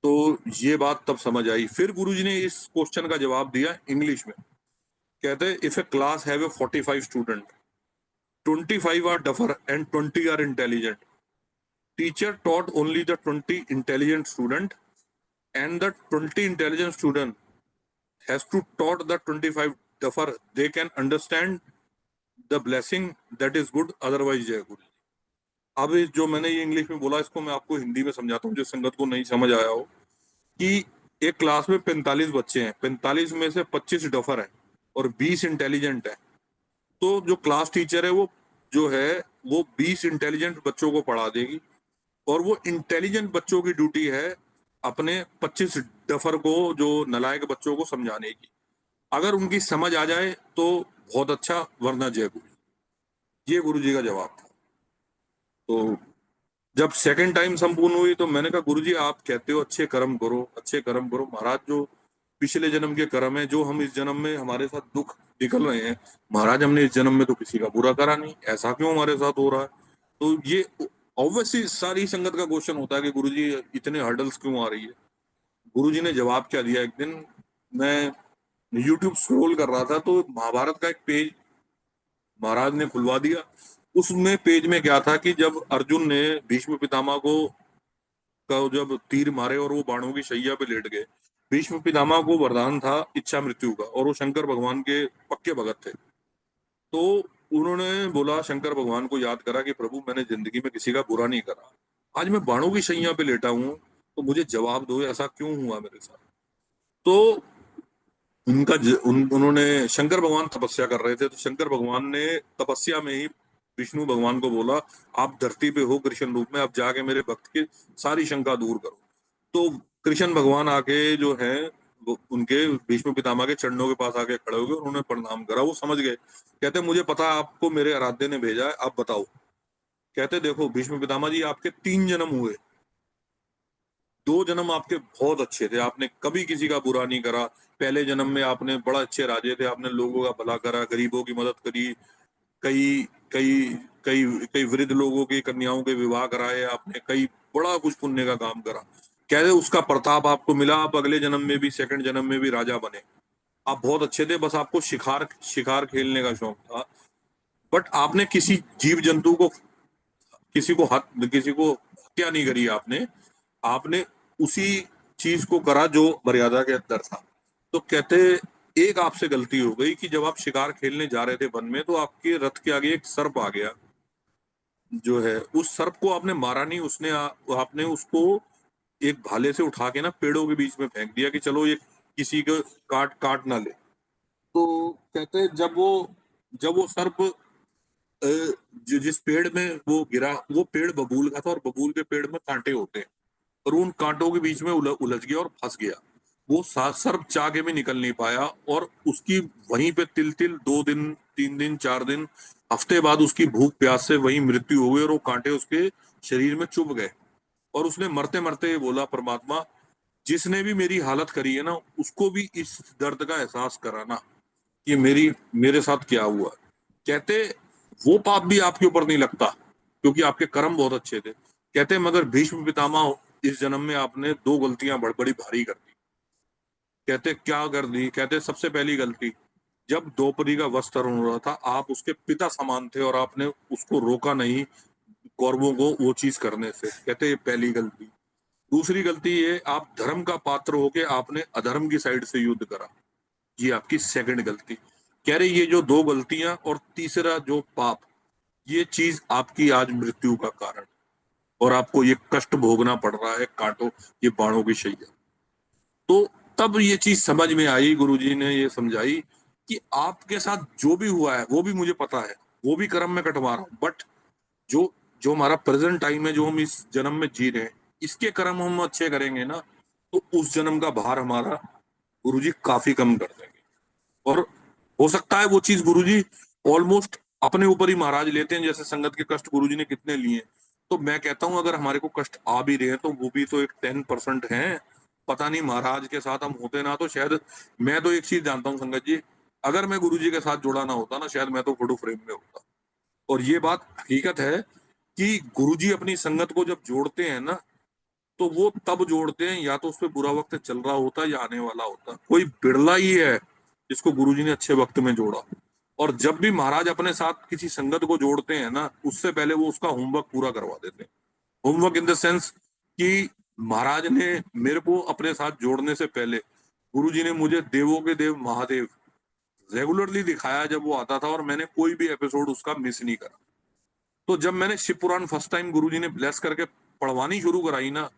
तो ये बात तब समझ आई। फिर गुरुजी ने इस क्वेश्चन का जवाब दिया इंग्लिश में। कहते if A class have a 45 student, 25 are duffer and 20 are intelligent. Teacher taught only the 20 intelligent student, and the 20 intelligent student has to taught the 25 duffer. They can understand the blessing that is good, otherwise जय गुरु। अब जो मैंने ये इंग्लिश में बोला, इसको मैं आपको हिंदी में समझाता हूँ, जो संगत को नहीं समझ आया हो। कि एक क्लास में 45 बच्चे हैं, 45 में से 25 डफर हैं और 20 इंटेलिजेंट है। तो जो क्लास टीचर है वो जो है वो 20 इंटेलिजेंट बच्चों को पढ़ा देगी, और वो इंटेलिजेंट बच्चों की ड्यूटी है अपने 25 डफर को, जो नलायक बच्चों को समझाने की। अगर उनकी समझ आ जाए तो बहुत अच्छा, वरना जय गुरु। ये गुरु जी का जवाब था। तो जब सेकंड टाइम संपूर्ण हुई तो मैंने कहा गुरुजी आप कहते हो अच्छे कर्म करो, अच्छे कर्म करो। महाराज जो पिछले जन्म के कर्म है, जो हम इस जन्म में हमारे साथ दुख निकल रहे हैं, महाराज हमने इस जन्म में तो किसी का बुरा करा नहीं, ऐसा क्यों हमारे साथ हो रहा है। तो ये ऑब्वियसली सारी संगत का क्वेश्चन होता है कि गुरुजी इतने हर्डल्स क्यों आ रही है। गुरुजी ने जवाब क्या दिया, एक दिन मैं यूट्यूब स्क्रॉल कर रहा था तो महाभारत का एक पेज महाराज ने खुलवा दिया। उसमें पेज में क्या था कि जब अर्जुन ने भीष्म पितामह को जब तीर मारे और वो बाणों की शैया पे लेट गए, भीष्म पितामह को वरदान था इच्छा मृत्यु का, और वो शंकर भगवान के पक्के भगत थे। तो उन्होंने बोला, शंकर भगवान को याद करा कि प्रभु मैंने जिंदगी में किसी का बुरा नहीं करा, आज मैं बाणों की शैया पे लेटा हूं, तो मुझे जवाब दो ऐसा क्यों हुआ मेरे साथ। तो उन्होंने, शंकर भगवान तपस्या कर रहे थे, तो शंकर भगवान ने तपस्या में ही विष्णु भगवान को बोला आप धरती पे हो कृष्ण रूप में, अब जाके मेरे भक्त की सारी शंका दूर करो। तो कृष्ण भगवान आके जो है वो उनके भीष्म पितामह के चरणों के पास आके खड़े हो गए, उन्होंने प्रणाम करा। वो समझ गए, कहते मुझे पता है आपको मेरे आराध्य ने भेजा है, आप बताओ। कहते देखो भीष्म पितामह जी आपके 3 जन्म हुए, 2 जन्म आपके बहुत अच्छे थे, आपने कभी किसी का बुरा नहीं करा। पहले जन्म में आपने बड़ा अच्छे राजे थे, आपने लोगों का भला करा, गरीबों की मदद करी, कई कई कई कई वृद्ध लोगों की कन्याओं के विवाह कराए आपने, कई बड़ा कुछ पुण्य का काम करा। कह रहे उसका प्रताप आपको मिला, आप अगले जन्म में भी, सेकंड जन्म में भी राजा बने। आप बहुत अच्छे थे, बस आपको शिकार शिकार खेलने का शौक था। बट आपने किसी जीव जंतु को, किसी को हत्या नहीं करी आपने। आपने उसी चीज को करा जो मर्यादा के अंदर था। तो कहते एक आपसे गलती हो गई कि जब आप शिकार खेलने जा रहे थे वन में, तो आपके रथ के आगे एक सर्प आ गया। जो है उस सर्प को आपने मारा नहीं, आपने उसको एक भाले से उठा के ना पेड़ों के बीच में फेंक दिया कि चलो ये किसी को काट काट ना ले। तो कहते जब वो सर्प जिस पेड़ में वो गिरा, वो पेड़ बबूल का था, और बबूल के पेड़ में कांटे होते हैं, और उन कांटों के बीच में उलझ गया और फंस गया। वो सर्प चाह के भी निकल नहीं पाया, और उसकी वहीं पे तिल तिल 2 दिन, 3 दिन, 4 दिन, हफ्ते बाद उसकी भूख प्यास से वही मृत्यु हो गई, और वो कांटे उसके शरीर में चुभ गए। और उसने मरते मरते बोला, परमात्मा, जिसने भी मेरी हालत करी है ना, उसको भी इस दर्द का एहसास कराना कि मेरे साथ क्या हुआ। कहते वो पाप भी आपके ऊपर नहीं लगता, क्योंकि आपके कर्म बहुत अच्छे थे। कहते मगर भीष्म पितामह, इस जन्म में आपने 2 गलतियां बड़ी भारी कर दी। कहते क्या कर दी? कहते सबसे पहली गलती, जब द्रौपदी का वस्त्र हो रहा था, आप उसके पिता समान थे और आपने उसको रोका नहीं कौरवों को वो चीज करने से। कहते ये पहली गलती। दूसरी गलती ये, आप धर्म का पात्र होके आपने अधर्म की साइड से युद्ध करा। ये आपकी सेकंड गलती। कह रहे ये जो 2 गलतियां और तीसरा जो पाप, ये चीज आपकी आज मृत्यु का कारण, और आपको ये कष्ट भोगना पड़ रहा है, कांटो ये बाणों की शैया। तो तब ये चीज समझ में आई, गुरुजी ने ये समझाई कि आपके साथ जो भी हुआ है वो भी मुझे पता है, वो भी कर्म में कटवा रहा हूँ। बट जो जो हमारा प्रेजेंट टाइम है, जो हम इस जन्म में जी रहे हैं, इसके कर्म हम अच्छे करेंगे ना, तो उस जन्म का भार हमारा गुरुजी काफी कम कर देंगे। और हो सकता है वो चीज गुरुजी ऑलमोस्ट अपने ऊपर ही महाराज लेते हैं, जैसे संगत के कष्ट गुरुजी ने कितने लिए हैं। तो मैं कहता हूं अगर हमारे को कष्ट आ भी रहे हैं, तो वो भी तो एक 10% है। पता नहीं महाराज के साथ हम होते ना, तो शायद, मैं तो एक चीज जानता हूँ संगत जी, अगर मैं गुरुजी के साथ जुड़ा ना होता ना, शायद मैं तो फोटो फ्रेम में होता। और ये बात हकीकत है कि गुरुजी अपनी संगत को जब जोड़ते हैं ना, तो वो तब जोड़ते हैं या तो उस पर बुरा वक्त चल रहा होता है या आने वाला होता। कोई बिरला ही है जिसको गुरुजी ने अच्छे वक्त में जोड़ा। और जब भी महाराज अपने साथ किसी संगत को जोड़ते हैं ना, उससे पहले वो उसका होमवर्क पूरा करवा देते हैं। होमवर्क इन द सेंस कि महाराज ने मेरे को अपने साथ जोड़ने से पहले गुरुजी ने मुझे देवों के देव महादेव रेगुलरली दिखाया जब वो आता था, और मैंने कोई भी एपिसोड उसका मिस नहीं करा। तो जब मैंने शिव पुराण फर्स्ट टाइम गुरुजी ने ब्लेस करके पढ़वानी शुरू कराई ना,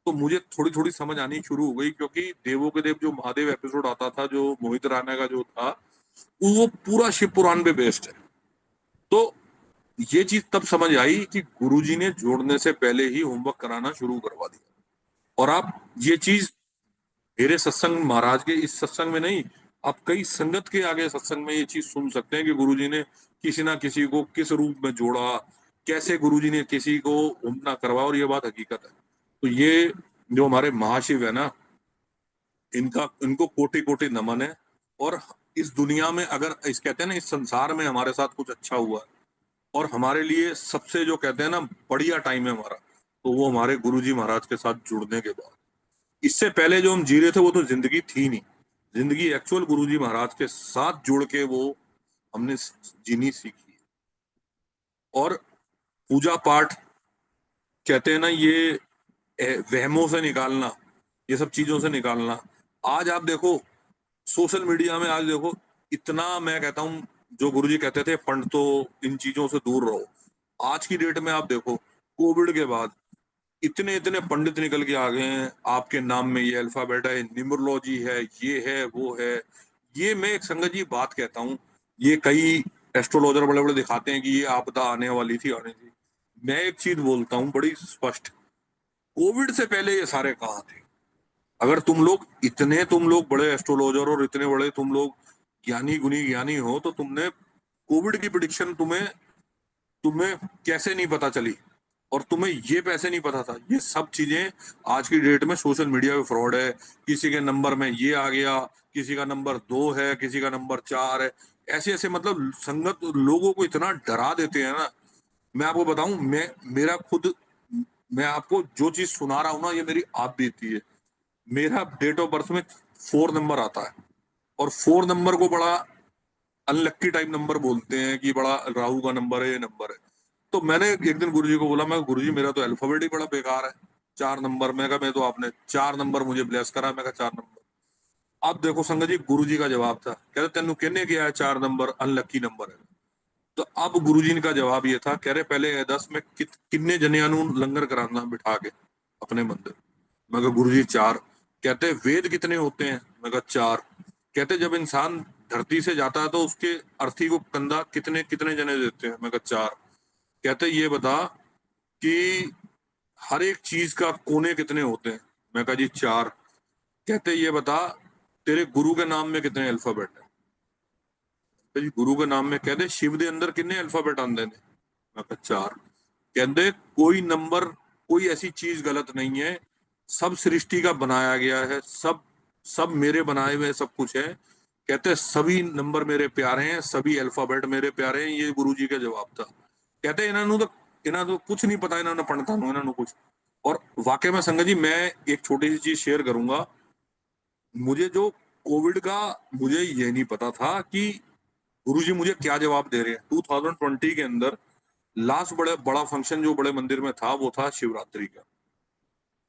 तो मुझे थोड़ी थोड़ी समझ आनी शुरू हो गई, क्योंकि देवों के देव जो महादेव एपिसोड आता था, जो मोहित राणा का जो था, वो पूरा शिव पुराण पे बेस्ड है। तो ये चीज तब समझ आई कि गुरुजी ने जोड़ने से पहले ही होमवर्क कराना शुरू करवा दिया। और आप ये चीज मेरे सत्संग, महाराज के इस सत्संग में नहीं, आप कई संगत के आगे सत्संग में ये चीज सुन सकते हैं कि गुरुजी ने किसी ना किसी को किस रूप में जोड़ा, कैसे गुरुजी ने किसी को घूमना करवाया, और ये बात हकीकत है। तो ये जो हमारे महाशिव है ना, इनको कोटि कोटि नमन है। और इस दुनिया में अगर इस कहते हैं ना, इस संसार में हमारे साथ कुछ अच्छा हुआ है, और हमारे लिए सबसे जो कहते हैं ना बढ़िया टाइम है हमारा, तो वो हमारे गुरुजी महाराज के साथ जुड़ने के बाद। इससे पहले जो हम जी रहे थे वो तो जिंदगी थी नहीं। जिंदगी एक्चुअल गुरुजी महाराज के साथ जुड़ के वो हमने जीनी सीखी। और पूजा पाठ, कहते हैं ना, ये वहमों से निकालना, ये सब चीजों से निकालना। आज आप देखो सोशल मीडिया में, आज देखो इतना, मैं कहता हूँ जो गुरुजी कहते थे पंडितों, इन चीजों से दूर रहो। आज की डेट में आप देखो, कोविड के बाद इतने इतने पंडित निकल के आ गए हैं, आपके नाम में ये अल्फाबेट है, न्यूमरोलॉजी है, ये है, वो है। ये मैं एक संगत जी बात कहता हूँ, ये कई एस्ट्रोलॉजर बड़े बड़े दिखाते हैं कि ये आपदा आने वाली थी, आने थी। मैं एक चीज बोलता हूँ बड़ी स्पष्ट, कोविड से पहले ये सारे कहाँ थे? अगर तुम लोग बड़े एस्ट्रोलॉजर और इतने बड़े तुम लोग ज्ञानी गुनी ज्ञानी हो, तो तुमने कोविड की प्रिडिक्शन तुम्हें तुम्हें कैसे नहीं पता चली? और तुम्हें ये पैसे नहीं पता था? ये सब चीजें आज की डेट में सोशल मीडिया पे फ्रॉड है। किसी के नंबर में ये आ गया, किसी का नंबर 2 है, किसी का नंबर 4 है। ऐसे ऐसे मतलब संगत लोगों को इतना डरा देते हैं ना। मैं आपको बताऊं, मेरा खुद, मैं आपको जो चीज सुना रहा हूं ना, ये मेरी आप बीती है। मेरा डेट ऑफ बर्थ में 4 नंबर आता है, और 4 नंबर को बड़ा अनलक्की टाइप नंबर बोलते हैं कि बड़ा राहु का नंबर है, ये नंबर है। तो मैंने एक दिन गुरुजी को बोला, मैं गुरुजी मेरा तो अल्फाबेट ही बड़ा बेकार है, 4 नंबर। मैं कहा, मैं तो आपने 4 नंबर मुझे ब्लेस करा। मैं कहा 4 नंबर। अब देखो संगत जी, गुरुजी का जवाब था, कहते तेनू कहने किया है 4 नंबर अनलक्की नंबर है। तो अब गुरुजी का जवाब ये था, कह रहे पहले ये दस में किन्ने जनिया नू लंगर कराना बिठा के अपने मंदिर। मैं कहा गुरुजी 4। कहते वेद कितने होते हैं? मैं कहा 4। कहते जब इंसान धरती से जाता है तो उसके अर्थी को कंधा कितने कितने जने देते हैं? मैं कहा 4। कहते ये बता कि हर एक चीज का कोने कितने होते हैं? मैं कहा जी 4। कहते ये बता तेरे गुरु के नाम में कितने अल्फाबेट है? जी गुरु के नाम में कहते शिव के अंदर कितने अल्फाबेट आंदे ने? मैं कहा 4। कहते कोई नंबर, कोई ऐसी चीज गलत नहीं है, सब सृष्टि का बनाया गया है, सब सब मेरे बनाए हुए सब कुछ है। कहते सभी नंबर मेरे प्यारे हैं, सभी अल्फाबेट मेरे प्यारे हैं। ये गुरुजी का जवाब था। कहते इन्हों तो कुछ नहीं पता, इन्होंने पढ़ता हूँ इन्होंने कुछ। और वाकई में संगत जी, मैं एक छोटी सी चीज शेयर करूंगा। मुझे जो कोविड का, मुझे ये नहीं पता था कि गुरुजी मुझे क्या जवाब दे रहे हैं। 2020 के अंदर लास्ट बड़े बड़ा फंक्शन जो बड़े मंदिर में था, वो था शिवरात्रि का।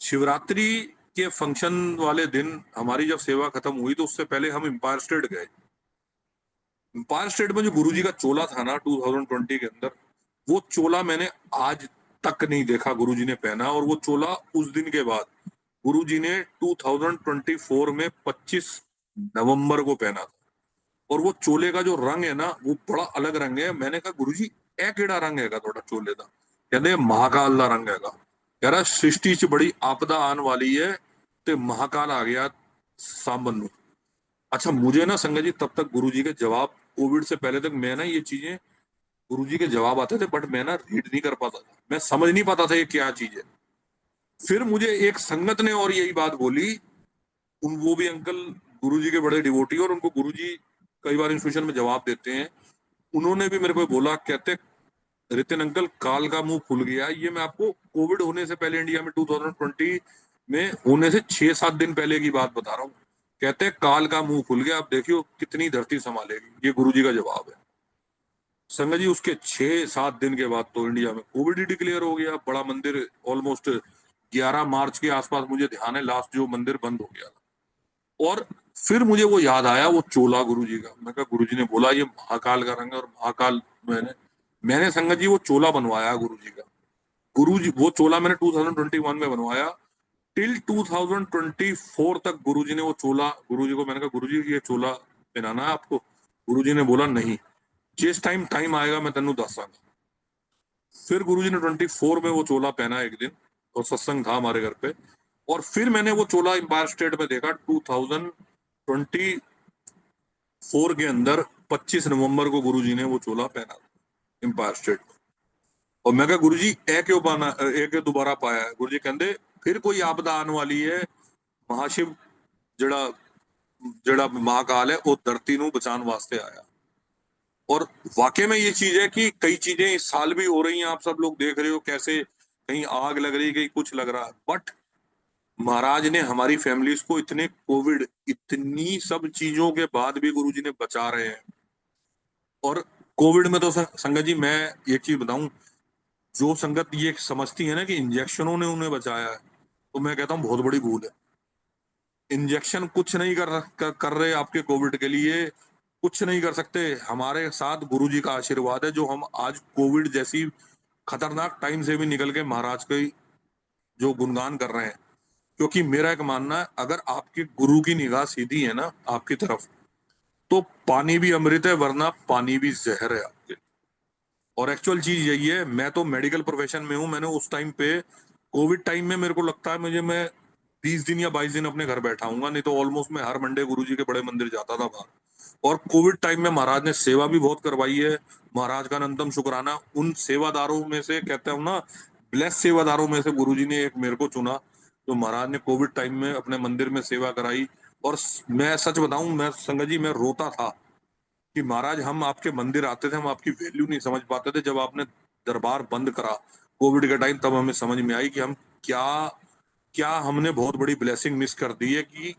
शिवरात्रि के फंक्शन वाले दिन हमारी जब सेवा खत्म हुई, तो उससे पहले हम एम्पायर स्टेट गए। एम्पायर स्टेट में जो गुरुजी का चोला था ना 2020 के अंदर, वो चोला मैंने आज तक नहीं देखा गुरुजी ने पहना। और वो चोला उस दिन के बाद गुरुजी ने 2024 में 25 नवंबर को पहना था। और वो चोले का जो रंग है ना, वो बड़ा अलग रंग है। मैंने कहा गुरुजी ए केड़ा रंग हैगा थोड़ा चोले का? कहते महाकाल का रंग हैगा। कह रहा सृष्टि च बड़ी आपदा आने वाली है, ते महाकाल आ गया सामन नू। अच्छा, मुझे ना संगत जी तब तक गुरुजी के जवाब, कोविड से पहले तक मैं ना ये चीजें, गुरुजी के जवाब आते थे बट मैं ना रीड नहीं कर पाता था, मैं समझ नहीं पाता था ये क्या चीज है। फिर मुझे एक संगत ने और यही बात बोली। वो भी अंकल गुरुजी के बड़े डिवोटी, और उनको गुरुजी कई बार इंस्टीट्यूशन में जवाब देते हैं। उन्होंने भी मेरे को बोला, कहते रितिन अंकल काल का मुंह खुल गया। ये मैं आपको कोविड होने से पहले इंडिया में 2020 में होने से 6-7 दिन पहले की बात बता रहा हूँ। कहते काल का मुंह खुल गया, अब देखियो कितनी धरती संभालेगी। ये गुरुजी का जवाब है। संगत जी उसके 6-7 दिन के बाद तो इंडिया में कोविड ही डिक्लेयर हो गया। बड़ा मंदिर ऑलमोस्ट 11 मार्च के आसपास, मुझे ध्यान है, लास्ट जो मंदिर बंद हो गया था। और फिर मुझे वो याद आया, वो चोला गुरुजी का। मैं कहा गुरुजी ने बोला ये महाकाल का रंग है, और महाकाल मैंने मैंने संगत जी वो चोला बनवाया गुरुजी का। गुरुजी वो चोला मैंने 2021 में बनवाया। टिल 2024 तक गुरुजी ने वो चोला, गुरुजी को मैंने कहा गुरुजी ये चोला पहनाना है आपको? गुरुजी ने बोला नहीं, जिस टाइम टाइम आएगा मैं तेनू दसांगा। फिर गुरुजी ने 24 में वो चोला पहना एक दिन, और सत्संग था हमारे घर पे। और फिर मैंने वो चोला एम्पायर स्टेट में देखा 2024 के अंदर। 25 नवंबर को गुरुजी ने वो चोला पहना एम्पायर स्टेट में। और मैं कहा गुरुजी ए क्यों पाना, ए क्यों दोबारा पाया है? गुरुजी कहते फिर कोई आपदा आने वाली है। महाशिव जड़ा जड़ा महाकाल है, वो धरती नू बचाने वास्ते आया। और वाकई में ये चीज है कि कई चीजें इस साल भी हो रही हैं, आप सब लोग देख रहे हो कैसे कहीं आग लग रही, कहीं कुछ लग रहा है। बट महाराज ने हमारी फैमिलीज को इतने कोविड, इतनी सब चीजों के बाद भी गुरुजी ने बचा रहे हैं। और कोविड में तो संगत जी मैं एक चीज बताऊं, जो संगत ये समझती है ना कि इंजेक्शनों ने उन्हें बचाया है, तो मैं कहता हूँ बहुत बड़ी भूल है। इंजेक्शन कुछ नहीं कर रहे आपके कोविड के लिए, कुछ नहीं कर सकते। हमारे साथ गुरुजी का आशीर्वाद है, जो हम आज कोविड जैसी खतरनाक टाइम से भी निकल के महाराज के जो गुणगान कर रहे हैं। क्योंकि मेरा एक मानना है, अगर आपकी गुरु की निगाह सीधी है ना आपकी तरफ, तो पानी भी अमृत है, वरना पानी भी जहर है आपके। और एक्चुअल चीज यही है। मैं तो मेडिकल प्रोफेशन में हूँ। मैंने उस टाइम पे कोविड टाइम में, मेरे को लगता है मुझे, मैं 20 दिन या 22 दिन अपने घर बैठा हूँ, नहीं तो ऑलमोस्ट मैं हर मंडे गुरुजी के बड़े मंदिर जाता था बाहर। और कोविड टाइम में महाराज ने सेवा भी बहुत करवाई है। महाराज का अनंतम शुक्राना। उन सेवादारों में से, कहते हूँ ना, ब्लेस सेवादारों में से गुरुजी ने एक मेरे को चुना, जो महाराज ने कोविड टाइम में अपने मंदिर में सेवा कराई। और मैं सच बताऊं, मैं संगत जी मैं रोता था कि महाराज हम आपके मंदिर आते थे, हम आपकी वैल्यू नहीं समझ पाते थे। जब आपने दरबार बंद करा कोविड के टाइम, तब हमें समझ में आई कि हम क्या क्या हमने बहुत बड़ी ब्लेसिंग मिस कर दी है। कि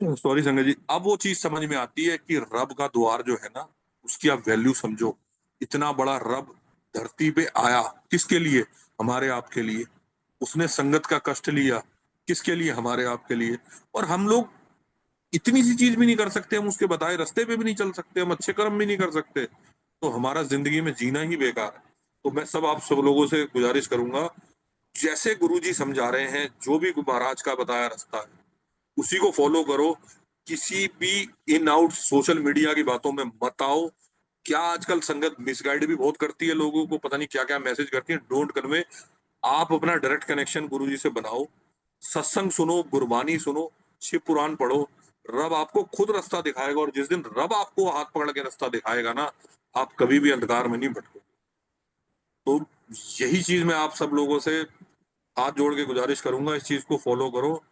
सॉरी संगत जी, अब वो चीज समझ में आती है कि रब का द्वार जो है ना, उसकी आप वैल्यू समझो। इतना बड़ा रब धरती पे आया, किसके लिए? हमारे आपके लिए। उसने संगत का कष्ट लिया, किसके लिए? हमारे आपके लिए। और हम लोग इतनी सी चीज भी नहीं कर सकते, हम उसके बताए रास्ते पे भी नहीं चल सकते, हम अच्छे कर्म भी नहीं कर सकते, तो हमारा जिंदगी में जीना ही बेकार है। तो मैं आप सब लोगों से गुजारिश करूंगा, जैसे गुरुजी समझा रहे हैं, जो भी महाराज का बताया रास्ता है उसी को फॉलो करो। किसी भी इन आउट सोशल मीडिया की बातों में मत आओ। क्या आजकल संगत मिसगाइड भी बहुत करती है लोगों को, पता नहीं क्या क्या मैसेज करती है, डोंट कन्वे। आप अपना डायरेक्ट कनेक्शन गुरुजी से बनाओ, सत्संग सुनो, गुरबानी सुनो, शिव पुराण पढ़ो। रब आपको खुद रास्ता दिखाएगा, और जिस दिन रब आपको हाथ पकड़ के रास्ता दिखाएगा ना, आप कभी भी अंधकार में नहीं भटकोगे। तो यही चीज मैं आप सब लोगों से हाथ जोड़ के गुजारिश करूंगा, इस चीज को फॉलो करो।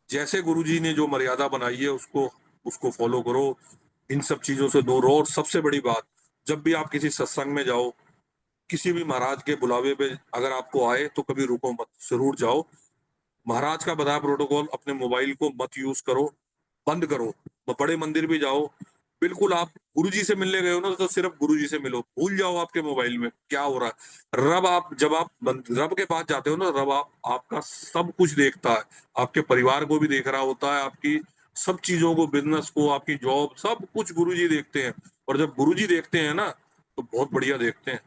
जैसे गुरुजी ने जो मर्यादा बनाई है उसको उसको फॉलो करो। इन सब चीजों से दूर रहो। और सबसे बड़ी बात, जब भी आप किसी सत्संग में जाओ, किसी भी महाराज के बुलावे पे अगर आपको आए, तो कभी रुको मत, जरूर जाओ। महाराज का बताया प्रोटोकॉल, अपने मोबाइल को मत यूज करो, बंद करो। बड़े मंदिर भी जाओ, बिल्कुल आप गुरुजी से मिलने गए हो ना, तो सिर्फ गुरुजी से मिलो, भूल जाओ आपके मोबाइल में क्या हो रहा है। रब आप जब आप रब के पास जाते हो ना, रब आपका सब कुछ देखता है। आपके परिवार को भी देख रहा होता है, आपकी सब चीजों को, बिजनेस को, आपकी जॉब, सब कुछ गुरुजी देखते हैं। और जब गुरुजी देखते हैं ना, तो बहुत बढ़िया देखते हैं।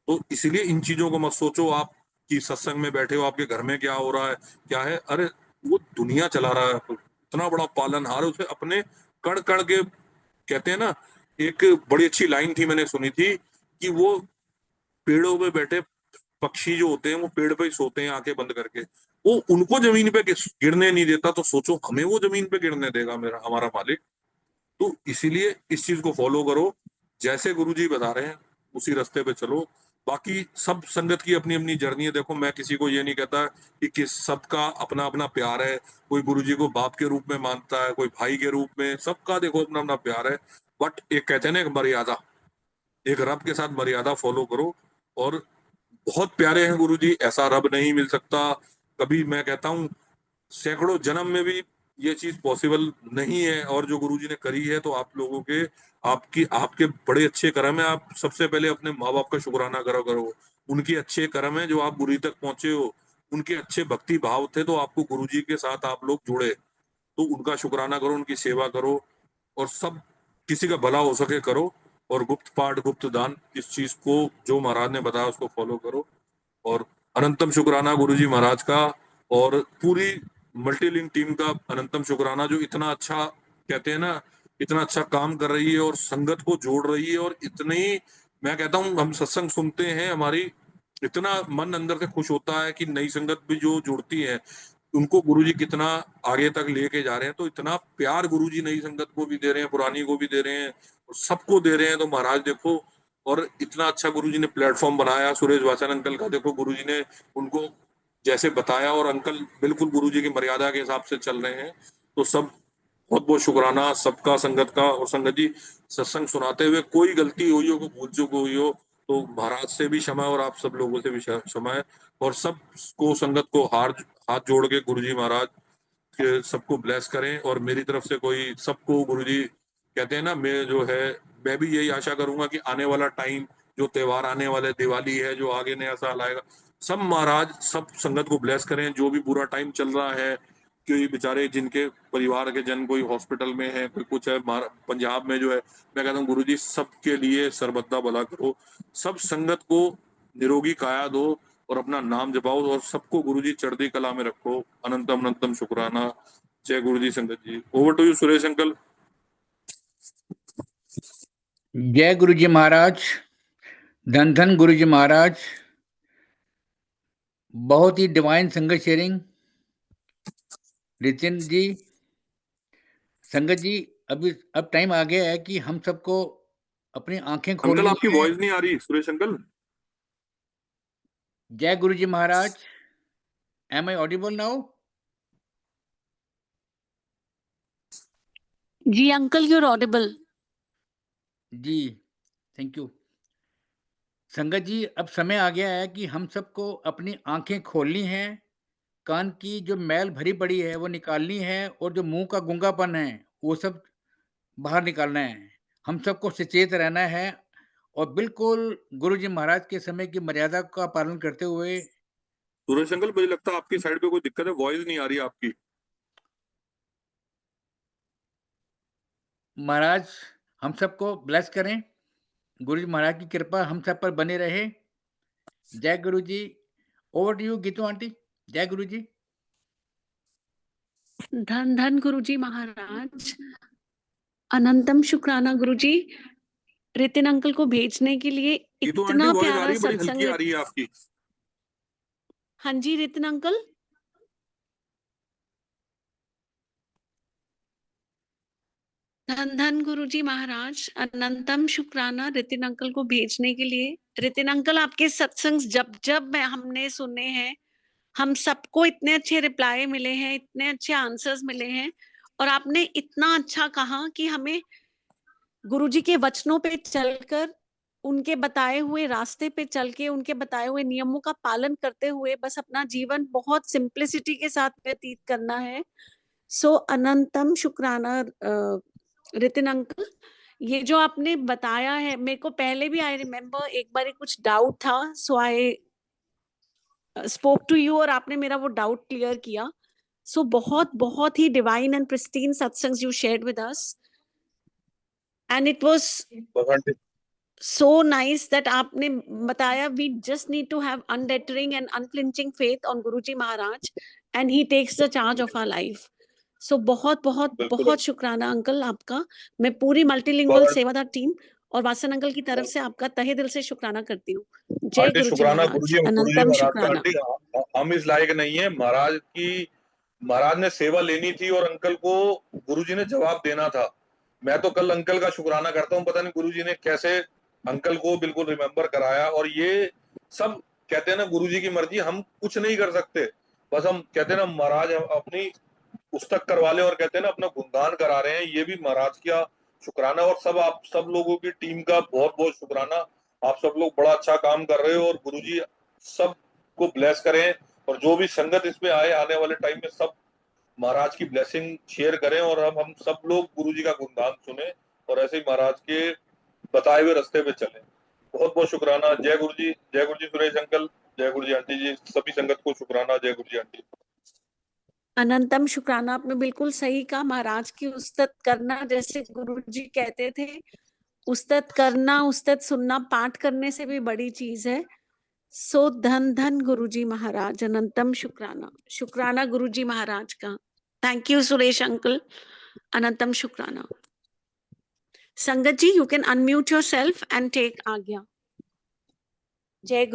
तो इसलिए इन चीजों को मत सोचो आप कि सत्संग में बैठे हो, आपके घर में क्या हो रहा है, क्या है। अरे वो दुनिया चला रहा है, इतना बड़ा पालनहार है, उसे अपने कण कण के, कहते हैं ना, एक बड़ी अच्छी लाइन थी मैंने सुनी थी कि वो पेड़ों पे बैठे पक्षी जो होते हैं, वो पेड़ पे ही सोते हैं आंखें बंद करके, वो उनको जमीन पे गिरने नहीं देता, तो सोचो हमें वो जमीन पे गिरने देगा मेरा हमारा मालिक। तो इसीलिए इस चीज को फॉलो करो, जैसे गुरुजी बता रहे हैं उसी रास्ते पे चलो। बाकी सब संगत की अपनी अपनी जर्नी है। देखो मैं किसी को ये नहीं कहता कि किस, सबका अपना अपना प्यार है। कोई गुरुजी को बाप के रूप में मानता है, कोई भाई के रूप में, सबका देखो अपना अपना प्यार है। बट एक कहते हैं ना, एक मर्यादा, एक रब के साथ मर्यादा फॉलो करो। और बहुत प्यारे हैं गुरुजी, ऐसा रब नहीं मिल सकता कभी। मैं कहता हूँ सैकड़ों जन्म में भी ये चीज पॉसिबल नहीं है। और जो गुरुजी ने करी है, तो आप लोगों के, आपकी आपके बड़े अच्छे कर्म है। आप सबसे पहले अपने माँ बाप का शुक्राना करो करो। उनके अच्छे कर्म है जो आप गुरु तक पहुंचे हो। उनके अच्छे भक्ति भाव थे, तो आपको गुरुजी के साथ आप लोग जुड़े। तो उनका शुक्राना करो, उनकी सेवा करो, और सब किसी का भला हो सके करो। और गुप्त पाठ गुप्त दान, इस चीज को जो महाराज ने बताया उसको फॉलो करो। और अनंतम शुक्राना गुरुजी महाराज का, और पूरी मल्टीलिंक टीम का अनंतम शुक्राना, जो इतना अच्छा, कहते हैं ना, इतना अच्छा काम कर रही है और संगत को जोड़ रही है। और इतनी, मैं कहता हूँ, हम सत्संग सुनते हैं, हमारी इतना मन अंदर से खुश होता है कि नई संगत भी जो जुड़ती है, उनको गुरुजी कितना आगे तक लेके जा रहे हैं। तो इतना प्यार गुरुजी नई संगत को भी दे रहे हैं, पुरानी को भी दे रहे हैं, और सबको दे रहे हैं। तो महाराज देखो, और इतना अच्छा गुरुजी ने प्लेटफॉर्म बनाया। सुरेश वाचन अंकल का देखो, गुरुजी ने उनको जैसे बताया, और अंकल बिल्कुल गुरुजी की मर्यादा के हिसाब से चल रहे हैं। तो सब बहुत बहुत शुक्राना सबका, संगत का। और संगत जी, सत्संग सुनाते हुए कोई गलती हुई हो, कोई भूल चूक हुई हो, तो महाराज से भी क्षमा है, और आप सब लोगों से भी क्षमा है। और सबको, संगत को हाथ जोड़ के गुरुजी महाराज के सबको ब्लेस करें। और मेरी तरफ से कोई सबको, गुरुजी कहते हैं ना, मैं जो है, मैं भी यही आशा करूंगा कि आने वाला टाइम, जो त्योहार आने वाले, दिवाली है, जो आगे नया साल आएगा, सब महाराज सब संगत को ब्लेस करें। जो भी बुरा टाइम चल रहा है, कि बेचारे जिनके परिवार के जन कोई हॉस्पिटल में है, कोई कुछ है, पंजाब में जो है, मैं कहता हूँ गुरुजी सबके लिए सर्वदा भला करो। सब संगत को निरोगी काया दो, और अपना नाम जपाओ, और सबको गुरुजी चढ़ती कला में रखो। अनंतम अनंतम शुक्राना। जय गुरुजी संगत जी। Over to you Suresh uncle. जय गुरु जी महाराज, धन धन गुरु जी महाराज। बहुत ही डिवाइन संगत शेयरिंग नितिन जी। संगत जी, अब टाइम आ गया है कि हम सबको अपनी आंखें अंकल खोलनी आपकी है। वॉइस नहीं आ रही सुरेश अंकल। जय Guru ji Maharaj. Am I audible now? जी अंकल, you're audible. जी, थैंक यू। संगत जी, अब समय आ गया है कि हम सबको अपनी आँखें खोलनी हैं, कान की जो मैल भरी पड़ी है वो निकालनी है और जो मुँह का गूंगापन है, वो सब बाहर निकालना है। हम सबको सचेत रहना है और बिल्कुल गुरुजी महाराज के समय की मर्यादा का पालन करते हुए सुरेश अंकल, मुझे लगता है आपकी साइड पे कोई दिक्कत है, वॉइस नहीं आ रही है आपकी। महाराज हम सबको ब्लेस करें। गुरुजी महाराज की कृपा हम सब पर बनी रहे। जय Guruji. Over to you Geetu aunty. जय गुरुजी। धन धन गुरुजी महाराज, अनंतम शुक्राना गुरुजी, रितिन अंकल को भेजने के लिए। गीतू आंटी, इतना वॉइस आ प्यारा रही है, बड़ी सत्संग। हल्की आ रही है आपकी। हाँ जी रितिन अंकल। धन धन गुरुजी महाराज, अनंतम शुक्राना रितिन अंकल को भेजने के लिए। रितिन अंकल, आपके सत्संग जब जब हमने सुने हैं, हम सबको इतने अच्छे रिप्लाई मिले हैं, इतने अच्छे आंसर्स मिले हैं, और आपने इतना अच्छा कहा कि हमें गुरुजी के वचनों पे चलकर, उनके बताए हुए रास्ते पे चल के, उनके बताए हुए नियमों का पालन करते हुए बस अपना जीवन बहुत सिंप्लिसिटी के साथ व्यतीत करना है। सो अनंतम शुक्राना रितिन अंकल। ये जो आपने बताया है, मेरे को पहले भी आई रिमेम्बर एक बार कुछ डाउट था, सो आई स्पोक टू यू और आपने मेरा वो डाउट क्लियर किया। सो बहुत बहुत ही divine and pristine satsangs you shared with us, and it was बस आंटी, so nice that आपने बताया we just need to have undeterring and unflinching faith on Guruji Maharaj and he takes the charge of our life. So बहुत बहुत बिल्कुल बहुत शुक्राना अंकल आपका। मैं पूरी मल्टीलिंगुअल बस सेवादार टीम और वासन अंकल की तरफ से आपका तहे दिल से शुक्राना करती हूँ। जय आंटी, गुरुजी शुक्राना महाराज, गुरुजी अनंतम महाराज का। शुक्राना। आंटी, हम इस लायक नहीं है महाराज की। महाराज ने सेवा लेनी थी और अंकल को गुरुजी ने जवाब देना था। मैं तो कल अंकल का शुक्राना करता हूँ, पता नहीं गुरुजी ने कैसे अंकल को बिल्कुल रिमेम्बर कराया। और ये सब कहते हैं ना, गुरुजी की मर्जी, हम कुछ नहीं कर सकते। बस हम कहते हैं ना, महाराज अपनी पुस्तक करवा ले, और कहते हैं ना अपना गुणगान करा रहे हैं। ये भी महाराज का शुक्राना, और सब आप सब लोगों की टीम का बहुत बहुत शुक्राना। आप सब लोग बड़ा अच्छा काम कर रहे हो, और गुरुजी सब को ब्लेस करें। और जो भी संगत इसमें आए आने वाले टाइम में, सब महाराज की ब्लेसिंग शेयर करें, और अब हम सब लोग गुरुजी का गुणगान सुने और ऐसे ही महाराज के बताए हुए रास्ते पे चलें। बहुत बहुत शुक्राना। जय गुरु जी सुरेश अंकल, जय गुरु जी आंटी जी, सभी संगत को शुक्राना। जय गुरु जी आंटी। अनंतम शुक्राना, आपने बिल्कुल सही कहा। महाराज की उस्तत करना, जैसे गुरुजी कहते थे, उस्तत करना, उस्तत सुनना पाठ करने से भी बड़ी चीज है। सो धन धन गुरुजी महाराज, अनंतम शुक्राना। शुक्राना गुरुजी महाराज का। थैंक यू सुरेश अंकल, अनंतम शुक्राना। संगत जी, you can unmute yourself and take आज्ञा। जय गुरु।